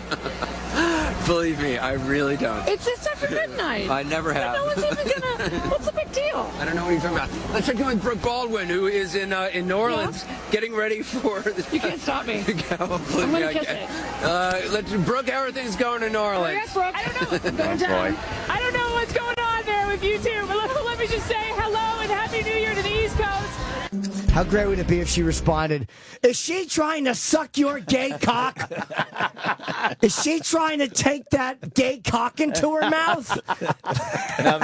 Believe me, I really don't. It's after midnight. I never have. No one's even gonna. What's the big deal? I don't know what you're talking about. Let's check in with Brooke Baldwin, who is in New Orleans, getting ready for. You can't stop me. I'm gonna kiss it. Brooke, how are things going in New Orleans? Yes, Brooke. I don't know. I'm going down. I don't know what's going on there with you two, but let me just say hello and Happy New Year to the East Coast. How great would it be if she responded, "Is she trying to suck your gay cock? Is she trying to take that gay cock into her mouth?" Now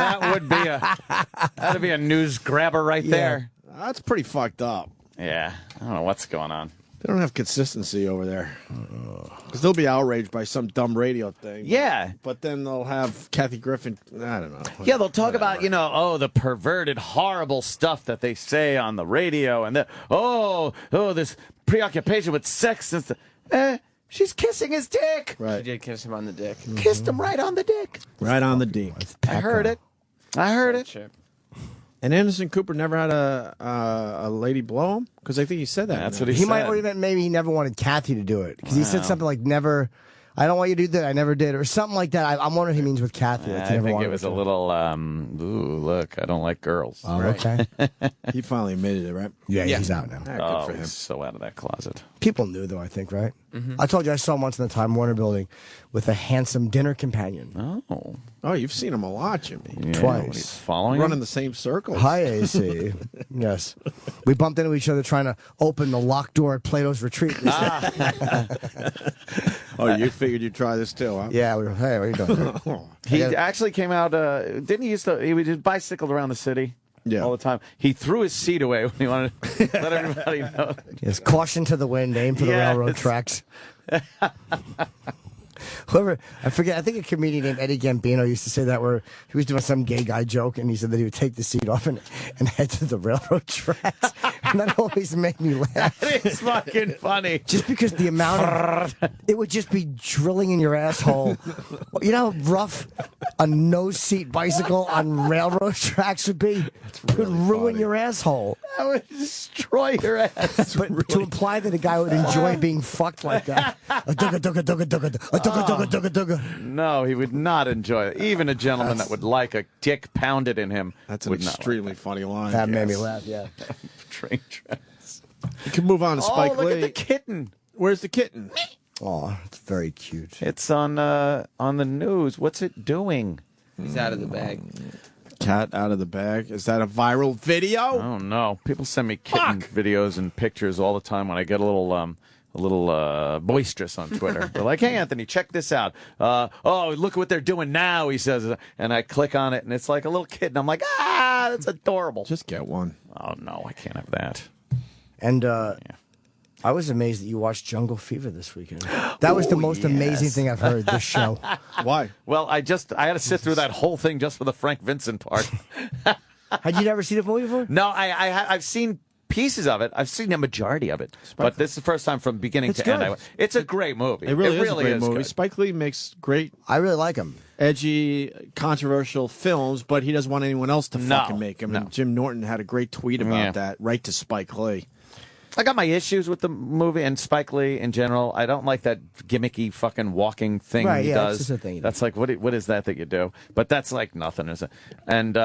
that'd be a news grabber right there. That's pretty fucked up. Yeah, I don't know what's going on. They don't have consistency over there. Because they'll be outraged by some dumb radio thing. Yeah. But then they'll have Kathy Griffin, I don't know. Yeah, they'll talk about, the perverted, horrible stuff that they say on the radio, and this preoccupation with sex and stuff. She's kissing his dick. Right. She did kiss him on the dick. Kissed him right on the dick. Right on the dick. I heard it. And Anderson Cooper never had a lady blow him? Because I think he said that. That's what he said. He might have meant maybe he never wanted Kathy to do it. Because he said something like, never, I don't want you to do that, I never did. Or something like that. I'm wondering if he means with Kathy. Like I think it was a little, ooh, look, I don't like girls. Oh, okay. He finally admitted it, right? Yeah, he's out now. Good for him. He's so out of that closet. People knew, though, I think, right? I told you I saw him once in the Time Warner building with a handsome dinner companion. Oh, you've seen him a lot, Jimmy. Yeah, Twice. He's following Running him? the same circles. Hi, AC. Yes. We bumped into each other trying to open the locked door at Plato's Retreat. Oh, you figured you'd try this too, huh? Yeah, we were, hey, what are you doing? He actually came out, didn't he he bicycled around the city? Yeah. All the time. He threw his seat away when he wanted to let everybody know. Yes, caution to the wind, aim for the railroad tracks. Whoever, I forget, I think a comedian named Eddie Gambino used to say that, where he was doing some gay guy joke and he said that he would take the seat off and head to the railroad tracks. And that always made me laugh. It's fucking funny. Just because the amount of, it would just be drilling in your asshole. You know how rough a no-seat bicycle on railroad tracks would be? It would ruin your asshole. That would destroy your ass. But to imply that a guy would enjoy being fucked like that. No, he would not enjoy it. Even a gentleman that would like a dick pounded in him. That's an would not extremely funny line. That made me laugh, yeah. Train tracks. You can move on to Spike Lee. Lee. Look at the kitten. Where's the kitten? Oh, it's very cute. It's on the news. What's it doing? He's out of the bag. Cat out of the bag. Is that a viral video? Oh no! People send me kitten videos and pictures all the time when I get a little boisterous on Twitter. They're like, "Hey, Anthony, check this out. Oh, look at what they're doing now," he says. And I click on it, and it's like a little kitten. I'm like, that's adorable. Just get one. Oh, no, I can't have that. And I was amazed that you watched Jungle Fever this weekend. That was the most amazing thing I've heard this show. Why? Well, I had to sit through that whole thing just for the Frank Vincent part. Had you never seen the movie before? No, I've seen pieces of it. I've seen a majority of it, but this is the first time from beginning to end. It's a great movie. It really is a great is movie. good. Spike Lee makes great. I really like him. Edgy, controversial films, but he doesn't want anyone else to fucking make them. And Jim Norton had a great tweet about that, right to Spike Lee. I got my issues with the movie and Spike Lee in general. I don't like that gimmicky fucking walking thing he does. That's just a thing. That's like, what is that you do? But that's like nothing, is it? And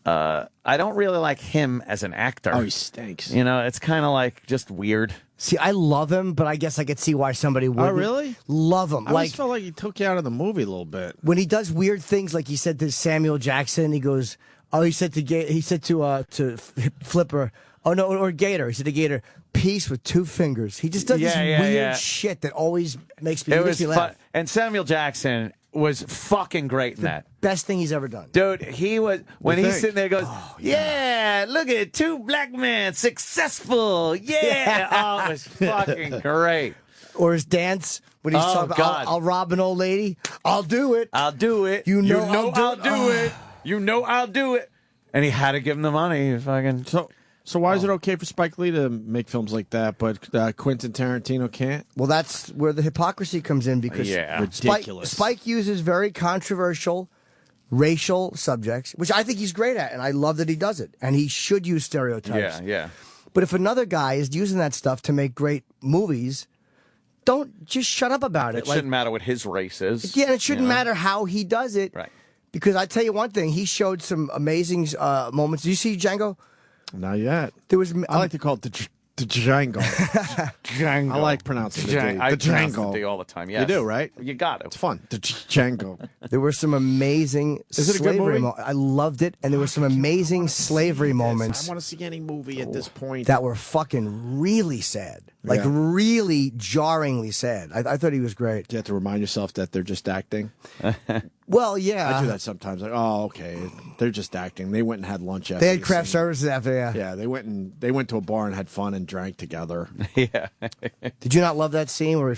I don't really like him as an actor. Oh, he stinks. You know, it's kind of like just weird. See, I love him, but I guess I could see why somebody would. Oh, really? Love him. I always felt like he took you out of the movie a little bit. When he does weird things, like he said to Samuel Jackson, he goes, he said to Flipper, oh no, or Gator. He said to Gator, peace with 2 fingers. He just does this weird shit that always makes me laugh. And Samuel Jackson was fucking great in that. Best thing he's ever done. Dude, he was, when he's sitting there, goes, yeah, look at 2 black men, successful, yeah. Oh, it was fucking great. Or his dance, when he's talking about, I'll rob an old lady, I'll do it. I'll do it. You know I'll do it. You know I'll do it. And he had to give him the money. Fucking. So why is it okay for Spike Lee to make films like that, but Quentin Tarantino can't? Well, that's where the hypocrisy comes in, because ridiculous. Spike uses very controversial racial subjects, which I think he's great at, and I love that he does it. And he should use stereotypes. Yeah. But if another guy is using that stuff to make great movies, don't just shut up about it. It shouldn't matter what his race is. Yeah, and it shouldn't matter how he does it. Right. Because I tell you one thing, he showed some amazing moments. Did you see Django? Not yet. There was. I like to call it the Django. Django. I like pronouncing the D. I The pronounce Django. the D all the time. Yes. You do, right? You got it. It's fun. The Django. There were some amazing Is it a good slavery movie? I loved it, and there were some amazing slavery moments I want to see any movie at this point. that were fucking really sad. Like, really jarringly sad. I thought he was great. You have to remind yourself that they're just acting. Well, yeah. I do that sometimes. Like, oh, okay, they're just acting. They went and had lunch after. They had the craft scene. services after, Yeah, they went to a bar and had fun and drank together. Yeah. Did you not love that scene where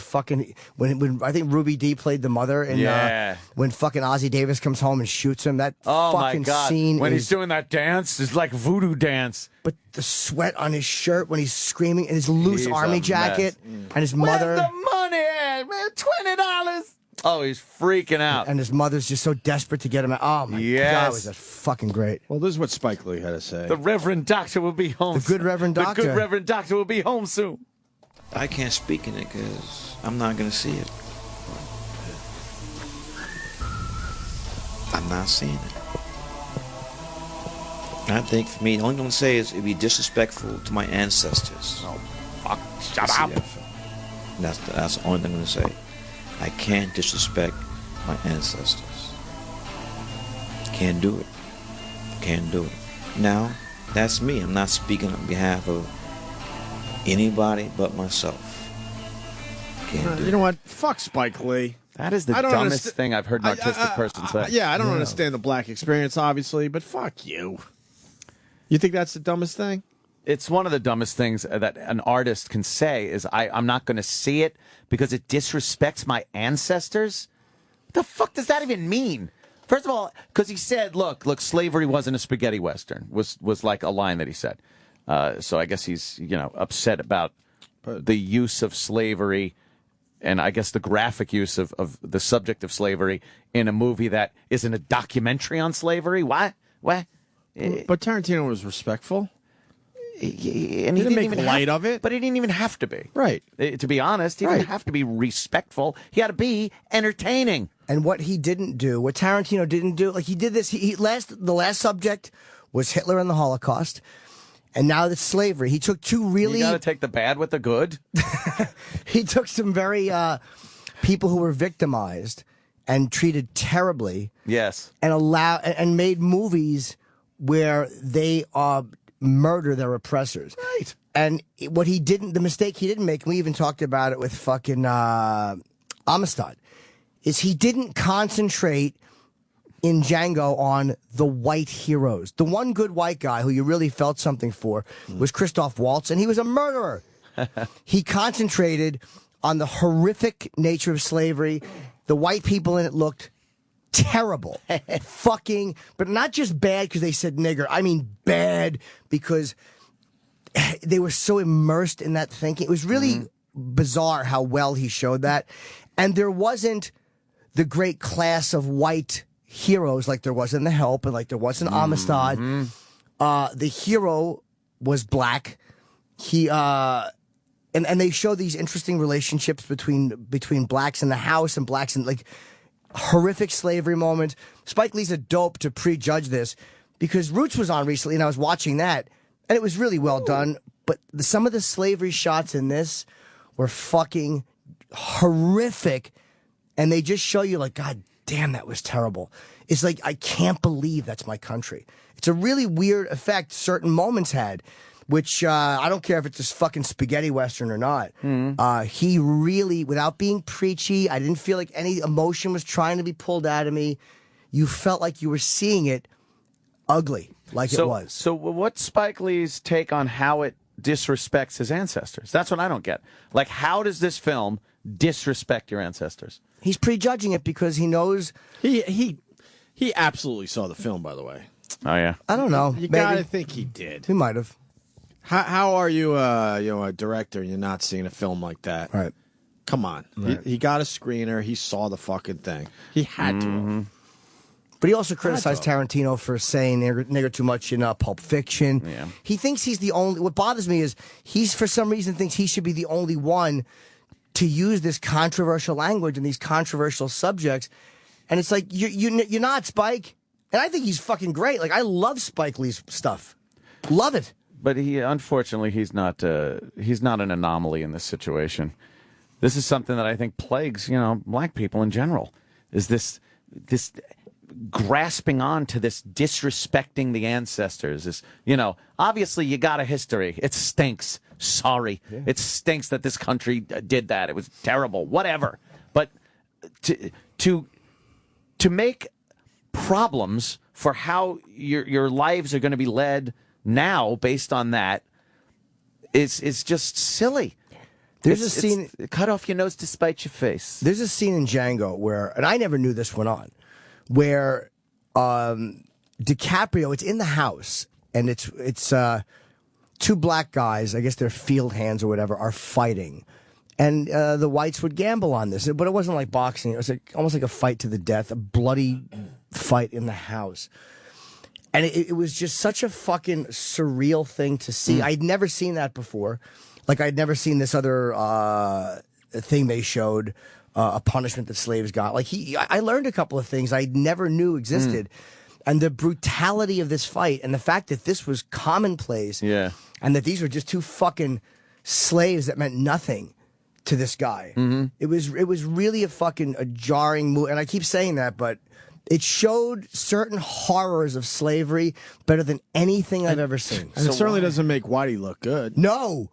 when I think Ruby Dee played the mother, and when fucking Ozzie Davis comes home and shoots him? That fucking my God. scene. When he's doing that dance, it's like voodoo dance. But the sweat on his shirt when he's screaming, and his loose army jacket, and his mother. Where's the money at, man? $20. Oh, he's freaking out. And his mother's just so desperate to get him out. Oh, my God, was that fucking great. Well, this is what Spike Lee had to say. The Reverend Doctor will be home. The good Reverend Doctor. The good Reverend Doctor will be home soon. I can't speak in it because I'm not going to see it. I'm not seeing it. I think for me, the only thing I'm going to say is it'd be disrespectful to my ancestors. Oh, fuck. Shut up. That's the only thing I'm going to say. I can't disrespect my ancestors. Can't do it. Can't do it. Now, that's me. I'm not speaking on behalf of anybody but myself. Can't do it. You know what? Fuck Spike Lee. That is the dumbest thing I've heard an artistic person say. Yeah, I don't understand the black experience, obviously, but fuck you. You think that's the dumbest thing? It's one of the dumbest things that an artist can say is, I'm not going to see it because it disrespects my ancestors. What the fuck does that even mean? First of all, because he said, look, slavery wasn't a spaghetti western, was like a line that he said. So I guess he's, upset about the use of slavery, and I guess the graphic use of the subject of slavery in a movie that isn't a documentary on slavery. What? But Tarantino was respectful. And he didn't make light of it. But he didn't even have to be. Right. To be honest, he didn't have to be respectful. He had to be entertaining. And what he didn't do, what Tarantino didn't do, like he did this, the last subject was Hitler and the Holocaust. And now it's slavery. He took two really... You got to take the bad with the good. He took some very people who were victimized and treated terribly. Yes. And made movies where they murder their oppressors. Right. And what he didn't, the mistake he didn't make, and we even talked about it with fucking Amistad, is he didn't concentrate in Django on the white heroes. The one good white guy who you really felt something for was Christoph Waltz, and he was a murderer. He concentrated on the horrific nature of slavery. The white people in it looked terrible. Fucking, but not just bad because they said nigger. I mean bad because they were so immersed in that thinking. It was really bizarre how well he showed that. And there wasn't the great class of white heroes like there was in The Help and like there was in Amistad. The hero was black. He and they show these interesting relationships between blacks in the house and blacks in like horrific slavery moment. Spike Lee's a dope to prejudge this because Roots was on recently and I was watching that and it was really well done. But some of the slavery shots in this were fucking horrific, and they just show you like, God damn, that was terrible. It's like, I can't believe that's my country. It's a really weird effect certain moments had, which I don't care if it's this fucking spaghetti western or not. He really, without being preachy, I didn't feel like any emotion was trying to be pulled out of me. You felt like you were seeing it ugly, like it was. So what's Spike Lee's take on how it disrespects his ancestors? That's what I don't get. Like, how does this film disrespect your ancestors? He's prejudging it because he knows... He absolutely saw the film, by the way. Oh, yeah? I don't know. You gotta think he did. He might have. How are you, a director and you're not seeing a film like that? Right. Come on. Right. He got a screener. He saw the fucking thing. He had to have. But he also criticized Tarantino for saying nigger too much in Pulp Fiction. Yeah. He thinks he's the only... What bothers me is he's, for some reason, thinks he should be the only one to use this controversial language and these controversial subjects. And it's like, you're not, Spike. And I think he's fucking great. Like, I love Spike Lee's stuff. Love it. But unfortunately, he's not an anomaly in this situation. This is something that I think plagues, black people in general, is this grasping on to this disrespecting the ancestors. Is, obviously you got a history. It stinks. Sorry. Yeah. It stinks that this country did that. It was terrible. Whatever. But to make problems for how your lives are going to be led now based on that is just silly. There's a scene... Cut off your nose to spite your face. There's a scene in Django where, and I never knew this went on, where DiCaprio, it's in the house, and it's two black guys, I guess they're field hands or whatever, are fighting. And the whites would gamble on this, but it wasn't like boxing. It was almost like a fight to the death, a bloody fight in the house. And it was just such a fucking surreal thing to see. I'd never seen that before. Like, I'd never seen this other thing they showed, a punishment that slaves got. Like, I learned a couple of things I never knew existed. And the brutality of this fight and the fact that this was commonplace. Yeah. And that these were just two fucking slaves that meant nothing to this guy. It was really a jarring move. And I keep saying that, but it showed certain horrors of slavery better than anything I've ever seen. And it certainly doesn't make Whitey look good. No.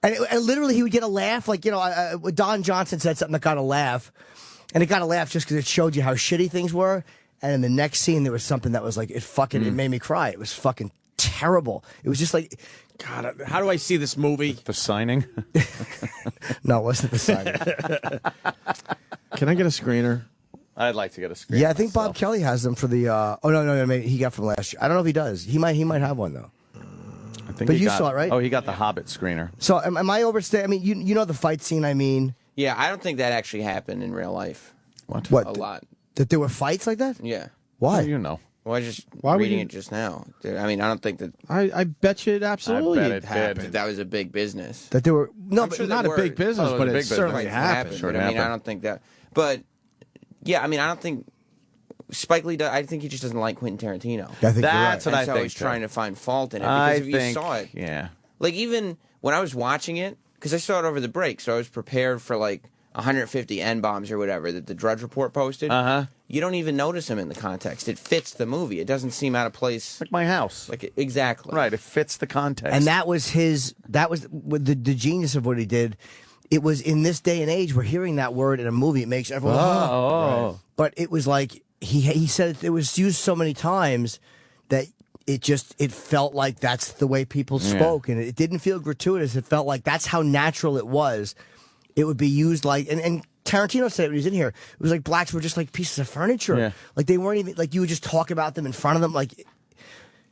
And literally he would get a laugh. Like, Don Johnson said something that got a laugh. And it got a laugh just because it showed you how shitty things were. And in the next scene, there was something that was like, it made me cry. It was fucking terrible. It was just like... God, how do I see this movie? The Signing? No, it wasn't The Signing. Can I get a screener? I'd like to get a screener. Yeah, I think Bob Kelly has them for the... no, maybe he got from last year. I don't know if he does. He might have one, though. I think but you saw it, right? Oh, he got the Hobbit screener. So am I overstaying? I mean, you know the fight scene, I mean... Yeah, I don't think that actually happened in real life. What? A lot. That there were fights like that? Yeah. Why? How do you know? Well, I just reading it just now. I mean, I don't think that... I bet you it absolutely happened. That was a big business. That there were... No, but not a big business, but it certainly happened. But, I mean, I don't think that... But, yeah, I mean, I don't think... Spike Lee, I think he just doesn't like Quentin Tarantino. I think that's what I think. So he's trying to find fault in it. Because if you saw it... Yeah. Like, even when I was watching it, because I saw it over the break, so I was prepared for, 150 N-bombs or whatever that the Drudge Report posted. You don't even notice them in the context. It fits the movie. It doesn't seem out of place. Like my house. Exactly. Right, it fits the context. And that was the genius of what he did. It was in this day and age, we're hearing that word in a movie. It makes everyone... Right. But it was like, he said it was used so many times that it felt like that's the way people spoke. And it didn't feel gratuitous. It felt like that's how natural it was. It would be used like, and Tarantino said it when he was in here, it was like blacks were just like pieces of furniture. Yeah. Like they weren't even, like you would just talk about them in front of them. Like,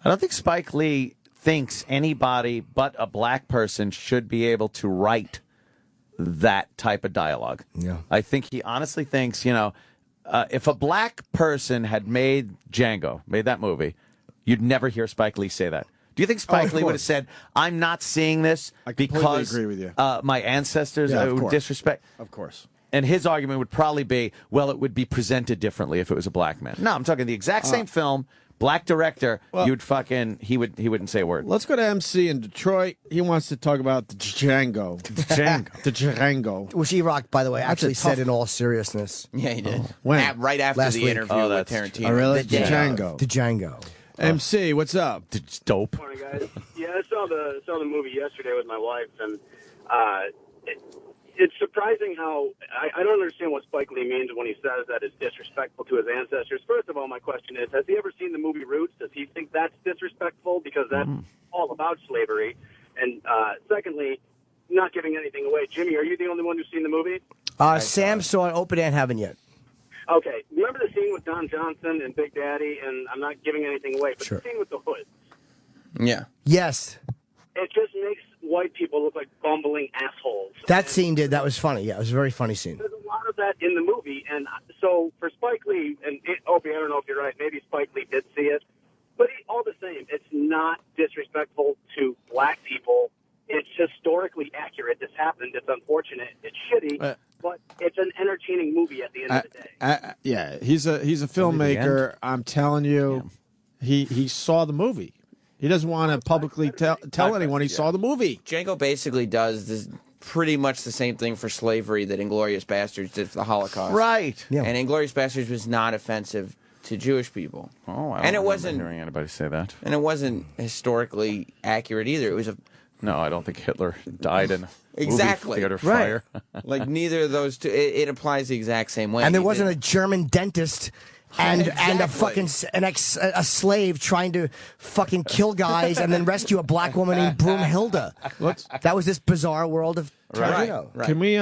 I don't think Spike Lee thinks anybody but a black person should be able to write that type of dialogue. Yeah. I think he honestly thinks, if a black person had made Django, made that movie, you'd never hear Spike Lee say that. Do you think Spike Lee would have said, I'm not seeing this because agree with you. My ancestors would disrespect? Of course. And his argument would probably be, well, it would be presented differently if it was a black man. No, I'm talking the exact same film, black director, he wouldn't say a word. Let's go to MC in Detroit. He wants to talk about the Django. The Django. Which E-Rock, by the way, actually said in all seriousness. Yeah, he did. When? Right after Last the week. interview with Tarantino. Oh, really? The Django. The Django. MC, what's up? It's dope. Morning, guys. Yeah, I saw the movie yesterday with my wife, and it's surprising how I don't understand what Spike Lee means when he says that it's disrespectful to his ancestors. First of all, my question is, has he ever seen the movie Roots? Does he think that's disrespectful? Because that's all about slavery. And secondly, not giving anything away, Jimmy, are you the only one who's seen the movie? Sam saw it. Opie and haven't yet. Okay. Remember the scene with Don Johnson and Big Daddy? And I'm not giving anything away, but the scene with the hood. Yeah. Yes. It just makes white people look like bumbling assholes. That scene did. That was funny. Yeah, it was a very funny scene. There's a lot of that in the movie. And so for Spike Lee, and Opie, I don't know if you're right, maybe Spike Lee did see it. But all the same, it's not disrespectful to black people. It's historically accurate. This happened. It's unfortunate. It's shitty. But it's an entertaining movie at the end of the day. Yeah, he's a filmmaker. I'm telling you, he saw the movie. He doesn't want to publicly tell anyone he saw the movie. Django basically does this pretty much the same thing for slavery that Inglourious Basterds did for the Holocaust. Right. Yeah. And Inglourious Basterds was not offensive to Jewish people. Oh, I don't remember hearing anybody say that. And it wasn't historically accurate either. It was a No, I don't think Hitler died in a exactly movie theater right. fire. Like neither of those two. It applies the exact same way. And there wasn't a German dentist and a fucking a slave trying to fucking kill guys and then rescue a black woman named Broomhilda. That was this bizarre world of Tarantino. Right. Can we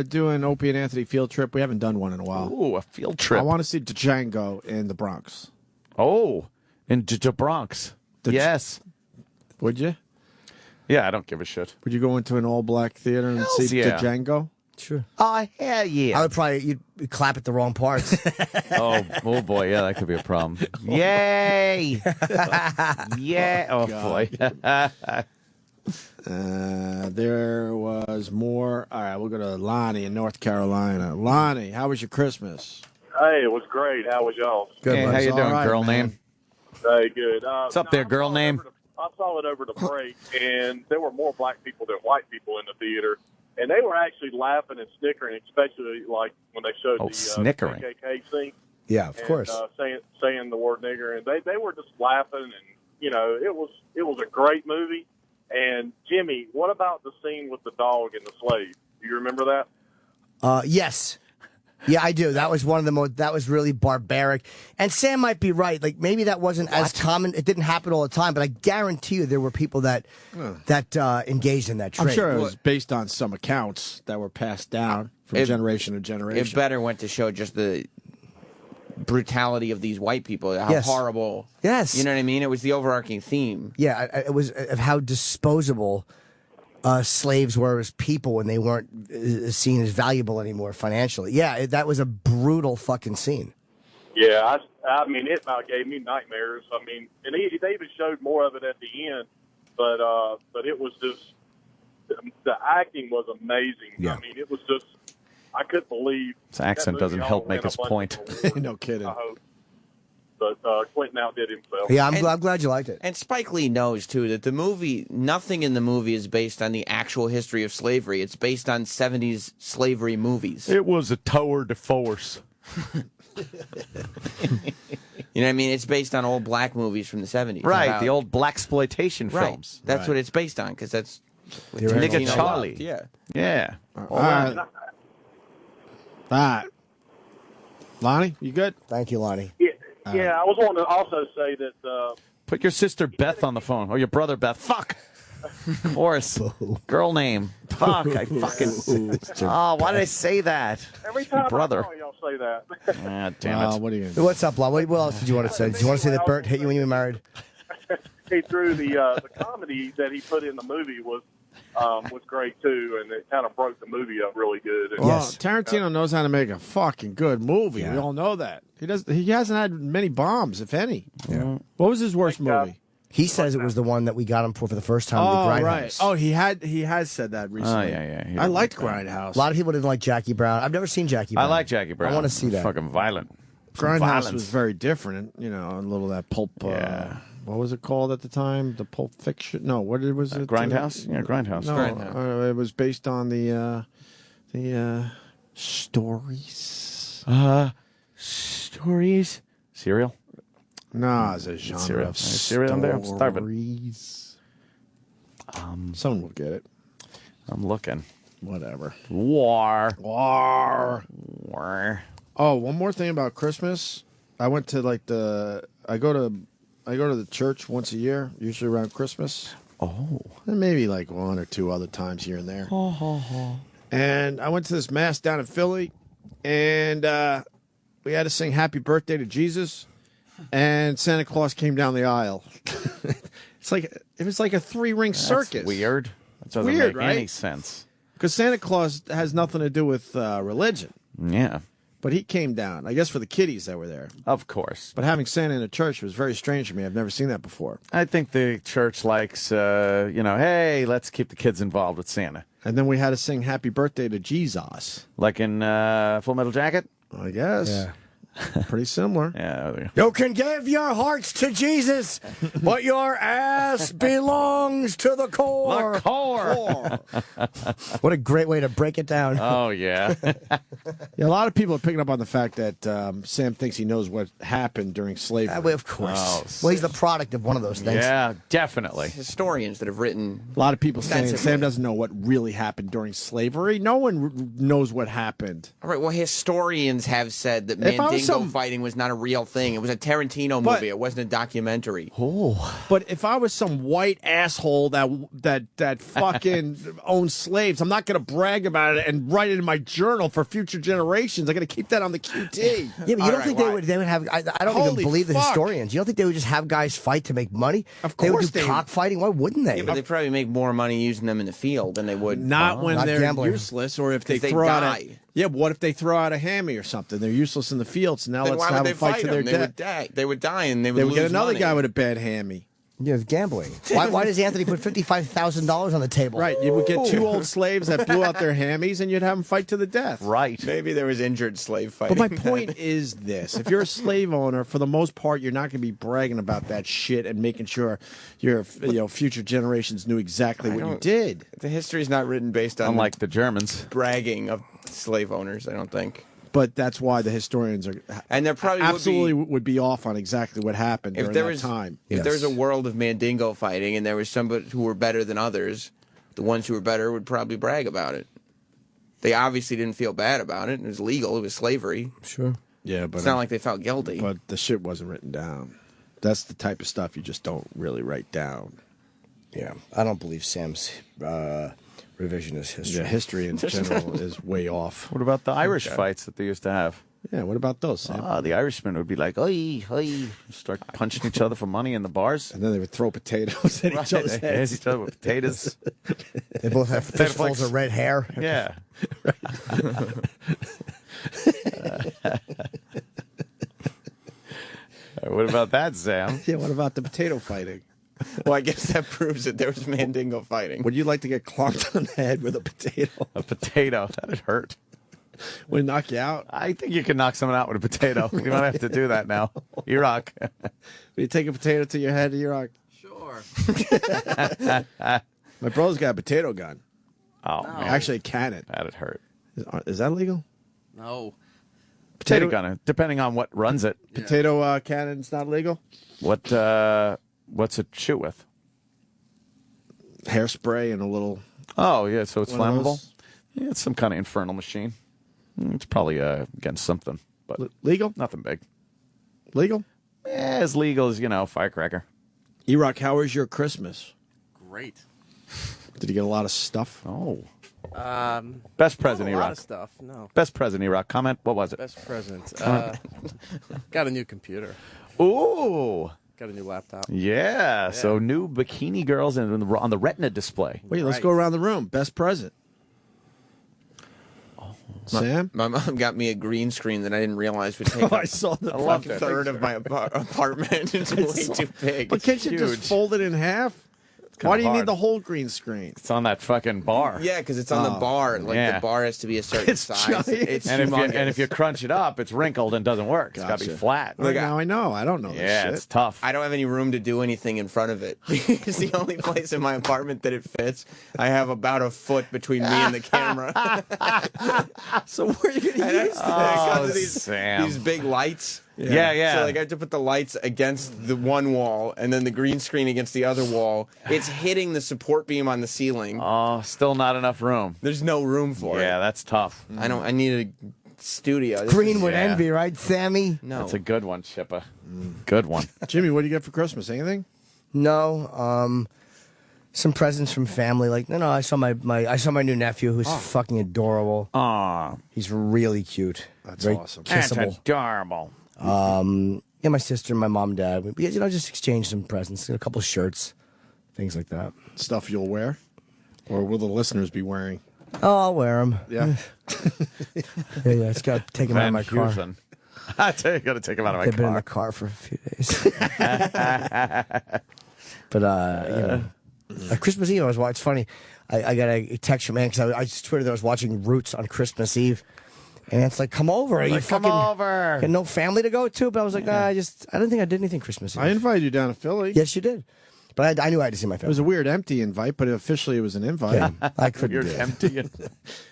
do an Opie and Anthony field trip? We haven't done one in a while. Ooh, a field trip. I want to see Django in the Bronx. Oh, in the Bronx. Yes. Would you? Yeah, I don't give a shit. Would you go into an all-black theater and see Django? Sure. Oh, hell yeah. I would probably, you'd clap at the wrong parts. oh boy, yeah, that could be a problem. Yay! Yeah. Oh, boy. There was more. All right, we'll go to Lonnie in North Carolina. Lonnie, how was your Christmas? Hey, it was great. How was y'all? Good. Hey, how you doing, right, girl man. name? Hey, good. What's up there, girl name? I saw it over the break, and there were more black people than white people in the theater. And they were actually laughing and snickering, especially like when they showed the snickering. KKK scene. Yeah, of course. Saying the word nigger, and they were just laughing, and it was a great movie. And Jimmy, what about the scene with the dog and the slave? Do you remember that? Yes. Yeah, I do. That was one of the most. That was really barbaric. And Sam might be right. Like maybe that wasn't as common. It didn't happen all the time. But I guarantee you, there were people that engaged in that trade. I'm sure it was based on some accounts that were passed down from generation to generation. It better went to show just the brutality of these white people. How horrible. Yes. You know what I mean? It was the overarching theme. Yeah, it was of how disposable slaves were as people when they weren't seen as valuable anymore financially. Yeah, that was a brutal fucking scene. Yeah, I mean, it gave me nightmares. I mean, and they even showed more of it at the end, but it was just, the acting was amazing. Yeah. I mean, it was just, I couldn't believe. His accent doesn't help make his point. No kidding. I hope. But Quentin outdid himself. Yeah, I'm glad you liked it. And Spike Lee knows, too, that the movie, nothing in the movie is based on the actual history of slavery. It's based on 70s slavery movies. It was a tour de force. You know what I mean? It's based on old black movies from the 70s. Right, the old blaxploitation films. That's what it's based on, because that's... Nigga Charlie. Loved. Yeah. Yeah. All right. Lonnie, you good? Thank you, Lonnie. Yeah, I was wanting to also say that... Put your sister Beth on the phone, or your brother Beth. Fuck! Of course. Girl name. Fuck, I fucking... Oh, why did I say that? Every time brother. I call y'all say that. Ah, damn it. What are you gonna do? What's up, Lon? What else did you want to say? Did you want to say that Bert hit you when you were married? through the comedy that he put in the movie was great too, and it kind of broke the movie up really good. And, Well, Tarantino knows how to make a fucking good movie. Yeah. We all know that. He hasn't had many bombs, if any. Yeah. What was his worst movie? He says it was the one that we got him for the first time. Oh, the Grindhouse. right. Oh, he has said that recently. Oh, yeah. I liked Grindhouse. A lot of people didn't like Jackie Brown. I've never seen Jackie Brown. I like Jackie Brown. I want to see that. Fucking violent. Grindhouse Violence. was very different, a little of that pulp. What was it called at the time? The Pulp Fiction? No, what was it? Grindhouse? Yeah, Grindhouse. No, Grindhouse. it was based on the stories. Stories? Serial? No, it's a genre Serial. of Serial there? I'm starving. stories. Someone will get it. I'm looking. Whatever. War. Oh, one more thing about Christmas. I went to I go to the church once a year, usually around Christmas. Oh. And maybe like one or two other times here and there. And I went to this mass down in Philly, and we had to sing Happy Birthday to Jesus, and Santa Claus came down the aisle. It was like a 3-ring circus. That's weird. That doesn't Weird, make right? any sense. Because Santa Claus has nothing to do with religion. Yeah. But he came down, I guess, for the kiddies that were there. Of course. But having Santa in a church was very strange to me. I've never seen that before. I think the church likes, hey, let's keep the kids involved with Santa. And then we had to sing Happy Birthday to Jesus. Like in Full Metal Jacket? I guess. Yeah. Pretty similar. Yeah. You can give your hearts to Jesus, but your ass belongs to the core. The core. What a great way to break it down. Oh, yeah. Yeah, a lot of people are picking up on the fact that Sam thinks he knows what happened during slavery. Well, of course. Oh, well, he's the product of one of those things. Yeah, definitely. Historians that have written. A lot of people saying extensively. Sam doesn't know what really happened during slavery. No one knows what happened. All right, well, historians have said that If I was Mandingo fighting was not a real thing. It was a Tarantino movie. It wasn't a documentary. Oh. But if I was some white asshole that fucking owns slaves, I'm not going to brag about it and write it in my journal for future generations. I'm going to keep that on the QT. Yeah, but you don't think they would have? I don't even believe the fuck. historians. You don't think they would just have guys fight to make money? Of They would course do they cockfighting. Why wouldn't they? Yeah, but they probably make more money using them in the field than they would. Not when Not they're gambling. useless, or if they 'Cause they throw out die. Yeah, but what if they throw out a hammy or something? They're useless in the field, so now Then let's why would have they a fight to them? their They death. would die. They would die, and they would They would get lose another money. guy with a bad hammy. Yeah, it's gambling. Why does Anthony put $55,000 on the table? Right, you would get two old slaves that blew out their hammies, and you'd have them fight to the death. Right. Maybe there was injured slave fighting. But my point is this: if you're a slave owner, for the most part, you're not going to be bragging about that shit and making sure your future generations knew exactly what you did. The history's not written based on Unlike the Germans. bragging of slave owners. I don't think. But that's why the historians are, and there probably absolutely would be off on exactly what happened during that time. If there was a world of Mandingo fighting and there was somebody who were better than others, the ones who were better would probably brag about it. They obviously didn't feel bad about it. It was legal. It was slavery. Sure. Yeah, but it's not like they felt guilty. But the shit wasn't written down. That's the type of stuff you just don't really write down. Yeah, I don't believe Sam's revisionist history. Yeah, history in general is way off. What about the Irish fights that they used to have? Yeah, what about those, Sam? The Irishmen would be like, oi, oi, start punching each other for money in the bars. And then they would throw potatoes at each other's They hit heads. each other with potatoes. They both have fistfuls of red hair. Yeah. What about that, Sam? Yeah, what about the potato fighting? Well, I guess that proves that there was Mandingo fighting. Would you like to get clonked on the head with a potato? A potato. That'd hurt. Would it knock you out? I think you can knock someone out with a potato. We might have to do that now. Iraq. Will you take a potato to your head, Iraq? Sure. My brother's got a potato gun. Oh, man. Actually, a cannon. That'd hurt. Is that legal? No. Potato gunner, depending on what runs it. Potato cannon's not legal? What's it shoot with? Hairspray and a little... Oh, yeah, so it's One of flammable? those? Yeah, it's some kind of infernal machine. It's probably against something, but legal? Nothing big. Legal? As legal as, firecracker. Iraq, how was your Christmas? Great. Did you get a lot of stuff? Oh. Best present, a Iraq. lot of stuff. No. Best present, Iraq. Comment. What was it? Best present. Got a new computer. Ooh. Got a new laptop. Yeah. So new bikini girls on the Retina display. Wait, let's go around the room. Best present. Sam? My mom got me a green screen that I didn't realize would take I saw the fucking third of my apartment. It's way too big. But can't you just fold it in half? Why do you need the whole green screen? It's on that fucking bar. Yeah, because it's on the bar. Like the bar has to be a certain size. Giant. It's and humongous. if you crunch it up, it's wrinkled and doesn't work. It's got to be flat. Look, now I know. I don't know. Yeah, this shit. it's tough. I don't have any room to do anything in front of it. It's the only place in my apartment that it fits. I have about a foot between me and the camera. So where are you going to use this? Oh, These big lights. Yeah. So like I have to put the lights against the one wall and then the green screen against the other wall. It's hitting the support beam on the ceiling. Oh, still not enough room. There's no room for it. Yeah, that's tough. I need a studio. Greenwood envy, right, Sammy? No. That's a good one, Chippa. Good one. Jimmy, what do you get for Christmas? Anything? No. Some presents from family. Like no, I saw my new nephew who's fucking adorable. Aw, he's really cute. That's very awesome. Kissable. That's adorable. Yeah, my sister, my mom, and dad. We just exchanged some presents, a couple shirts, things like that. Stuff you'll wear, or will the listeners be wearing? Oh, I'll wear them. Yeah. yeah. It's got to take them out of my car. I tell you, got to take them out of my They've been in car. the car for a few days. But Christmas Eve, it's funny. I got a text from man because I tweeted that I was watching Roots on Christmas Eve. And it's like, come over. You come fucking over. got no family to go to. But I was like, I don't think I did anything Christmas Eve. I invited you down to Philly. Yes, you did. But I knew I had to see my It family. was a weird empty invite, but officially it was an invite. Yeah, I couldn't Weird do it. empty.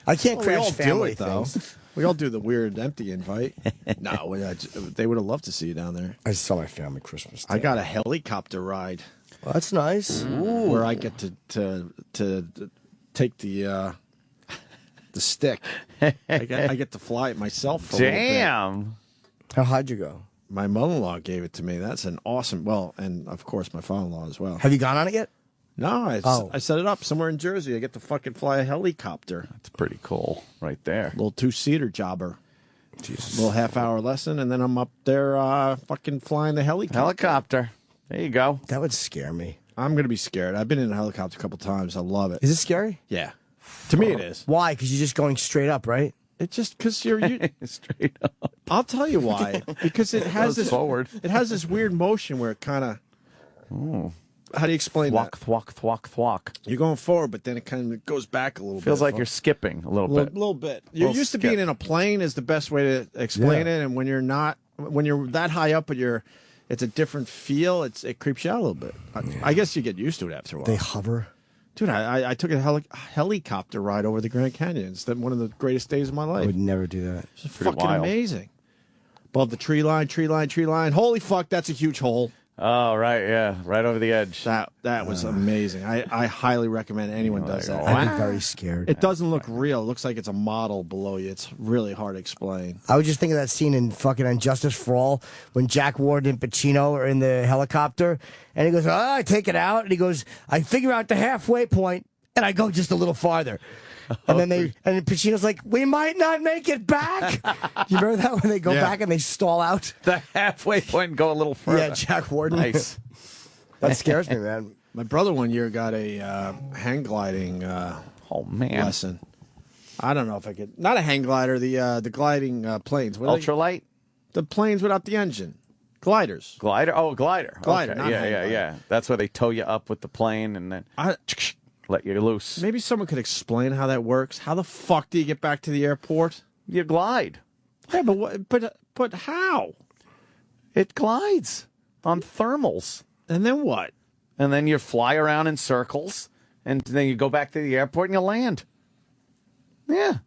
I can't We crash all family do it, though. things. We all do the weird empty invite. No, they would have loved to see you down there. I saw my family Christmas Day. I got a helicopter ride. Well, that's nice. Where I get to take the stick. I get to fly it myself for a little bit. Damn. How hig'd you go? My mother-in-law gave it to me. That's an awesome. Well, and of course my father-in-law as well. Have you gone on it yet? No, I set it up somewhere in Jersey. I get to fucking fly a helicopter. That's pretty cool, right there. Little 2-seater jobber. Jesus. Little half-hour lesson, and then I'm up there fucking flying the Helicopter. There you go. That would scare me. I'm going to be scared. I've been in a helicopter a couple times. I love it. Is it scary? Yeah. To me, it is. Why? Because you're just going straight up, right? It's just because you're straight up. I'll tell you why. Because it has this forward. It has this weird motion where it kind of. How do you explain Thwack, that? thwack, thwack, thwack. You're going forward, but then it kind of goes back a little bit. Feels like you're skipping a little bit. A little bit. You're used to being in a plane is the best way to explain it, and when you're not, when you're that high up, but it's a different feel. It creeps you out a little bit. I guess you get used to it after a while. They hover. Dude, I took a helicopter ride over the Grand Canyon. It's one of the greatest days of my life. I would never do that. It's fucking amazing. Above the tree line. Holy fuck, that's a huge hole. Oh, right, yeah. Right over the edge. That was amazing. I highly recommend anyone does that. I'd be very scared. It doesn't look real. It looks like it's a model below you. It's really hard to explain. I was just thinking of that scene in fucking Unjustice for All when Jack Ward and Pacino are in the helicopter, and he goes, I take it out, and he goes, I figure out the halfway point, and I go just a little farther. And then Pacino's like, we might not make it back. You remember that when they go back and they stall out? The halfway point and go a little further. Yeah, Jack Warden. Nice. That scares me, man. My brother one year got a hang gliding lesson. I don't know if I could. Not a hang glider, the gliding planes. Ultralight? The planes without the engine. Gliders. Glider? Oh, glider. Glider, Okay. not hang glider. Yeah. That's where they tow you up with the plane and then let you loose. Maybe someone could explain how that works. How the fuck do you get back to the airport? You glide. Yeah, but how? It glides on thermals. And then what? And then you fly around in circles, and then you go back to the airport and you land. Yeah.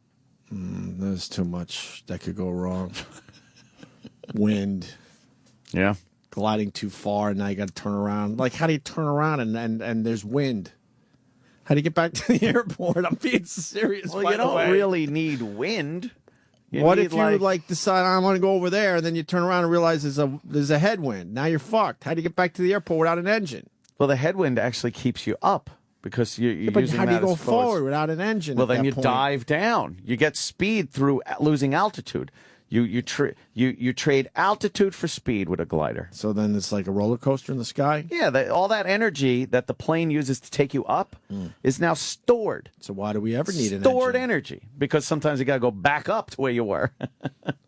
There's too much that could go wrong. Wind. Yeah. Gliding too far, and now you got to turn around. Like, how do you turn around and there's wind? How do you get back to the airport? I'm being serious. Well, you don't really need wind. What if you decide I want to go over there, and then you turn around and realize there's a headwind? Now you're fucked. How do you get back to the airport without an engine? Well, the headwind actually keeps you up because you're but using how do you that go as force. forward without an engine? Well, at then that you point? dive down. You get speed through losing altitude. You trade altitude for speed with a glider. So then it's like a roller coaster in the sky? Yeah, all that energy that the plane uses to take you up is now stored. So why do we ever need stored energy? Because sometimes you got to go back up to where you were.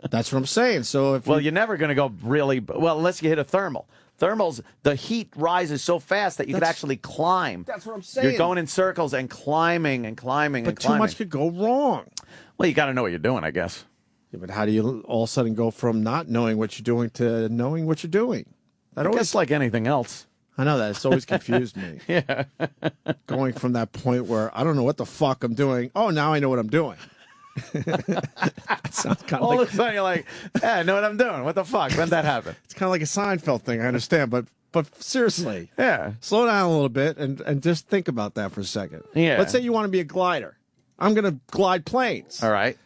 That's what I'm saying. So if you're never going to go really well unless you hit a thermal. Thermals, the heat rises so fast that you could actually climb. That's what I'm saying. You're going in circles and climbing and climbing but and climbing. Too much could go wrong. Well, you got to know what you're doing, I guess. Yeah, but how do you all of a sudden go from not knowing what you're doing to knowing what you're doing? I guess like anything else. I know that. It's always confused me. Yeah. Going from that point where I don't know what the fuck I'm doing. Oh, now I know what I'm doing. Sounds kind of all of a sudden you're like, I know what I'm doing. What the fuck? When did that happen? It's kind of like a Seinfeld thing. I understand, but seriously, yeah, slow down a little bit and just think about that for a second. Yeah. Let's say you want to be a glider. I'm going to glide planes. All right.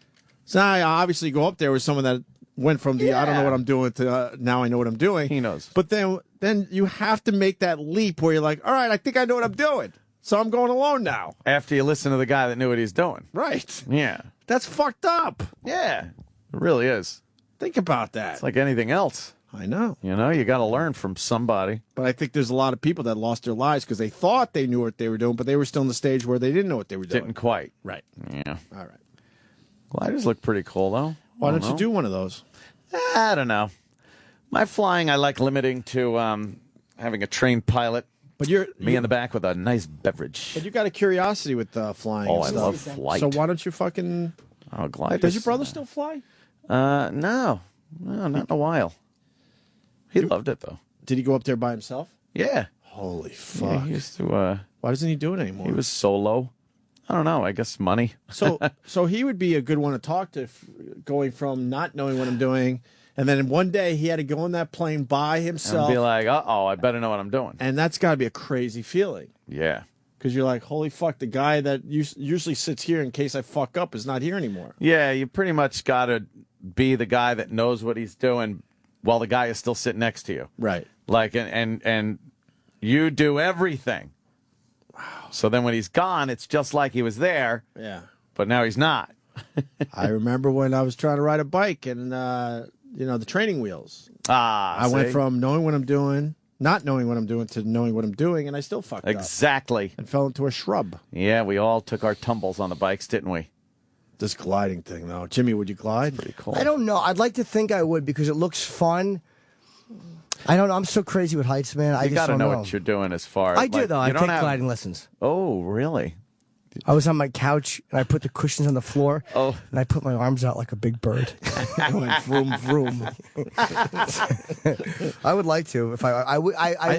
So I obviously go up there with someone that went from the I don't know what I'm doing to now I know what I'm doing. He knows. But then you have to make that leap where you're like, all right, I think I know what I'm doing. So I'm going alone now. After you listen to the guy that knew what he's doing. Right. Yeah. That's fucked up. Yeah. It really is. Think about that. It's like anything else. I know. You know, you got to learn from somebody. But I think there's a lot of people that lost their lives because they thought they knew what they were doing, but they were still in the stage where they didn't know what they were doing. Didn't quite. Right. Yeah. All right. Gliders look pretty cool, though. Why don't you do one of those? I don't know. My flying, I like limiting to having a trained pilot. But you're in the back with a nice beverage. But you got a curiosity with flying. Oh, and I stuff. love flight. So why don't you fucking? Oh, gliders. Does your brother still fly? No, not in a while. He loved it though. Did he go up there by himself? Yeah. Holy fuck! Yeah, he used to. Why doesn't he do it anymore? He was solo. I don't know. I guess money. So he would be a good one to talk to, going from not knowing what I'm doing. And then one day he had to go on that plane by himself. And be like, uh-oh, I better know what I'm doing. And that's got to be a crazy feeling. Yeah. Because you're like, holy fuck, the guy that usually sits here in case I fuck up is not here anymore. Yeah, you pretty much got to be the guy that knows what he's doing while the guy is still sitting next to you. Right. Like, and you do everything. Wow. So then when he's gone, it's just like he was there. Yeah. But now he's not. I remember when I was trying to ride a bike and, the training wheels. I went from knowing what I'm doing, not knowing what I'm doing, to knowing what I'm doing, and I still fucked up. Exactly. And fell into a shrub. Yeah, we all took our tumbles on the bikes, didn't we? This gliding thing, though. Jimmy, would you glide? Pretty cool. I don't know. I'd like to think I would because it looks fun. I don't know. I'm so crazy with heights, man. You got to know what you're doing as far as... I do, though. I take gliding lessons. Oh, really? I was on my couch, and I put the cushions on the floor, and I put my arms out like a big bird. I went vroom, vroom. I would like to. If I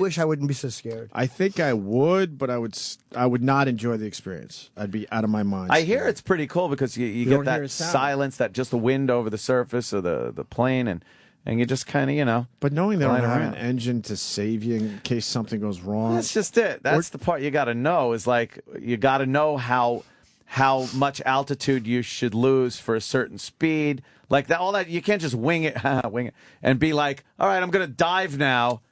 wish I wouldn't be so scared. I think I would, but I would not enjoy the experience. I'd be out of my mind. I hear it's pretty cool because you get that silence, that just the wind over the surface of the plane, and you just kind of, But knowing they don't have an engine to save you in case something goes wrong. That's just it. That's the part you got to know is like, you got to know how much altitude you should lose for a certain speed. Like that, all that, you can't just wing it, and be like, all right, I'm going to dive now.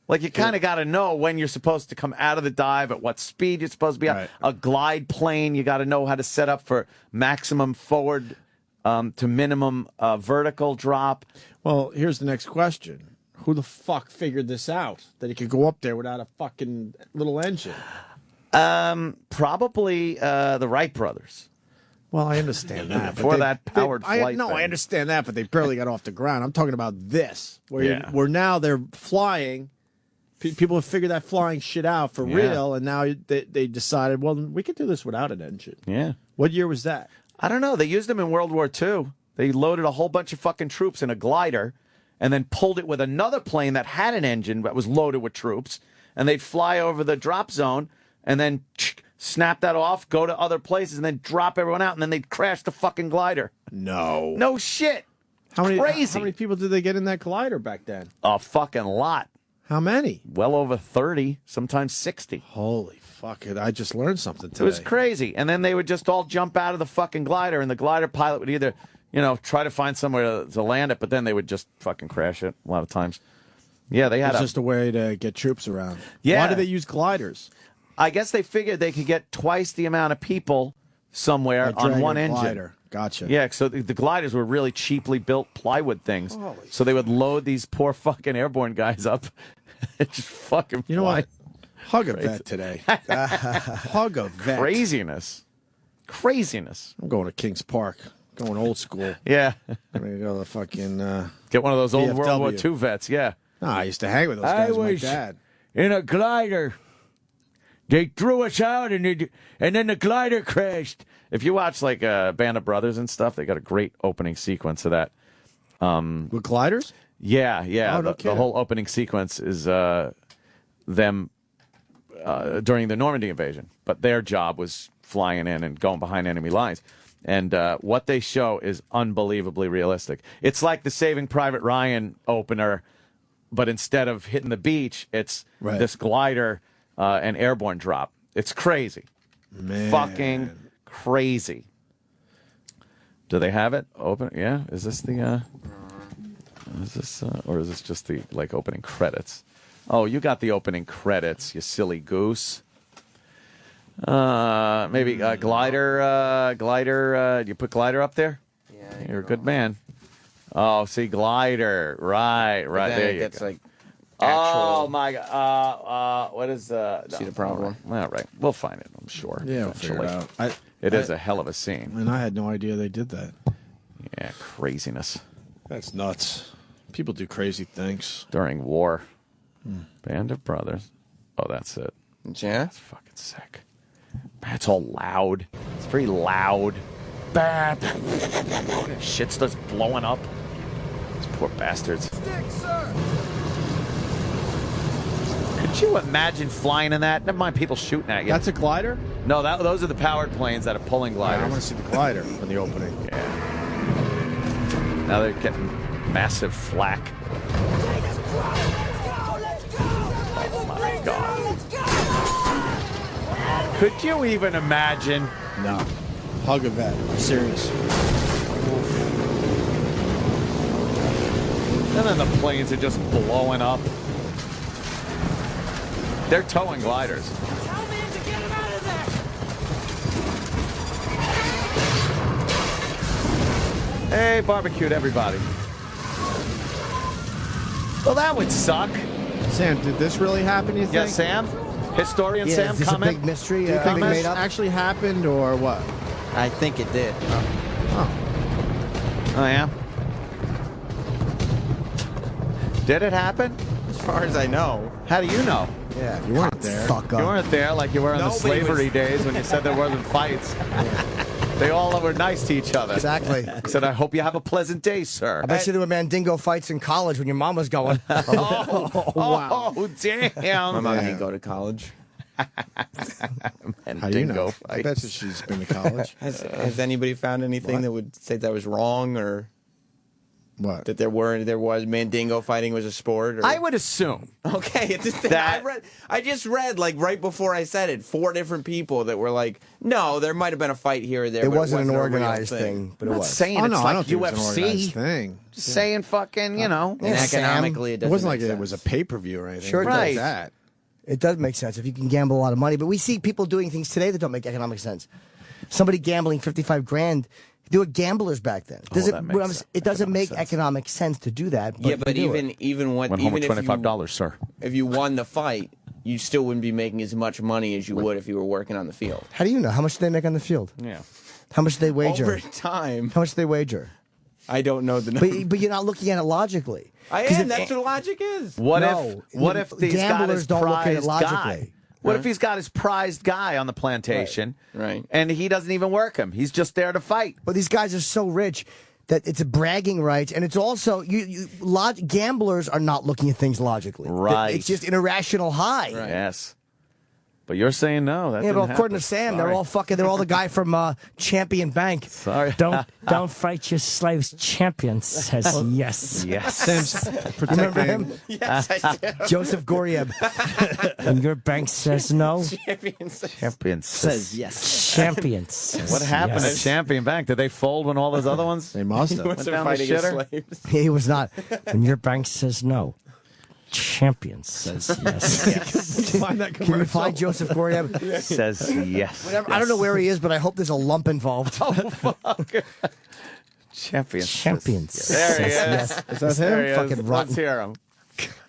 Like, you kind of got to know when you're supposed to come out of the dive, at what speed you're supposed to be at. Right. A glide plane, you got to know how to set up for maximum forward to minimum vertical drop. Well, here's the next question. Who the fuck figured this out? That he could go up there without a fucking little engine? Probably the Wright brothers. Well, I understand that. Before that powered flight I understand that, but they barely got off the ground. I'm talking about this, where now they're flying. People have figured that flying shit out for real, and now they decided, well, we could do this without an engine. Yeah. What year was that? I don't know. They used them in World War II. They loaded a whole bunch of fucking troops in a glider and then pulled it with another plane that had an engine that was loaded with troops, and they'd fly over the drop zone and then snap that off, go to other places, and then drop everyone out, and then they'd crash the fucking glider. No shit. Crazy. How many people did they get in that glider back then? A fucking lot. How many? Well over 30, sometimes 60. Holy fuck it. I just learned something today. It was crazy. And then they would just all jump out of the fucking glider, and the glider pilot would either, try to find somewhere to land it, but then they would just fucking crash it a lot of times. Yeah, they had It's just a way to get troops around. Yeah. Why do they use gliders? I guess they figured they could get twice the amount of people somewhere on one engine. Glider. Gotcha. Yeah, so the gliders were really cheaply built plywood things. So they would load these poor fucking airborne guys up and just fucking You know what? Hug a vet today. Hug a vet. Craziness. I'm going to Kings Park. Going old school. Yeah. I'm going to go to the fucking... Get one of those old VFW. World War II vets, yeah. No, I used to hang with those guys with my dad. In a glider. They threw us out, and then the glider crashed. If you watch like Band of Brothers and stuff, they got a great opening sequence of that. With gliders? Yeah. Oh, no The whole opening sequence is them during the Normandy invasion, but their job was flying in and going behind enemy lines. And what they show is unbelievably realistic. It's like the Saving Private Ryan opener, but instead of hitting the beach, it's this glider and airborne drop. It's crazy. Man. Fucking crazy. Do they have it open? Yeah. Is this the? Is this or is this just the like opening credits? Oh, you got the opening credits, you silly goose. Maybe glider. You put glider up there? Yeah. You're a good man. Oh, see, glider. Right. There you go. Like oh my God. What is see the problem? All right. We'll find it, I'm sure. Yeah, we'll figure it out. It is a hell of a scene. And I had no idea they did that. Yeah, craziness. That's nuts. People do crazy things. During war. Band of Brothers. Oh, that's it. Yeah? That's fucking sick. It's all loud. It's very loud. Bad. Shit starts blowing up. These poor bastards. Could you imagine flying in that? Never mind people shooting at you. That's a glider? No, those are the powered planes that are pulling gliders. I want to see the glider in the opening. Yeah. Now they're getting massive flack. Oh my God. Could you even imagine? No. Hug a vet. I'm serious. And then the planes are just blowing up. They're towing gliders. Hey, barbecued everybody. Well, that would suck. Sam, did this really happen, you think? Yeah, Sam? Historian Sam, is this comment? a big mystery? Do you think made this up? actually happened or what? I think it did. Oh, yeah? Did it happen? As far as I know. How do you know? Yeah, you weren't there. Fuck up. You weren't there like you were in the slavery days when you said there wasn't fights. They all were nice to each other. Exactly. He said, I hope you have a pleasant day, sir. I bet you there were Mandingo fights in college when your mom was going. Wow. Oh, damn. My mom didn't go to college. How do you know? I bet you she's been to college. Has anybody found anything that would say that was wrong or what? That there was Mandingo fighting was a sport? Or? I would assume. Okay, it's just I just read like right before I said it, 4 different people that were like, no, there might have been a fight here or there. It but wasn't an a real organized thing, but it I'm not was. saying it's like UFC. Thing. Just saying fucking, you know. And economically, it doesn't. It wasn't like make it was a pay-per-view or anything. Sure, it like does. that. It does make sense if you can gamble a lot of money. But we see people doing things today that don't make economic sense. Somebody gambling $55,000. They were gamblers back then. It doesn't make economic sense to do that. But yeah, but even went home with $25, sir. If you won the fight, you still wouldn't be making as much money as you would if you were working on the field. How do you know? How much do they make on the field? Yeah. How much do they wager? Over time. How much do they wager? I don't know the number. But you're not looking at it logically. I am. That's what logic is. What if these gamblers don't look at it prized logically? guy? What if he's got his prized guy on the plantation, right? And he doesn't even work him? He's just there to fight. Well, these guys are so rich that it's a bragging rights, and it's also gamblers are not looking at things logically. Right. It's just an irrational high. Right. Yes. But you're saying no. That yeah, didn't but according happen. to Sam, Sorry. they're all the guy from Champion Bank. Sorry. Don't fight your slaves. Champion says yes. Yes. Sam's Remember him? Yes, I do. Joseph Gorieb. And your bank says no. Champion Says yes. Champion says What happened yes. at Champion Bank? Did they fold when all those other ones? They must have. He wasn't down the fighting his shitter? slaves. He was not. When your bank says no. champion says yes. Find that Can you find Joseph Goriab? Says yes. Whatever. I don't know where he is, but I hope there's a lump involved. Oh, fuck. Champion. Champion There he is. Yes. Is that There he him? is. Fucking Let's rotten. hear him.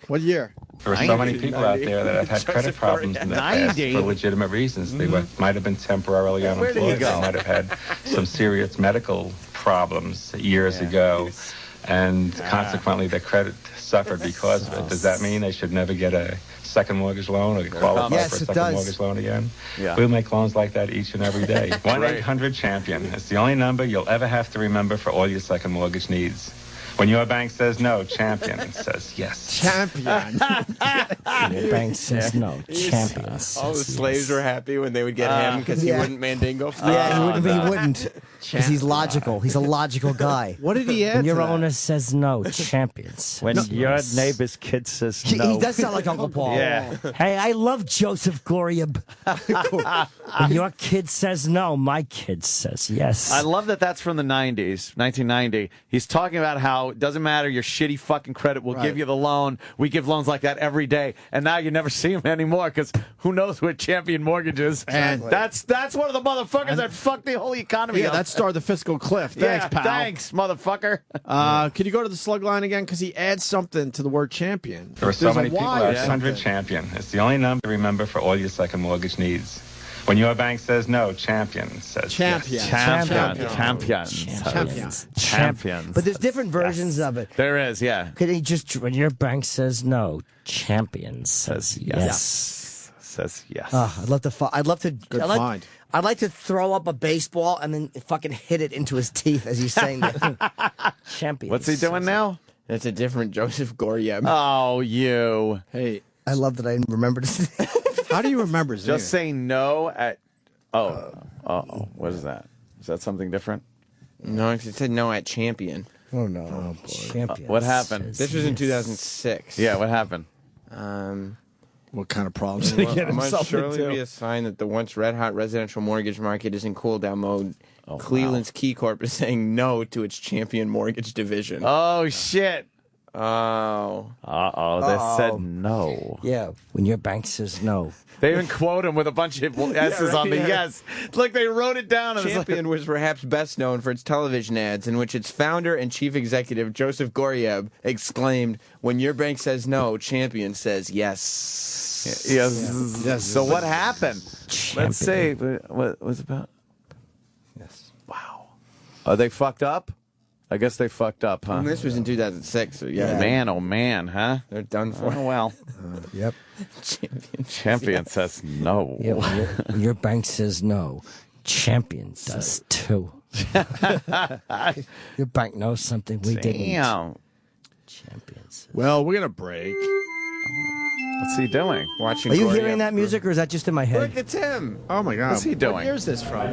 What year? There are so many people out there that have had credit problems in the past 90. for legitimate reasons. They might have been temporarily Where did he unemployed. go? They might have had some serious medical problems years ago, and consequently their credit suffered because of it. Does that mean they should never get a second mortgage loan or qualify Yes, for a it second does. mortgage loan again? Yeah. We'll make loans like that each and every day. 1-800-CHAMPION. It's the only number you'll ever have to remember for all your second mortgage needs. When your bank says no, Champion says yes. Champion. Your bank says no. Champion says All the slaves were happy when they would get him because he wouldn't mandingo. Yeah, he wouldn't. Because he's logical. He's a logical guy. What did he add? When your to that? owner says no, champion says When yes. your neighbor's kid says no. He does sound like Uncle Paul. Yeah. Hey, I love Joseph Goriab. When your kid says no, my kid says yes. I love that that's from the 90s, 1990. He's talking about how it doesn't matter your shitty fucking credit. We'll give you the loan. We give loans like that every day. And now you never see him anymore because who knows what Champion Mortgage is. And that's one of the motherfuckers that fucked the whole economy Yeah, up. that started the fiscal cliff. Thanks, Yeah, pal. thanks, motherfucker. Could you go to the slug line again? Because he adds something to the word champion. There are so There's a many people Y or out there. something. 100 Champion. It's the only number to remember for all your second mortgage needs. When your bank says no, Champion says Champion. yes. Champions. But there's different versions of it. There is, yeah. Could he just, when your bank says no, champion says yes. Says yes. I'd love to. I'd find. I'd like to throw up a baseball and then fucking hit it into his teeth as he's saying that. Champion. What's he doing now? That's a different Joseph Goriab. Oh, you. Hey, I love that I remembered his name. how do you remember his name? Just saying no at. What is that? Is that something different? No, it said no at Champion. Oh no, champion? What happened? This was in 2006. Yeah, what happened? What kind of problems did he get Must himself surely into? be a sign that the once red-hot residential mortgage market is in cool-down mode. Cleveland's Key Corp is saying no to its Champion Mortgage division. Oh, shit. Oh. They said no. Yeah, when your bank says no. They even quote him with a bunch of S's on the yes. Like they wrote it down. And Champion was perhaps best known for its television ads in which its founder and chief executive, Joseph Goriab, exclaimed, "When your bank says no, Champion says yes." Yes. So what happened? Champion. Let's see. What was it about? Yes. Wow. Are they fucked up? I guess they fucked up, huh? And this was in 2006, so yeah. Man, oh man, huh? They're done for. Oh, well. Yep. Champion says no. Yeah, when your bank says no, champion does too. Your bank knows something we didn't. Damn. Champions. Well, we're gonna break. What's he doing? Watching. Are you Goriab. hearing that music, or is that just in my head? Look, it's him. Oh my God! What's he doing? What year is this from?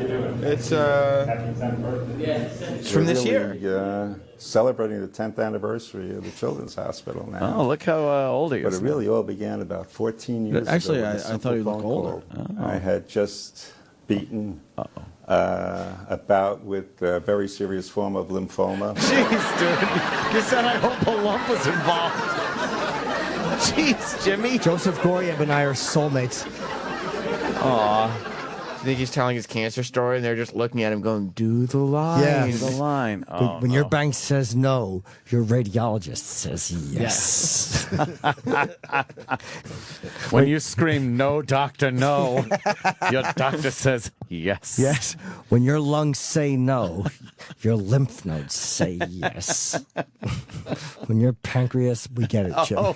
It's from this year. Celebrating the 10th anniversary of the Children's Hospital now. Oh, look how old he But is. it really all began about 14 years Actually, ago. I thought he looked older. I had just beaten a bout with a very serious form of lymphoma. Jeez, dude. You said I hope a lump was involved. Jeez, Jimmy. Joseph Goriab and I are soulmates. Aw. I think he's telling his cancer story, and they're just looking at him going, do the line. Yeah. The line. When your bank says no, your radiologist says yes. When you scream, no, doctor, no, your doctor says yes. Yes. When your lungs say no, your lymph nodes say yes. When your pancreas, we get it, Jim,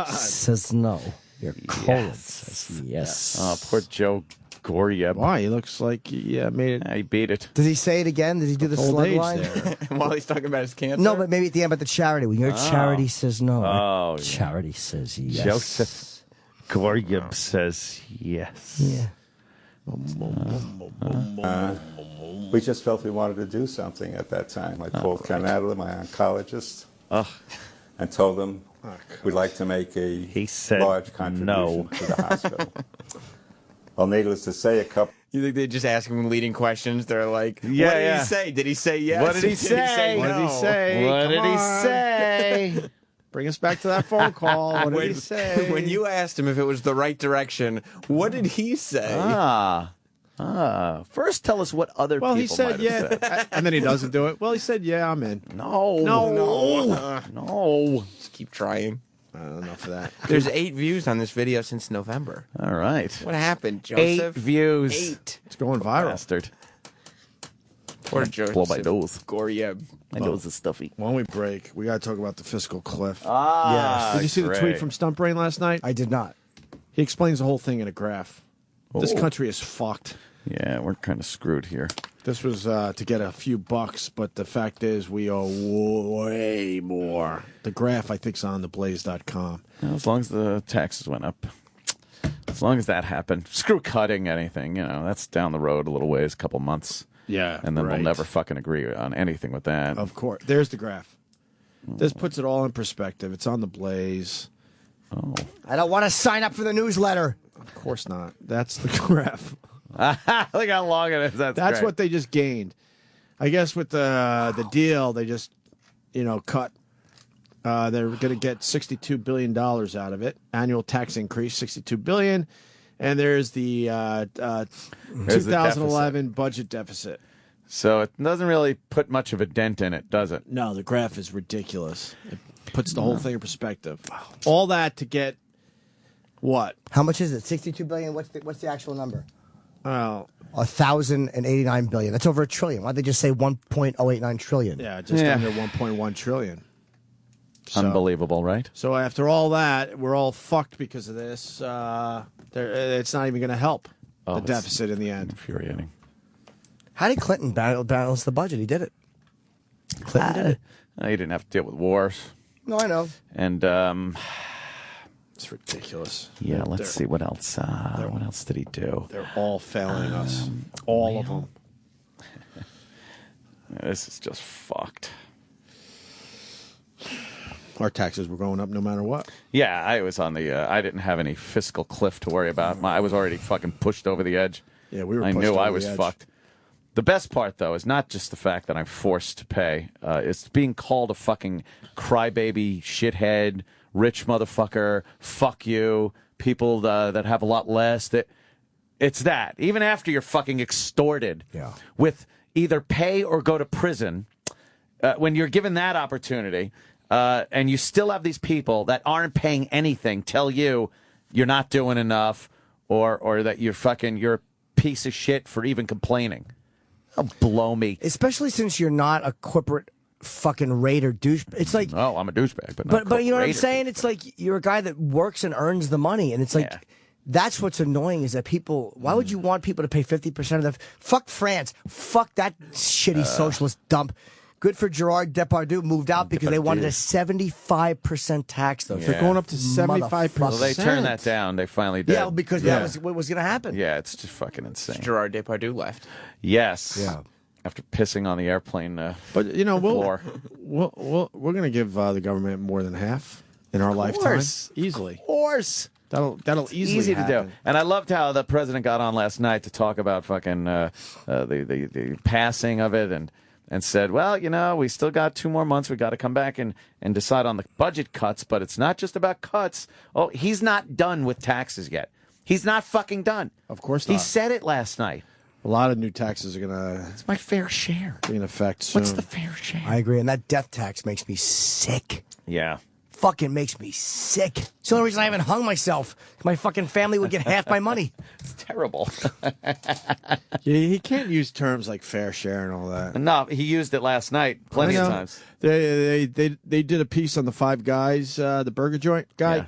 says no, your colon says yes. Oh, poor Joe Goriab. Why? He looks like he made it. He beat it. Does he say it again? Does he do the Old slug age line? there. While he's talking about his cancer? No, but maybe at the end about the charity. When Your you're charity says no. Oh, Charity says yes. Joseph Goriab says yes. Yeah. We just felt we wanted to do something at that time. I called Ken Adler, my oncologist, and told him we'd like to make a large contribution to the hospital. Well, needless to say, a couple. You think they just ask him leading questions? They're like, Yeah, what did yeah. he say? Did he say yes? What did he say? no? What did he say? What did he say? Bring us back to that phone call. What did he say? When you asked him if it was the right direction, what did he say? First, tell us what other people he said, might have said. and then he doesn't do it. Well, he said, yeah, I'm in. No. Just keep trying. Enough of that. There's 8 views on this video since November. All right. What happened, Joseph? 8 views. 8. It's going viral. Bastard. Poor Joseph. Blow my nose. Goryeb. My nose is stuffy. When we break, we got to talk about the fiscal cliff. Yes. Did you see the great. tweet from Stump Brain last night? I did not. He explains the whole thing in a graph. This Oh. country is fucked. Yeah, we're kind of screwed here. This was to get a few bucks, but the fact is we owe way more. The graph, I think, is on theblaze.com. Well, as long as the taxes went up. As long as that happened. Screw cutting anything, that's down the road a little ways, a couple months. Yeah, And then right. we'll never fucking agree on anything with that. Of course. There's the graph. This puts it all in perspective. It's on the Blaze. Oh. I don't want to sign up for the newsletter. Of course not. That's the graph. Look how long it is. That's great. what they just gained. I guess with the deal, they just, cut. They're going to get $62 billion out of it. Annual tax increase, $62 billion. And there's the 2011 budget deficit. So it doesn't really put much of a dent in it, does it? No, the graph is ridiculous. It puts the whole thing in perspective. All that to get what? How much is it? 62 billion. What's the actual number? Well, 1,089 billion. That's over $1 trillion. Why'd they just say 1.089 trillion? Yeah, just under 1.1 trillion. So, unbelievable, right? So after all that, we're all fucked because of this. It's not even going to help the deficit in the end. Infuriating. How did Clinton balance the budget? He did it. Clinton did it. He didn't have to deal with wars. No, I know. And it's ridiculous. Yeah, let's see what else. What else did he do? They're all failing us. All of them. This is just fucked. Our taxes were going up no matter what. Yeah, I was on the. I didn't have any fiscal cliff to worry about. I was already fucking pushed over the edge. Yeah, we were. I pushed knew over I the was edge. fucked. The best part, though, is not just the fact that I'm forced to pay. It's being called a fucking crybaby, shithead, rich motherfucker, fuck you, people that have a lot less. It's that. Even after you're fucking extorted with either pay or go to prison, when you're given that opportunity, and you still have these people that aren't paying anything tell you you're not doing enough or that you're a piece of shit for even complaining. Oh, blow me. Especially since you're not a corporate fucking raider douche. It's like, oh, I'm a douchebag, but you know what I'm saying? It's like you're a guy that works and earns the money, and it's like that's what's annoying is that people. Why would you want people to pay 50% of the? Fuck France. Fuck that shitty socialist dump. Good for Gerard Depardieu moved out because they wanted a 75% tax, though. They're going up to 75%. Well, they turned that down. They finally did. Yeah, because that was what was going to happen. Yeah, it's just fucking insane. Gerard Depardieu left. Yes. Yeah. After pissing on the airplane but floor. we're going to give the government more than half in our lifetime. Easily. Of course. That'll easily easy happen. to do. And I loved how the president got on last night to talk about fucking the passing of it and said, well, we still got 2 more months. We got to come back and decide on the budget cuts, but it's not just about cuts. Oh, he's not done with taxes yet. He's not fucking done. Of course not. He said it last night. A lot of new taxes are going to... It's my fair share. ...be in effect soon. What's the fair share? I agree, and that death tax makes me sick. Yeah. Fucking makes me sick. It's the only reason I haven't hung myself. My fucking family would get half my money. It's terrible. He can't use terms like fair share and all that. No, he used it last night plenty of times. They did a piece on the Five Guys, the burger joint guy,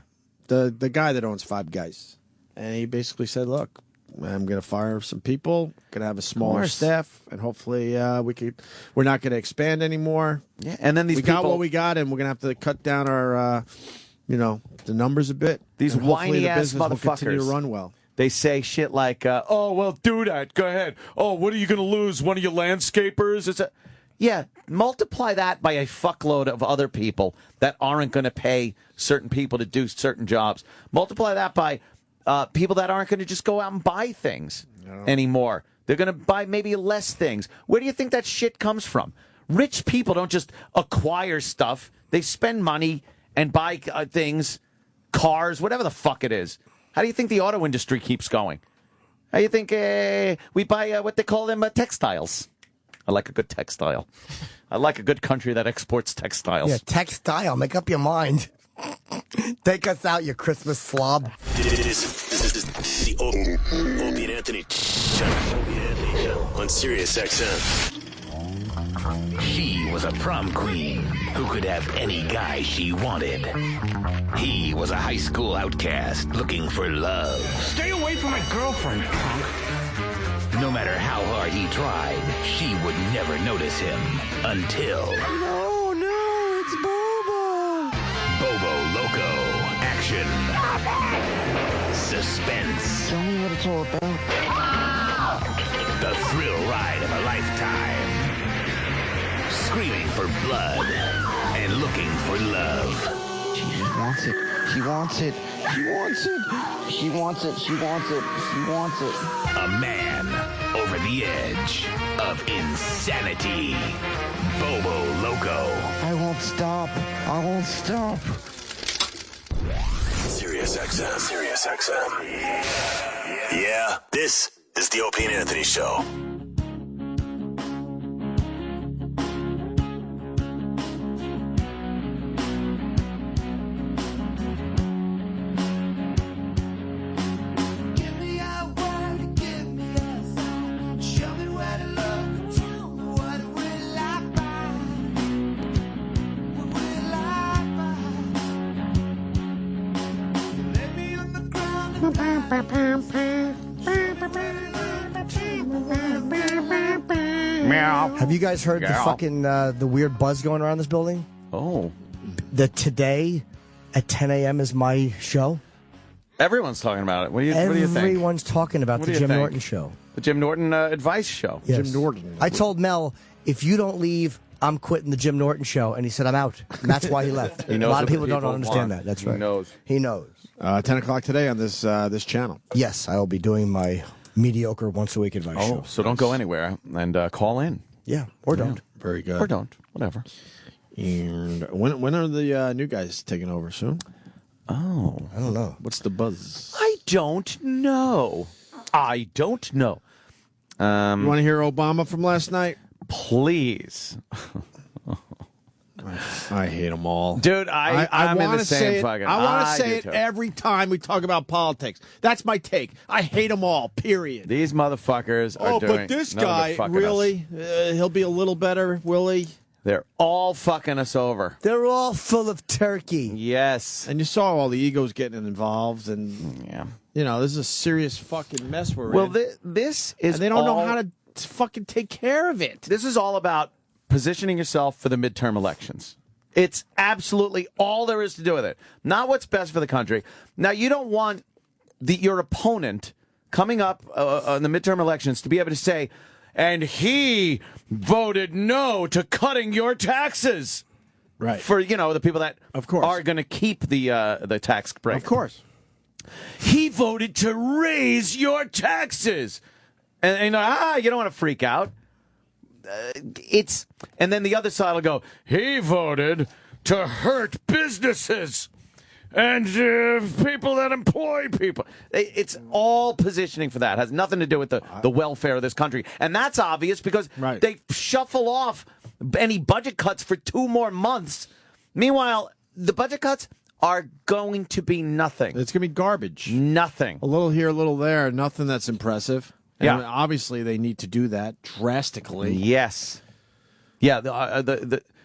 the guy that owns Five Guys, and he basically said, "Look, I'm going to fire some people, going to have a smaller staff, and hopefully we're not going to expand anymore. Yeah, and then we got what we got, and we're going to have to cut down our, the numbers a bit. These and hopefully whiny the ass business will continue to motherfuckers run well. They say shit like, "Oh, well, do that. Go ahead. Oh, what are you going to lose? One of your landscapers?" Yeah, multiply that by a fuckload of other people that aren't going to pay certain people to do certain jobs. Multiply that by people that aren't going to just go out and buy things anymore. They're going to buy maybe less things. Where do you think that shit comes from? Rich people don't just acquire stuff. They spend money and buy things, cars, whatever the fuck it is. How do you think the auto industry keeps going? How do you think we buy what they call them textiles? I like a good textile. I like a good country that exports textiles. Yeah, textile. Make up your mind. Take us out, you Christmas slob. This is the Opie and Anthony show on Sirius XM. She was a prom queen who could have any guy she wanted. He was a high school outcast looking for love. Stay away from my girlfriend, punk. No matter how hard he tried, she would never notice him until... No, it's Bobo. Bobo Loco. Action. Suspense. Tell me what it's all about. The thrill ride of a lifetime. Screaming for blood and looking for love. She wants it. She wants it. She wants it. She wants it. She wants it. She wants it. A man over the edge of insanity. Bobo Loco. I won't stop. I won't stop. Sirius XM. Sirius XM. Yeah, this is the Opie and Anthony Show. Have you guys heard the fucking the weird buzz going around this building? Oh, the today at 10 a.m. is my show. Everyone's talking about it. What do you think? Everyone's talking about the Jim Norton show. The Jim Norton advice show. Yes. Jim Norton. I told Mel, if you don't leave, I'm quitting the Jim Norton show. And he said, I'm out. And that's why he left. He knows a lot of what people the don't people understand want. that. That's right. He knows. He knows. 10 o'clock today on this channel. Yes, I will be doing my mediocre once-a-week advice show. So don't go anywhere and call in. Yeah, or don't. Very good. Or don't. Whatever. And when are the new guys taking over? Soon? Oh. I don't know. What's the buzz? I don't know. You want to hear Obama from last night? Please. I hate them all. Dude, I'm in the same fucking... I want to say it too. every time we talk about politics. That's my take. I hate them all, period. These motherfuckers are doing... but this nothing but guy, fucking really? us. He'll be a little better, will he? They're all fucking us over. They're all full of turkey. Yes. And you saw all the egos getting involved, and you know, this is a serious fucking mess we're in. Well, this is and they don't know how to fucking take care of it. This is all about positioning yourself for the midterm elections. It's absolutely all there is to do with it. Not what's best for the country. Now, you don't want your opponent coming up on the midterm elections to be able to say, and he voted no to cutting your taxes. Right. For, the people that of course are going to keep the tax break. Of course. He voted to raise your taxes. And you don't want to freak out. And then the other side will go, he voted to hurt businesses and people that employ people. It's all positioning for that. It has nothing to do with the welfare of this country. And that's obvious because they shuffle off any budget cuts for 2 more months. Meanwhile, the budget cuts are going to be nothing. It's going to be garbage. Nothing. A little here, a little there. Nothing that's impressive. Yeah. And obviously, they need to do that drastically. Yes. Yeah.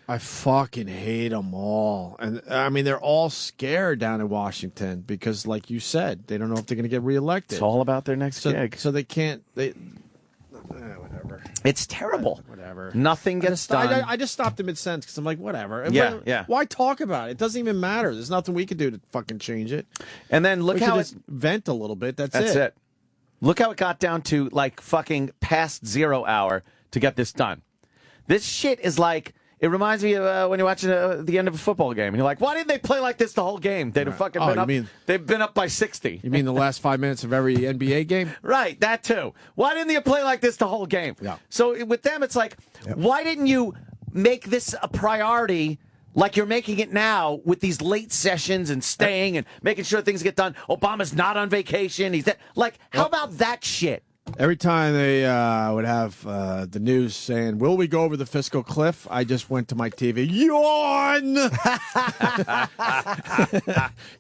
I fucking hate them all. And I mean, they're all scared down in Washington because, like you said, they don't know if they're going to get reelected. It's all about their next gig. So they can't. Whatever. It's terrible. Whatever. Nothing gets done. I just stopped in mid-sentence because I'm like, whatever. Yeah. Why talk about it? It doesn't even matter. There's nothing we can do to fucking change it. And then look we how just vent a little bit. That's it. Look how it got down to like fucking past 0 hour to get this done. This shit is like, it reminds me of when you're watching the end of a football game and you're like, why didn't they play like this the whole game? They'd have fucking been up. They've been up by 60. You mean the last 5 minutes of every NBA game? Right, that too. Why didn't they play like this the whole game? Yeah. So with them, it's like, why didn't you make this a priority like you're making it now with these late sessions and staying and making sure things get done. Obama's not on vacation. He's like, how about that shit? Every time they would have the news saying, "Will we go over the fiscal cliff?" I just went to my TV, yawn,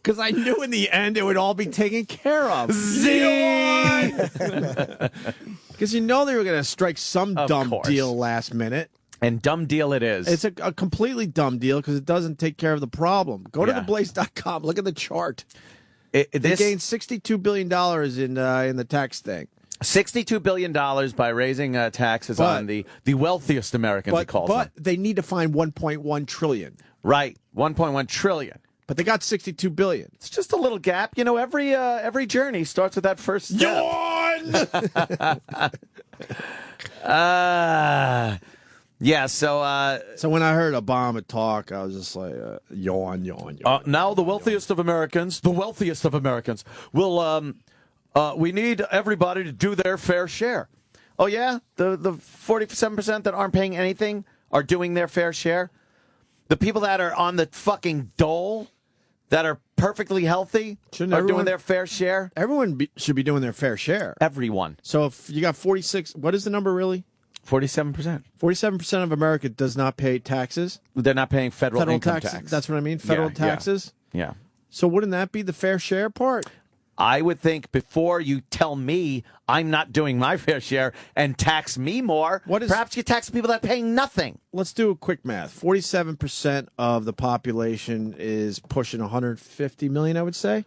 because I knew in the end it would all be taken care of. Yawn, because you know they were going to strike some dumb deal last minute. And dumb deal it is. It's a completely dumb deal because it doesn't take care of the problem. Go to theblaze.com. Look at the chart. They gained $62 billion in the tax thing. $62 billion by raising taxes on the wealthiest Americans, he calls them. But they need to find $1.1 trillion. Right, $1.1 trillion. But they got $62 billion. It's just a little gap. You know, every journey starts with that first step. Yawn! Yeah, so when I heard Obama talk, I was just like, yawn. Now the wealthiest of Americans will, we need everybody to do their fair share. Oh, yeah? The 47% that aren't paying anything are doing their fair share? The people that are on the fucking dole, that are perfectly healthy, are doing their fair share? Everyone should be doing their fair share. Everyone. So if you got 46, what is the number really? 47%. 47% of America does not pay taxes. They're not paying federal income tax. That's what I mean, federal taxes. Yeah. So wouldn't that be the fair share part? I would think before you tell me I'm not doing my fair share and tax me more, perhaps you tax people that are paying nothing. Let's do a quick math. 47% of the population is pushing 150 million, I would say.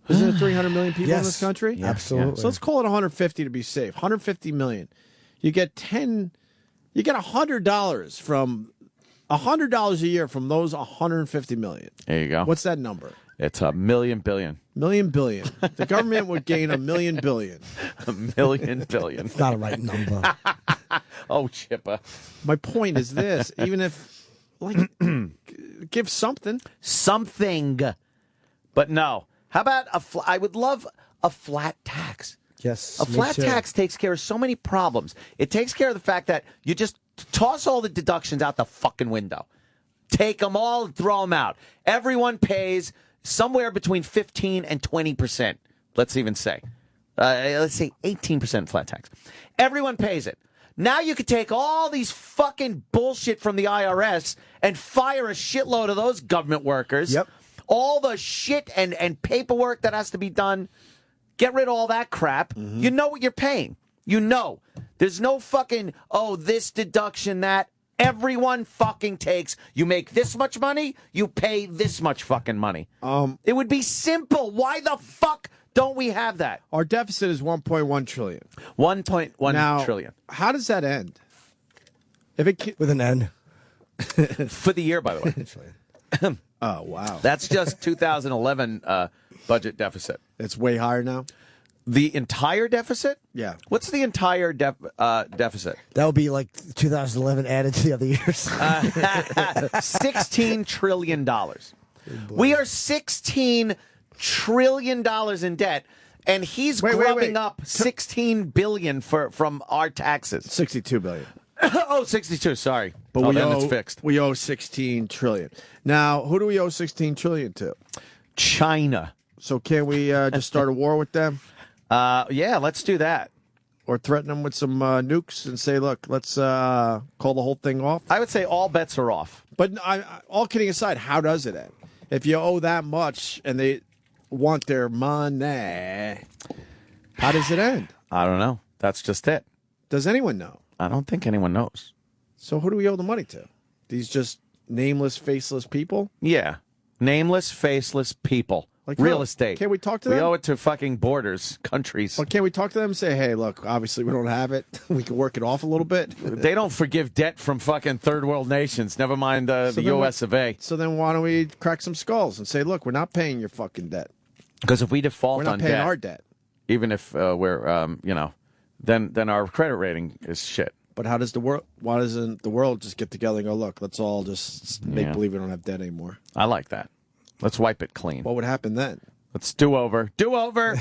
Isn't it 300 million people in this country? Yeah, absolutely. So let's call it 150 to be safe. 150 million. You get $100 from $100 a year from those 150 million. There you go. What's that number? It's $1 million billion. $1 billion. The government would gain $1 million billion. $1 million billion. It's not a right number. Oh, Chippa. My point is this: even if, give something, but no. How about I would love a flat tax. Yes, a flat tax takes care of so many problems. It takes care of the fact that you just toss all the deductions out the fucking window. Take them all and throw them out. Everyone pays somewhere between 15 and 20%. Let's even say. Let's say 18% flat tax. Everyone pays it. Now you could take all these fucking bullshit from the IRS and fire a shitload of those government workers. Yep. All the shit and paperwork that has to be done. Get rid of all that crap. Mm-hmm. You know what you're paying. You know. There's no fucking, this deduction, that. Everyone fucking takes. You make this much money, you pay this much fucking money. It would be simple. Why the fuck don't we have that? Our deficit is 1.1 trillion. 1.1 trillion. How does that end? With an N. For the year, by the way. Oh, wow. That's just 2011 budget deficit. It's way higher now? The entire deficit? Yeah. What's the entire deficit? That would be like 2011 added to the other years. $16 trillion. We are $16 trillion in debt, and he's grubbing up $16 billion from our taxes. $62 billion. 62, sorry. But it's fixed. We owe $16 trillion. Now, who do we owe $16 trillion to? China. So can we just start a war with them? Yeah, let's do that. Or threaten them with some nukes and say, look, let's call the whole thing off? I would say all bets are off. But all kidding aside, how does it end? If you owe that much and they want their money, how does it end? I don't know. That's just it. Does anyone know? I don't think anyone knows. So who do we owe the money to? These just nameless, faceless people? Yeah. Nameless, faceless people. Like real estate. Can't we talk to them? We owe it to fucking borders, countries. But can't we talk to them and say, hey, look, obviously we don't have it. We can work it off a little bit. They don't forgive debt from fucking third world nations, never mind the U.S. of A. So then why don't we crack some skulls and say, look, we're not paying your fucking debt. Because if we default on debt. We're not paying our debt. Even if we're, then our credit rating is shit. But why doesn't the world just get together and go, look, let's all just make believe we don't have debt anymore? I like that. Let's wipe it clean. What would happen then? Let's do over. Do over.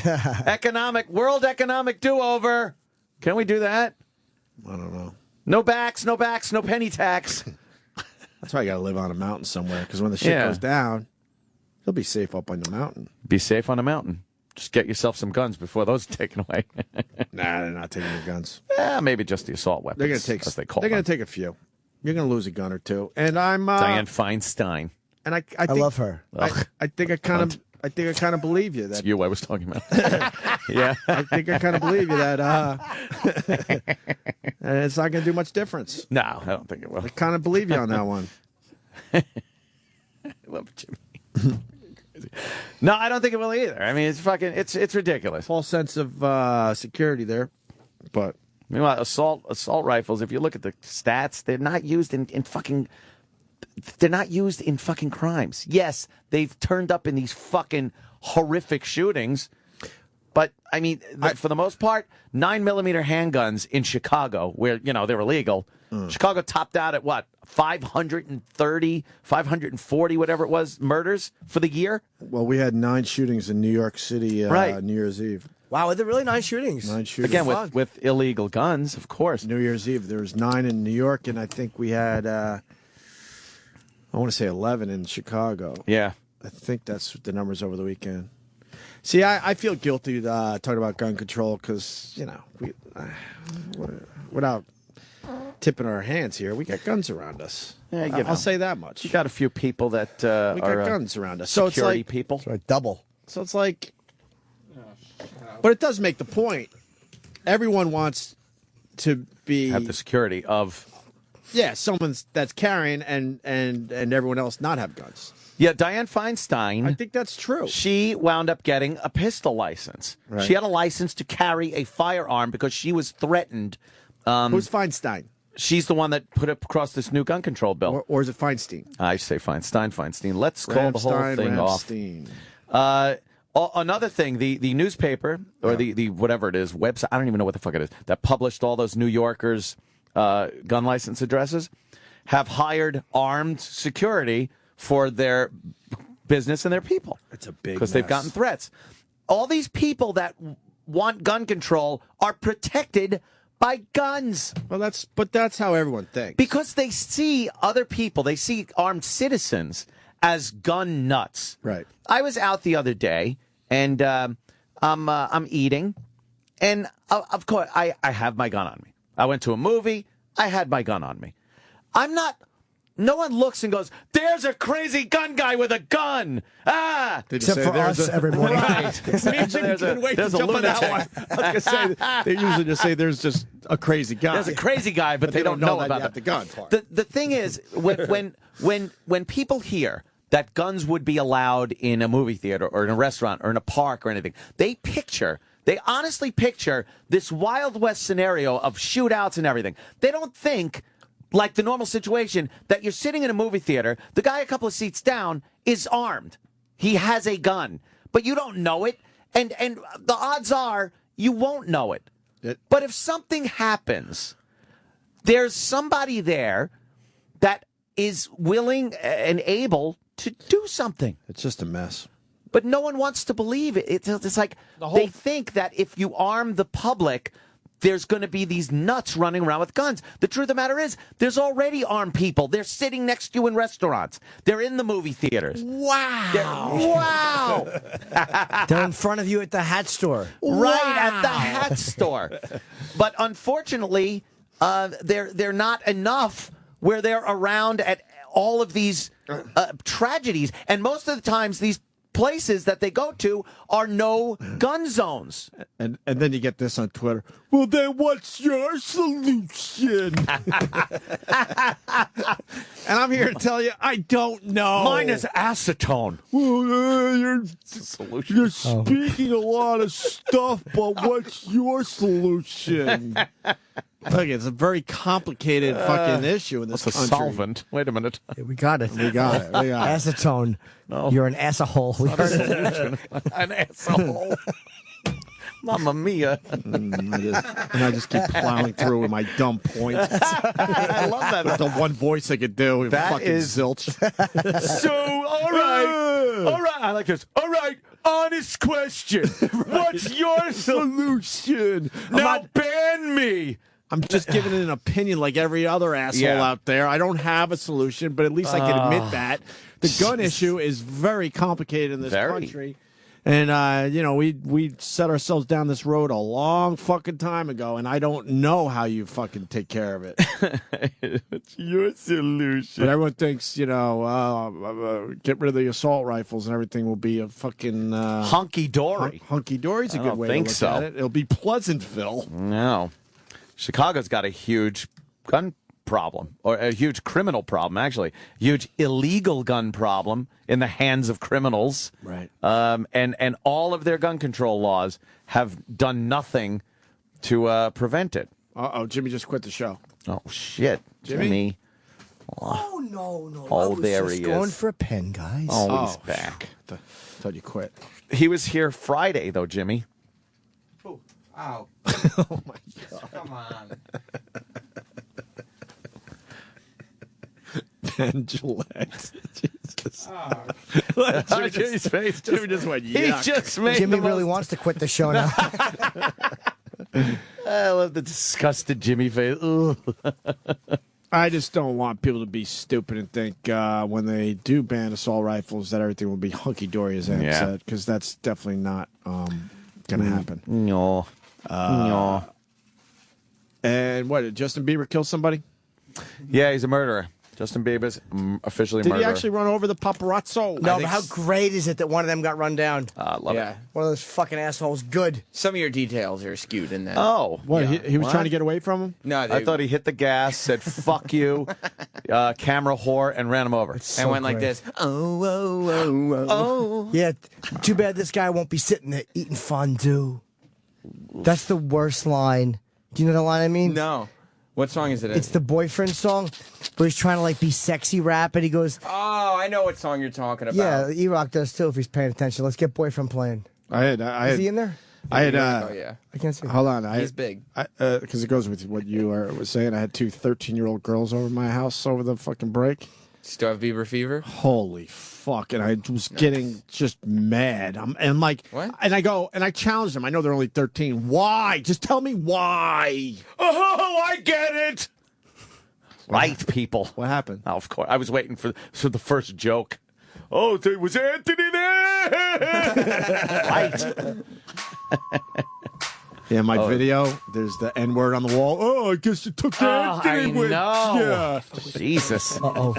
World economic do over. Can we do that? I don't know. No backs, no penny tax. That's why you got to live on a mountain somewhere, because when the shit goes down, you'll be safe up on the mountain. Be safe on a mountain. Just get yourself some guns before those are taken away. Nah, they're not taking your guns. Maybe just the assault weapons. They're going to take. as they call They're going them. to take a few. You're going to lose a gun or two. And I'm Dianne Feinstein. And I I love her. I think I kind of believe you that. It's you I was talking about. Yeah. I think I kind of believe you that and it's not going to do much difference. No, I don't think it will. I kind of believe you on that one. I love Jimmy. No, I don't think it will either. I mean, it's ridiculous. False sense of security there, but meanwhile, assault rifles. If you look at the stats, they're not used in fucking. They're not used in fucking crimes. Yes, they've turned up in these fucking horrific shootings, but I mean, for the most part, 9mm handguns in Chicago, where they're illegal. Chicago topped out at what, 530, 540, whatever it was, murders for the year. Well, we had 9 shootings in New York City, New Year's Eve. Wow, are there really 9 shootings? 9 shootings. Again, with illegal guns, of course. New Year's Eve, there was 9 in New York, and I think we had, I want to say 11 in Chicago. Yeah. I think that's the numbers over the weekend. See, I feel guilty talking about gun control because, without tipping our hands here, we got guns around us. Yeah, I'll say that much. You got a few people that we got are guns around us. So security it's like, people. So double. So it's like, but it does make the point. Everyone wants to have the security of. Yeah, someone that's carrying and everyone else not have guns. Yeah, Dianne Feinstein. I think that's true. She wound up getting a pistol license. Right. She had a license to carry a firearm because she was threatened. Who's Feinstein? She's the one that put it across this new gun control bill. Or is it Feinstein? I say Feinstein. Let's call the whole thing off. Another thing, the newspaper, or the whatever it is, website, I don't even know what the fuck it is, that published all those New Yorkers' gun license addresses, have hired armed security for their business and their people. It's a big because they've gotten threats. All these people that want gun control are protected by guns. Well, that's how everyone thinks. Because they see other people, they see armed citizens as gun nuts. Right. I was out the other day, and I'm eating, and of course I have my gun on me. I went to a movie. I had my gun on me. No one looks and goes, "There's a crazy gun guy with a gun." Except for us every morning. Right. There's a lunatic. I was gonna say, they usually just say there's just a crazy guy. There's a crazy guy, but they don't know about the gun part. The thing is, when people hear that guns would be allowed in a movie theater or in a restaurant or in a park or anything, they honestly picture this Wild West scenario of shootouts and everything. They don't think, like the normal situation, that you're sitting in a movie theater, the guy a couple of seats down is armed. He has a gun, but you don't know it, and the odds are you won't know it. But if something happens, there's somebody there that is willing and able to do something. It's just a mess. But no one wants to believe it. It's like they think that if you arm the public, there's going to be these nuts running around with guns. The truth of the matter is, there's already armed people. They're sitting next to you in restaurants. They're in the movie theaters. Wow. They're in front of you at the hat store. Right, at the hat store. But unfortunately, they're not enough where they're around at all of these tragedies. And most of the times, these places that they go to are no gun zones. And then you get this on Twitter. Well, then what's your solution? And I'm here to tell you, I don't know. Mine is acetone. Well, you're speaking a lot of stuff, but what's your solution? Look, it's a very complicated fucking issue in this country. What's a solvent? Wait a minute. Yeah, we got it. We got it. Acetone. No. You're an asshole. We heard it. An asshole. Mamma mia. And I just keep plowing through with my dumb points. I love that. That's the one voice I could do. That fucking is zilch. So, all right. I like this. All right. Honest question. What's your solution? Now ban me. I'm just giving it an opinion like every other asshole out there. I don't have a solution, but at least I can admit that. The gun issue is very complicated in this country. And, we set ourselves down this road a long fucking time ago, and I don't know how you fucking take care of it. What's your solution? But everyone thinks, get rid of the assault rifles and everything will be a fucking... hunky-dory. Hunky-dory's a good way to look at it. It'll be Pleasantville. No. Chicago's got a huge gun problem, or a huge criminal problem, actually. Huge illegal gun problem in the hands of criminals. Right. And all of their gun control laws have done nothing to prevent it. Uh-oh, Jimmy just quit the show. Oh, shit. Jimmy? Oh, no. Oh, I there was he just going is. for a pen, guys. Oh, he's back. Thought you quit. He was here Friday, though, Jimmy. Ow. Oh, my God. Come on. Ben Gillette. Jesus. Jimmy's face. Jimmy just went, He yuck. just made Jimmy the really most- wants to quit the show now. I love the disgusted Jimmy face. Ugh. I just don't want people to be stupid and think when they do ban assault rifles that everything will be hunky-dory, as Adam said, because that's definitely not going to happen. No. No. And what, did Justin Bieber kill somebody? Yeah, he's a murderer. Justin Bieber's officially a Did murderer. he actually run over the paparazzo? No, but how great is it that one of them got run down? Love it. One of those fucking assholes. Good. Some of your details are skewed in that. Oh. What, he was What? trying to get away from him? No, I thought he hit the gas, said, fuck you, camera whore, and ran him over. and went like this. Oh. Yeah, too bad this guy won't be sitting there eating fondue. That's the worst line. Do you know the line I mean? No. What song is it? It's the boyfriend song where he's trying to be sexy rap, and he goes, Oh, I know what song you're talking about. yeah, E-Rock does too if he's paying attention. Let's get boyfriend playing. Is he in there? I had. yeah. I can't see. Hold on. He's big. Because it goes with what you were saying. I had 2 13-year-old girls over my house over the fucking break. Still have Bieber fever? Holy fuck. And I was getting just mad. I'm like, what? And I go, and I challenge them. I know they're only 13. Why? Just tell me why. Oh, I get it. Right, people. What happened? Oh, of course. I was waiting for the first joke. Oh, was Anthony there? Right. Yeah, my video, there's the N-word on the wall. Oh, I guess you took Anthony with you. Yeah. Jesus. Uh-oh.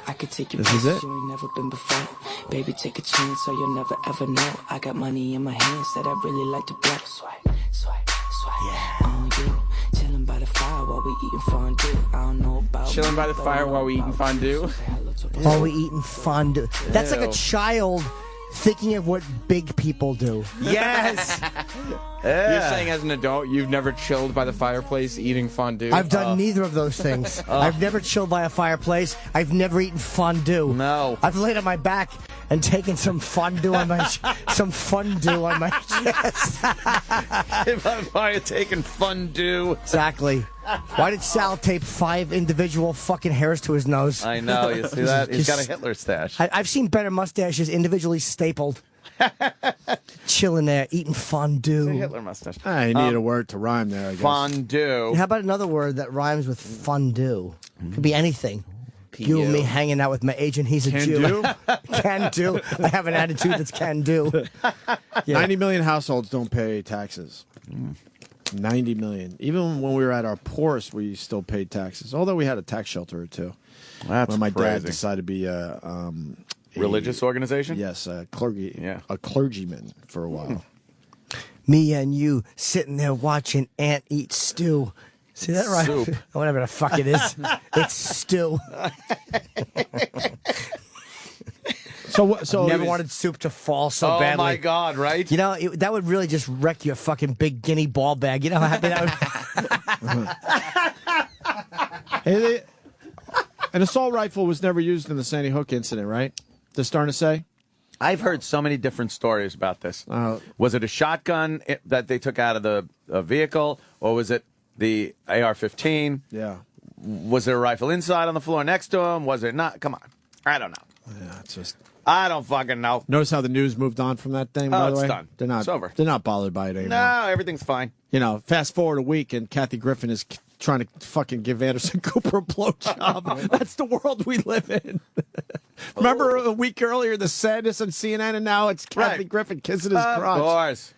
I could take you This is it. you ain't never been before. Baby, take a chance so you'll never ever know. I got money in my hands that I really like to blow. Swipe. Yeah. On you. Chilling by the fire while we eating fondue. I don't know about Chilling by the fire while we eating fondue? While we eating fondue. That's like a child thinking of what big people do. Yes. You're saying as an adult you've never chilled by the fireplace eating fondue? I've done neither of those things. I've never chilled by a fireplace. I've never eaten fondue. No. I've laid on my back and taken some fondue on my some fondue on my chest. If I'm taking fondue. Exactly. Why did Sal tape 5 individual fucking hairs to his nose? I know. You see that? He's got a Hitler stash. I've seen better mustaches individually stapled. Chilling there, eating fondue. It's a Hitler mustache. I needed a word to rhyme there, I guess. Fondue. How about another word that rhymes with fondue? Could be anything. You and me hanging out with my agent. He's a Can Jew. do? Can do. I have an attitude that's can do. Yeah. 90 million households don't pay taxes. 90 million. Even when we were at our poorest, we still paid taxes. Although we had a tax shelter or two. That's when my dad crazy. decided to be a religious organization? Yes, a clergyman for a while. Me and you sitting there watching Ant eat stew. See that right? Soup. Whatever the fuck it is. It's stew. So never wanted soup to fall so Oh, badly. my God, right? You know, that would really just wreck your fucking big guinea ball bag. You know how happy that would Hey, an assault rifle was never used in the Sandy Hook incident, right? They're starting to say? I've heard so many different stories about this. Was it a shotgun that they took out of the vehicle, or was it the AR-15? Yeah. Was there a rifle inside on the floor next to him? Was it not? Come on. I don't know. Yeah, it's just... I don't fucking know. Notice how the news moved on from that thing, by the it's way? done. They're not, It's over. They're not bothered by it anymore. No, everything's fine. You know, fast forward a week and Kathy Griffin is trying to fucking give Anderson Cooper a blowjob. That's the world we live in. Remember a week earlier, the sadness on CNN, and now it's Kathy Griffin kissing his crotch. Of course.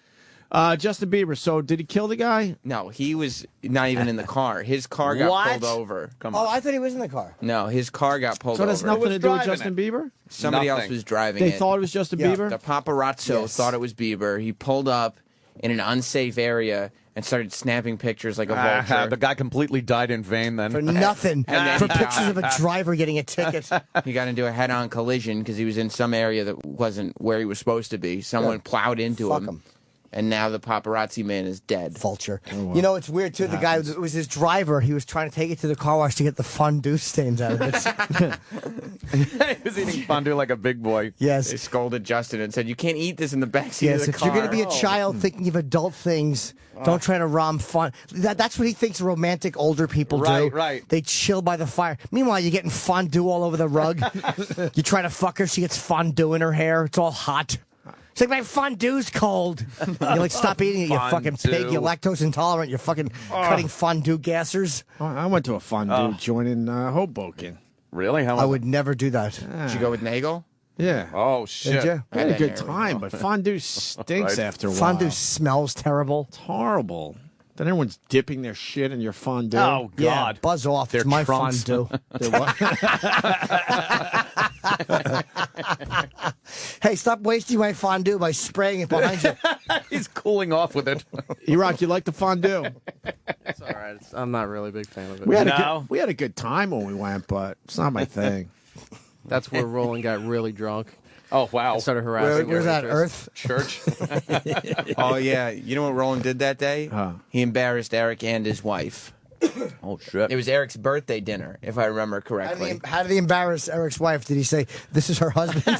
Justin Bieber, so did he kill the guy? No, he was not even in the car. His car got pulled over. Oh, I thought he was in the car. No, his car got pulled So over. that's nothing to do with Justin Bieber? Somebody else Nothing. was driving They it. thought it was Justin Bieber? The paparazzo thought it was Bieber. He pulled up in an unsafe area and started snapping pictures like a vulture. The guy completely died in vain then. For nothing. And then For he pictures of a driver getting a ticket. He got into a head-on collision because he was in some area that wasn't where he was supposed to be. Someone plowed into Fuck him. him. And now the paparazzi man is dead. Vulture. You know, it's weird, too. The guy, it was his driver. He was trying to take it to the car wash to get the fondue stains out of it. He was eating fondue like a big boy. Yes. They scolded Justin and said, "You can't eat this in the backseat Yes, of the if car." you're going to be a child thinking of adult things, don't try to rom fun. That's what he thinks romantic older people do. Right. They chill by the fire. Meanwhile, you're getting fondue all over the rug. You try to fuck her, she gets fondue in her hair. It's all hot. It's like, my fondue's cold. You're like, stop eating it, you fucking pig. You're lactose intolerant. You're fucking cutting fondue gassers. I went to a fondue joint in Hoboken. Really? I would never do that. Did you go with Nagel? Yeah. Oh, shit. Did you? I had a good time, but fondue stinks after a while. Fondue smells terrible. It's horrible. Then everyone's dipping their shit in your fondue. Oh, God. Yeah, buzz off. They're It's my trunks. fondue. They're what? Hey, stop wasting my fondue by spraying it behind you. He's cooling off with it. E-Rock, you like the fondue? It's all right. I'm not really a big fan of it. We had a good time when we went, but it's not my thing. That's where Roland got really drunk. Oh, wow. And started harassing. Where's that, Earth? Church? Oh, yeah. You know what Roland did that day? He embarrassed Eric and his wife. Oh, shit. It was Eric's birthday dinner, if I remember correctly. How did he embarrass Eric's wife? Did he say, this is her husband?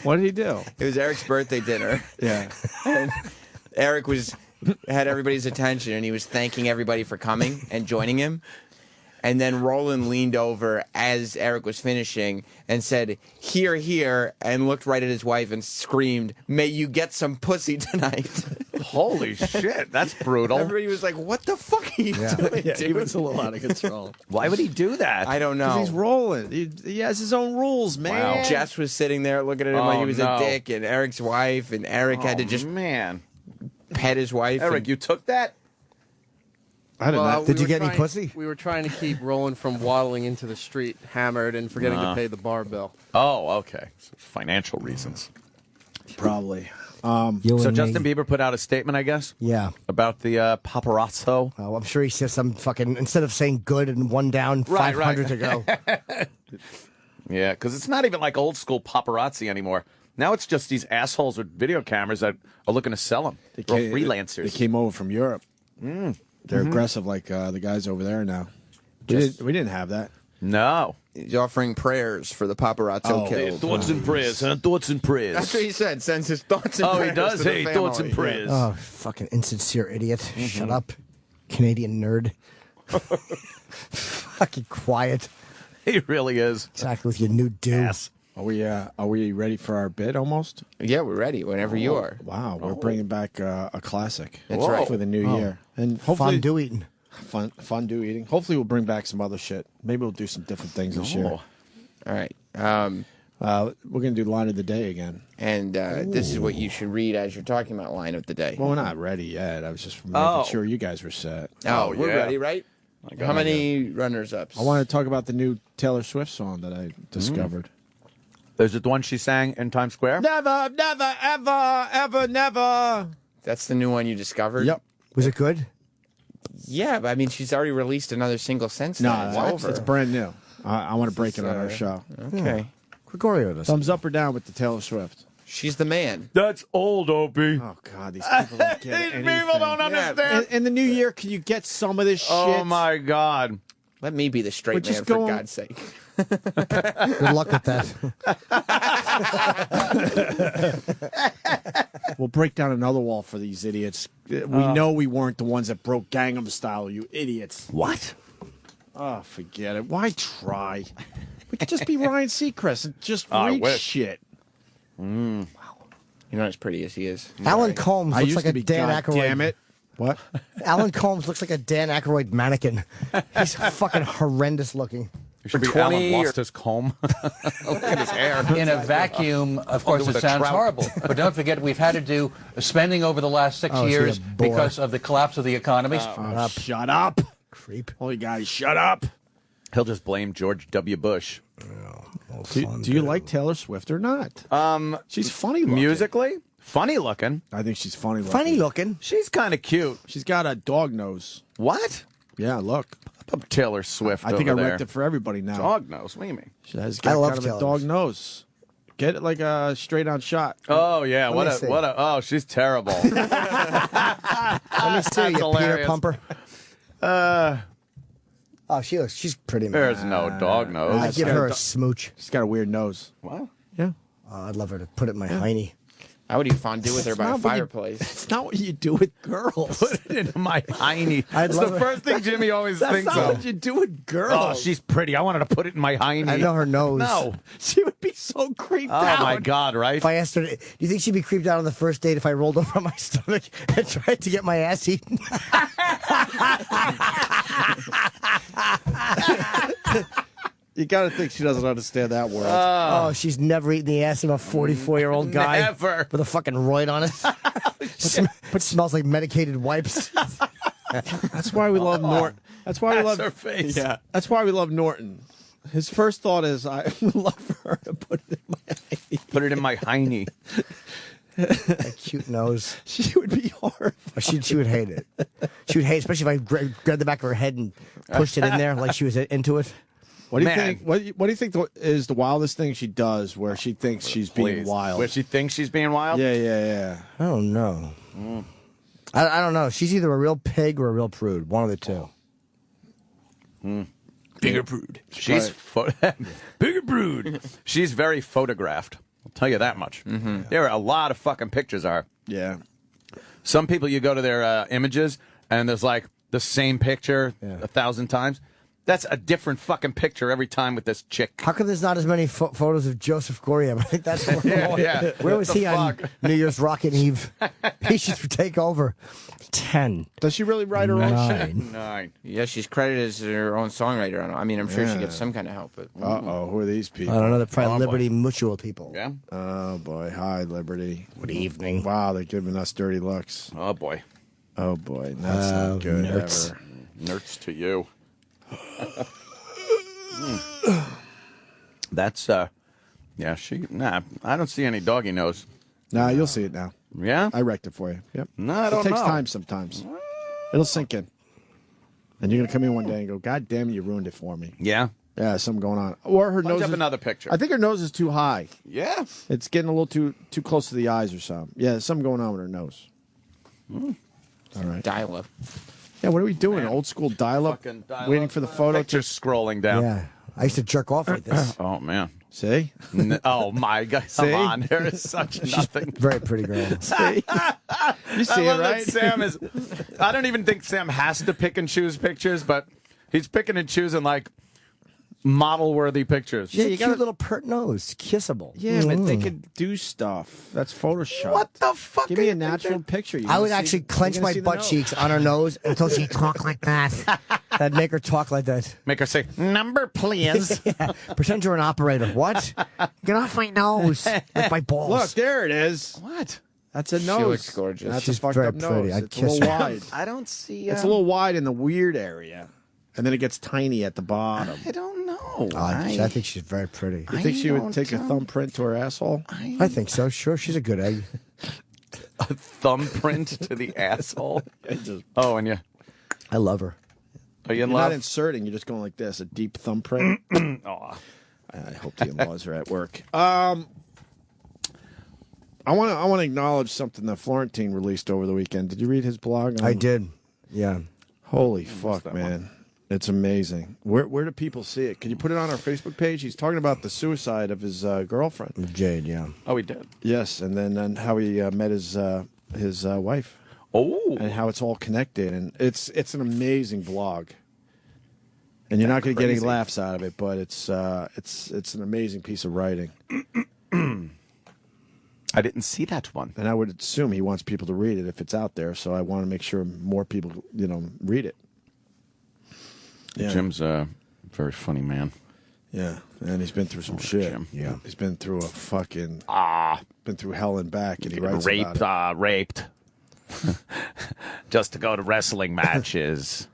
What did he do? It was Eric's birthday dinner. Yeah. And Eric had everybody's attention, and he was thanking everybody for coming and joining him. And then Roland leaned over as Eric was finishing and said, "Here, here," and looked right at his wife and screamed, "May you get some pussy tonight." Holy shit, that's brutal. Everybody was like, "What the fuck are you doing, dude?" He was a little out of control. Why would he do that? I don't know. Because he's rolling. He has his own rules, man. Wow. Jess was sitting there looking at him like he was a dick, and Eric's wife, and Eric had to just pet his wife. Eric, you took that? I didn't know. Did you get any pussy? We were trying to keep Roland from waddling into the street, hammered, and forgetting to pay the bar bill. Oh, okay. So financial reasons. Probably. So Justin Bieber put out a statement, I guess? Yeah. About the paparazzo. Oh, I'm sure he says some fucking, instead of saying good and one down, Right, 500 to go. Yeah, because it's not even like old school paparazzi anymore. Now it's just these assholes with video cameras that are looking to sell them. They're freelancers. They came over from Europe. They're aggressive like the guys over there now. We didn't have that. No. He's offering prayers for the paparazzo killed. Thoughts and prayers, huh? Thoughts and prayers. That's what he said. Sends his thoughts and prayers. Oh, he does? to the Hey, family. thoughts and prayers. Oh, fucking insincere idiot. Shut up. Canadian nerd. Fucking quiet. He really is. Exactly, with your new do. Are we ready for our bid almost? Yeah, we're ready whenever you are. Wow, we're bringing back a classic. That's right. For the new year. And hopefully Fondue eating. Fondue eating. Hopefully we'll bring back some other shit. Maybe we'll do some different things this year. All right. We're going to do line of the day again. And this is what you should read as you're talking about line of the day. Well, we're not ready yet. I was just making sure you guys were set. Oh, we're ready, right? How many runners-ups? I want to talk about the new Taylor Swift song that I discovered. Is it the one she sang in Times Square? Never, never, ever, ever, never. That's the new one you discovered? Yep. Was it good? Yeah, but I mean, she's already released another single since No, then. It's over. it's brand new. I want to break it on our show. Okay. Gregorio does. Thumbs up or down with the Taylor Swift? She's the man. That's old, Opie. Oh, God, these people don't get anything. People don't understand. In the new year, can you get some of this shit? Oh, my God. Let me be the straight But man, just for go on- God's sake. Good luck with that. We'll break down another wall for these idiots. We know we weren't the ones that broke Gangnam Style, you idiots. What? Oh, forget it. Why try? We could just be Ryan Seacrest and just read shit. Wow. You're not as pretty as he is. Alan Combs looks like a Dan Aykroyd. Damn it. What? Alan Combs looks like a Dan Aykroyd mannequin. He's fucking horrendous looking. It should be Alan lost his comb. Look at his hair. In a vacuum, of course, it sounds horrible. But don't forget, we've had to do spending over the last 6 years because of the collapse of the economy. Shut up. Creep. Holy guy, shut up. He'll just blame George W. Bush. Do you like Taylor Swift or not? She's funny looking. Musically? Funny looking. I think she's funny looking. Funny looking. She's kind of cute. She's got a dog nose. What? Yeah, look. Up Taylor Swift I think I over wrecked there. it for everybody now. Dog nose. What do you mean? She has got kind of a dog nose. Get it like a straight on shot. Oh yeah, what a oh, she's terrible. Let me see you, Peter Pumper. Oh, she's pretty. There's no dog nose. I'd give her a smooch. She's got a weird nose. What? Yeah. I'd love her to put it in my hiney. I would eat fondue with her by a fireplace. It's not what you do with girls. Put it in my hiney. That's the first thing Jimmy always thinks That's of. not what you do with girls. Oh, she's pretty. I wanted to put it in my hiney. I know her nose. No. She would be so creeped out. Oh, my God, right? If I asked her, do you think she'd be creeped out on the first date if I rolled over on my stomach and tried to get my ass eaten? You got to think she doesn't understand that word. Oh, she's never eaten the ass of a 44-year-old guy Never. with a fucking roid on it. But smells like medicated wipes. That's why we love Norton. That's why we love her face. Yeah. That's why we love Norton. His first thought is, I would love for her to put it in my hiney. Put it in my hiney. A cute nose. She would be horrified. Oh, she would hate it. She would hate it, especially if I grabbed the back of her head and pushed it in there like she was into it. What do you think? What do you think is the wildest thing she does, where she thinks she's being wild? Where she thinks she's being wild? Yeah. I don't know. I don't know. She's either a real pig or a real prude. One of the two. Bigger prude. She's bigger prude. She's very photographed. I'll tell you that much. There are a lot of fucking pictures. Yeah. Some people, you go to their images and there's like the same picture 1,000 times. That's a different fucking picture every time with this chick. How come there's not as many photos of Joseph Goriev? I think that's where Yeah. Where was he on New Year's Rockin' Eve? He should take over. 10. Does she really write her own shit? 9. Yeah, she's credited as her own songwriter. I mean, I'm sure she gets some kind of help. But Uh-oh, who are these people? I don't know. They're probably Liberty Mutual people. Yeah. Oh, boy. Hi, Liberty. Good evening. Wow, they're giving us dirty looks. Oh, boy. Oh, boy. That's not good nerds. ever. Nerds to you. That's, yeah, I don't see any doggy nose. Nah, you'll see it now. Yeah? I wrecked it for you. Yep. No, I don't It takes know. time sometimes. It'll sink in. And you're going to come in one day and go, God damn it, you ruined it for me. Yeah? Yeah, something going on. Or her nose Up is, another picture. I think her nose is too high. Yeah? It's getting a little too close to the eyes or something. Yeah, there's something going on with her nose. All right. dial-up. Yeah, what are we doing? Old school dial-up? Waiting for the photo Picture scrolling down. Yeah. I used to jerk off like this. Oh, man. See? Oh, my God. Come on. There is such nothing. Very pretty girl. See? You see I it, love right? that Sam is. I don't even think Sam has to pick and choose pictures, but he's picking and choosing like model-worthy pictures. Yeah, you got a little pert nose. Kissable. Yeah, but they could do stuff. That's Photoshop. What the fuck? Give me a natural picture. You I wanna would see- actually you're clench gonna my see the butt nose. cheeks on her nose until she talked like that. That'd make her talk like that. Make her say, number, please. Yeah. Pretend you're an operator. What? Get off my nose. Like my balls. Look, there it is. What? That's a She nose. looks gorgeous. That's She's a fucked very up pretty. nose. I'd It's a kiss little her. wide. I don't see. It's a little wide in the weird area. And then it gets tiny at the bottom. I don't know. I think she's very pretty. You think she would don't take a thumbprint to her asshole? I think so. Sure, she's a good egg. A thumbprint to the asshole. Oh, and you. I love her. Are you in You're love? not inserting. You're just going like this, a deep thumbprint. Aw. I hope the in-laws are at work. I want to acknowledge something that Florentine released over the weekend. Did you read his blog? I did. Yeah. Holy fuck, man. It's amazing. Where do people see it? Can you put it on our Facebook page? He's talking about the suicide of his girlfriend. Jade, yeah. Oh, he did. Yes, and then how he met his wife. Oh. And how it's all connected. And it's an amazing blog. And you're not going to get any laughs out of it, but it's an amazing piece of writing. I didn't see that one. And I would assume he wants people to read it if it's out there, so I want to make sure more people, read it. Yeah. Jim's a very funny man. Yeah, and he's been through some shit. Jim. Yeah, he's been through been through hell and back, and he writes about it. Raped. Just to go to wrestling matches.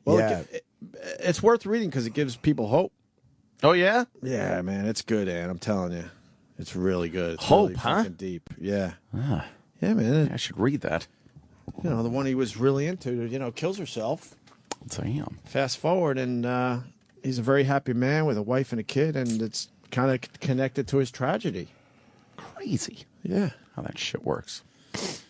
Well, yeah. It's worth reading because it gives people hope. Oh, yeah? Yeah, man, it's good, Ann. I'm telling you. It's really good. It's hope, really huh? fucking deep. Yeah. Ah. Yeah, man. I should read that. The one he was really into, kills herself. Damn. Fast forward, and he's a very happy man with a wife and a kid, and it's kind of connected to his tragedy. Crazy. Yeah. How that shit works. It's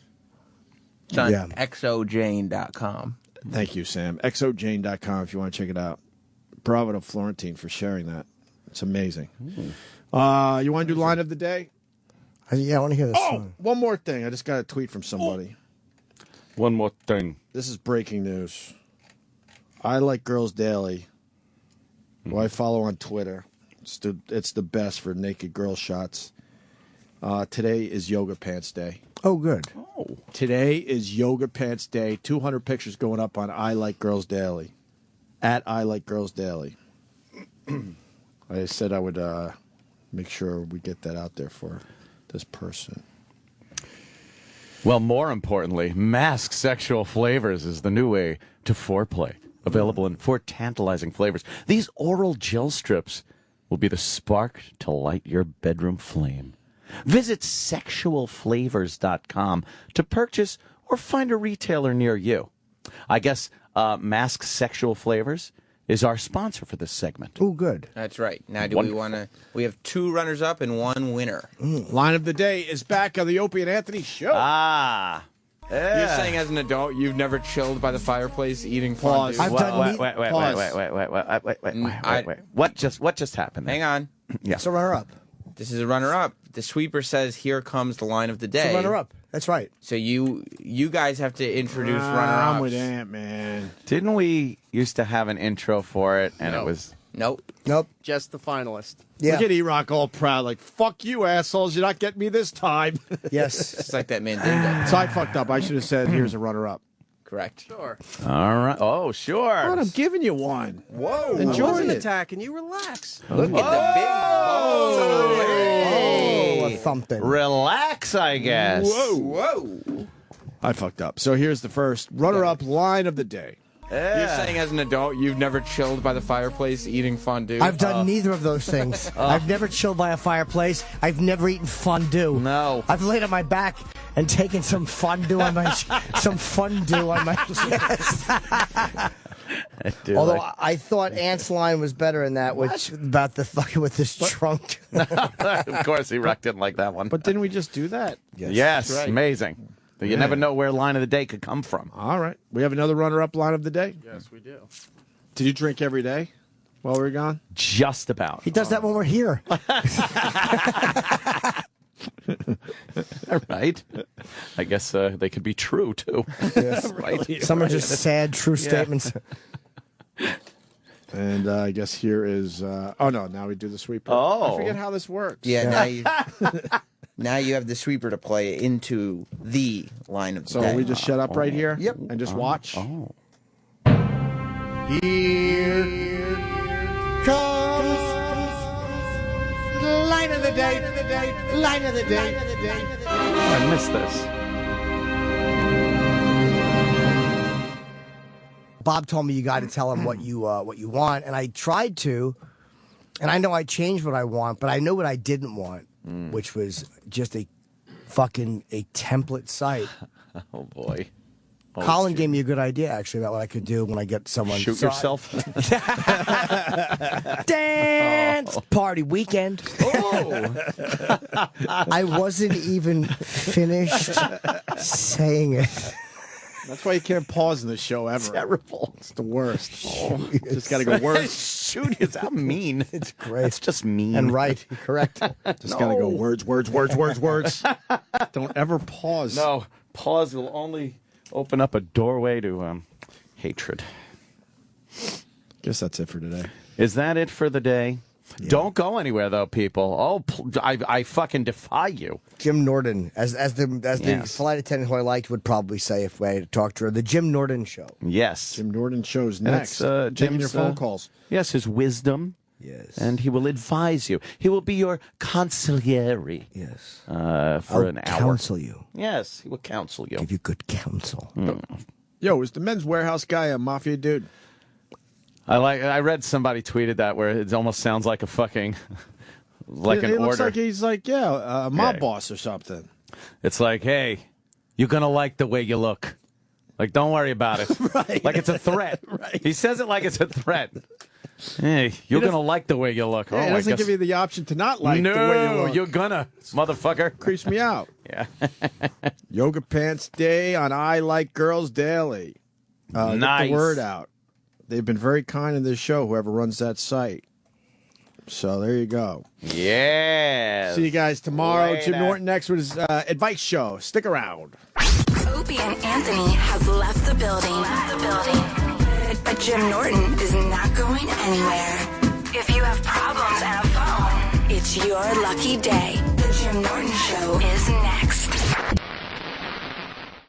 on exojane.com. Thank you, Sam. exojane.com if you want to check it out. Bravo to Florentine for sharing that. It's amazing. You want to do line of the day? Yeah, I want to hear this song. One more thing. I just got a tweet from somebody. One more thing. This is breaking news. I Like Girls Daily, who I follow on Twitter. It's the best for naked girl shots. Today is Yoga Pants Day. Oh, good. Oh. Today is Yoga Pants Day. 200 pictures going up on I Like Girls Daily. At I Like Girls Daily. I said I would make sure we get that out there for this person. Well, more importantly, Masked Sexual Flavors is the new way to foreplay. Available in 4 tantalizing flavors. These oral gel strips will be the spark to light your bedroom flame. Visit sexualflavors.com to purchase or find a retailer near you. I guess Masked Sexual Flavors is our sponsor for this segment. Oh, good. That's right. Now, do we want to... We have 2 runners-up and 1 winner. Line of the day is back on the Opie and Anthony show. Ah. Yeah. You're saying as an adult you've never chilled by the fireplace eating fondue? Pause. Wait. What just happened there? Hang on. Yeah. It's a runner-up. This is a runner-up. The sweeper says, here comes the line of the day. It's a runner-up. That's right. So you guys have to introduce runner-ups. I'm with Ant, man. Didn't we used to have an intro for it, and it was... Nope. Just the finalist. Yeah. Look at E-Rock all proud, like, fuck you, assholes. You're not getting me this time. Yes. It's like that Mandingo. So I fucked up. I should have said, here's a runner-up. Correct. Sure. All right. Oh, sure. God, I'm giving you one. Whoa. Enjoy I wasn't it. attacking. You relax. Look at the big balls. Oh, a thumping. Relax, I guess. Whoa. I fucked up. So here's the first runner-up line of the day. You're saying as an adult you've never chilled by the fireplace eating fondue? I've done neither of those things. I've never chilled by a fireplace. I've never eaten fondue. No. I've laid on my back and taken some fondue on my chest. Although I thought Ant's line was better in that, which about the fucking with this trunk. Of course, E-Rock didn't like that one. But didn't we just do that? Yes, Right. amazing. But you never know where line of the day could come from. All right. We have another runner-up line of the day? Yes, we do. Did you drink every day while we were gone? Just about. He does that when we're here. Right. I guess they could be true, too. Yes. Right. Some are just sad, true statements. And I guess here is... oh, no. Now we do the sweeper. Oh. I forget how this works. Yeah, now you have the sweeper to play into the line of the So day. we just shut up right here? Yep. And just watch? Oh. Here comes the line of the day. Line of the day. Oh, I missed this. Bob told me you got to tell him what you want, and I tried to, and I know I changed what I want, but I know what I didn't want, which was just a template site. Oh, boy. Oh, Colin gave me a good idea, actually, about what I could do when I get someone. Shoot yourself? Dance party weekend. Oh. I wasn't even finished saying it. That's why you can't pause in the show ever. Terrible. It's the worst. Just got to go words. Shoot, it's how mean. It's great. It's just mean. And right. Correct. Just got to go words. Don't ever pause. No, pause will only open up a doorway to hatred. Guess that's it for today. Is that it for the day? Yeah. Don't go anywhere, though, people. Oh, I fucking defy you. Jim Norton, as the flight attendant who I liked would probably say if I had to talk to her, the Jim Norton Show. Yes. Jim Norton Show's next. Taking your phone calls. Yes, his wisdom. Yes. And he will advise you. He will be your consigliere. Yes. For an hour. Counsel you. Yes, he will counsel you. Give you good counsel. Yo, is the Men's Warehouse guy a mafia dude? I read somebody tweeted that where it almost sounds like a fucking like an order. It looks like he's like a mob boss or something. It's like, hey, you're gonna like the way you look. Like, don't worry about it. Right. Like it's a threat. Right. He says it like it's a threat. Hey, you're gonna like the way you look. Yeah, he doesn't give you the option to not like the way you look. You're gonna, motherfucker. Creeps me out. Yeah. Yoga Pants Day on I Like Girls Daily. Nice. Get the word out. They've been very kind in this show, whoever runs that site. So there you go. Yeah. See you guys tomorrow. Jim Norton next with his advice show. Stick around. Opie and Anthony have left the building. But Jim Norton is not going anywhere. If you have problems and a phone, it's your lucky day. The Jim Norton Show is next.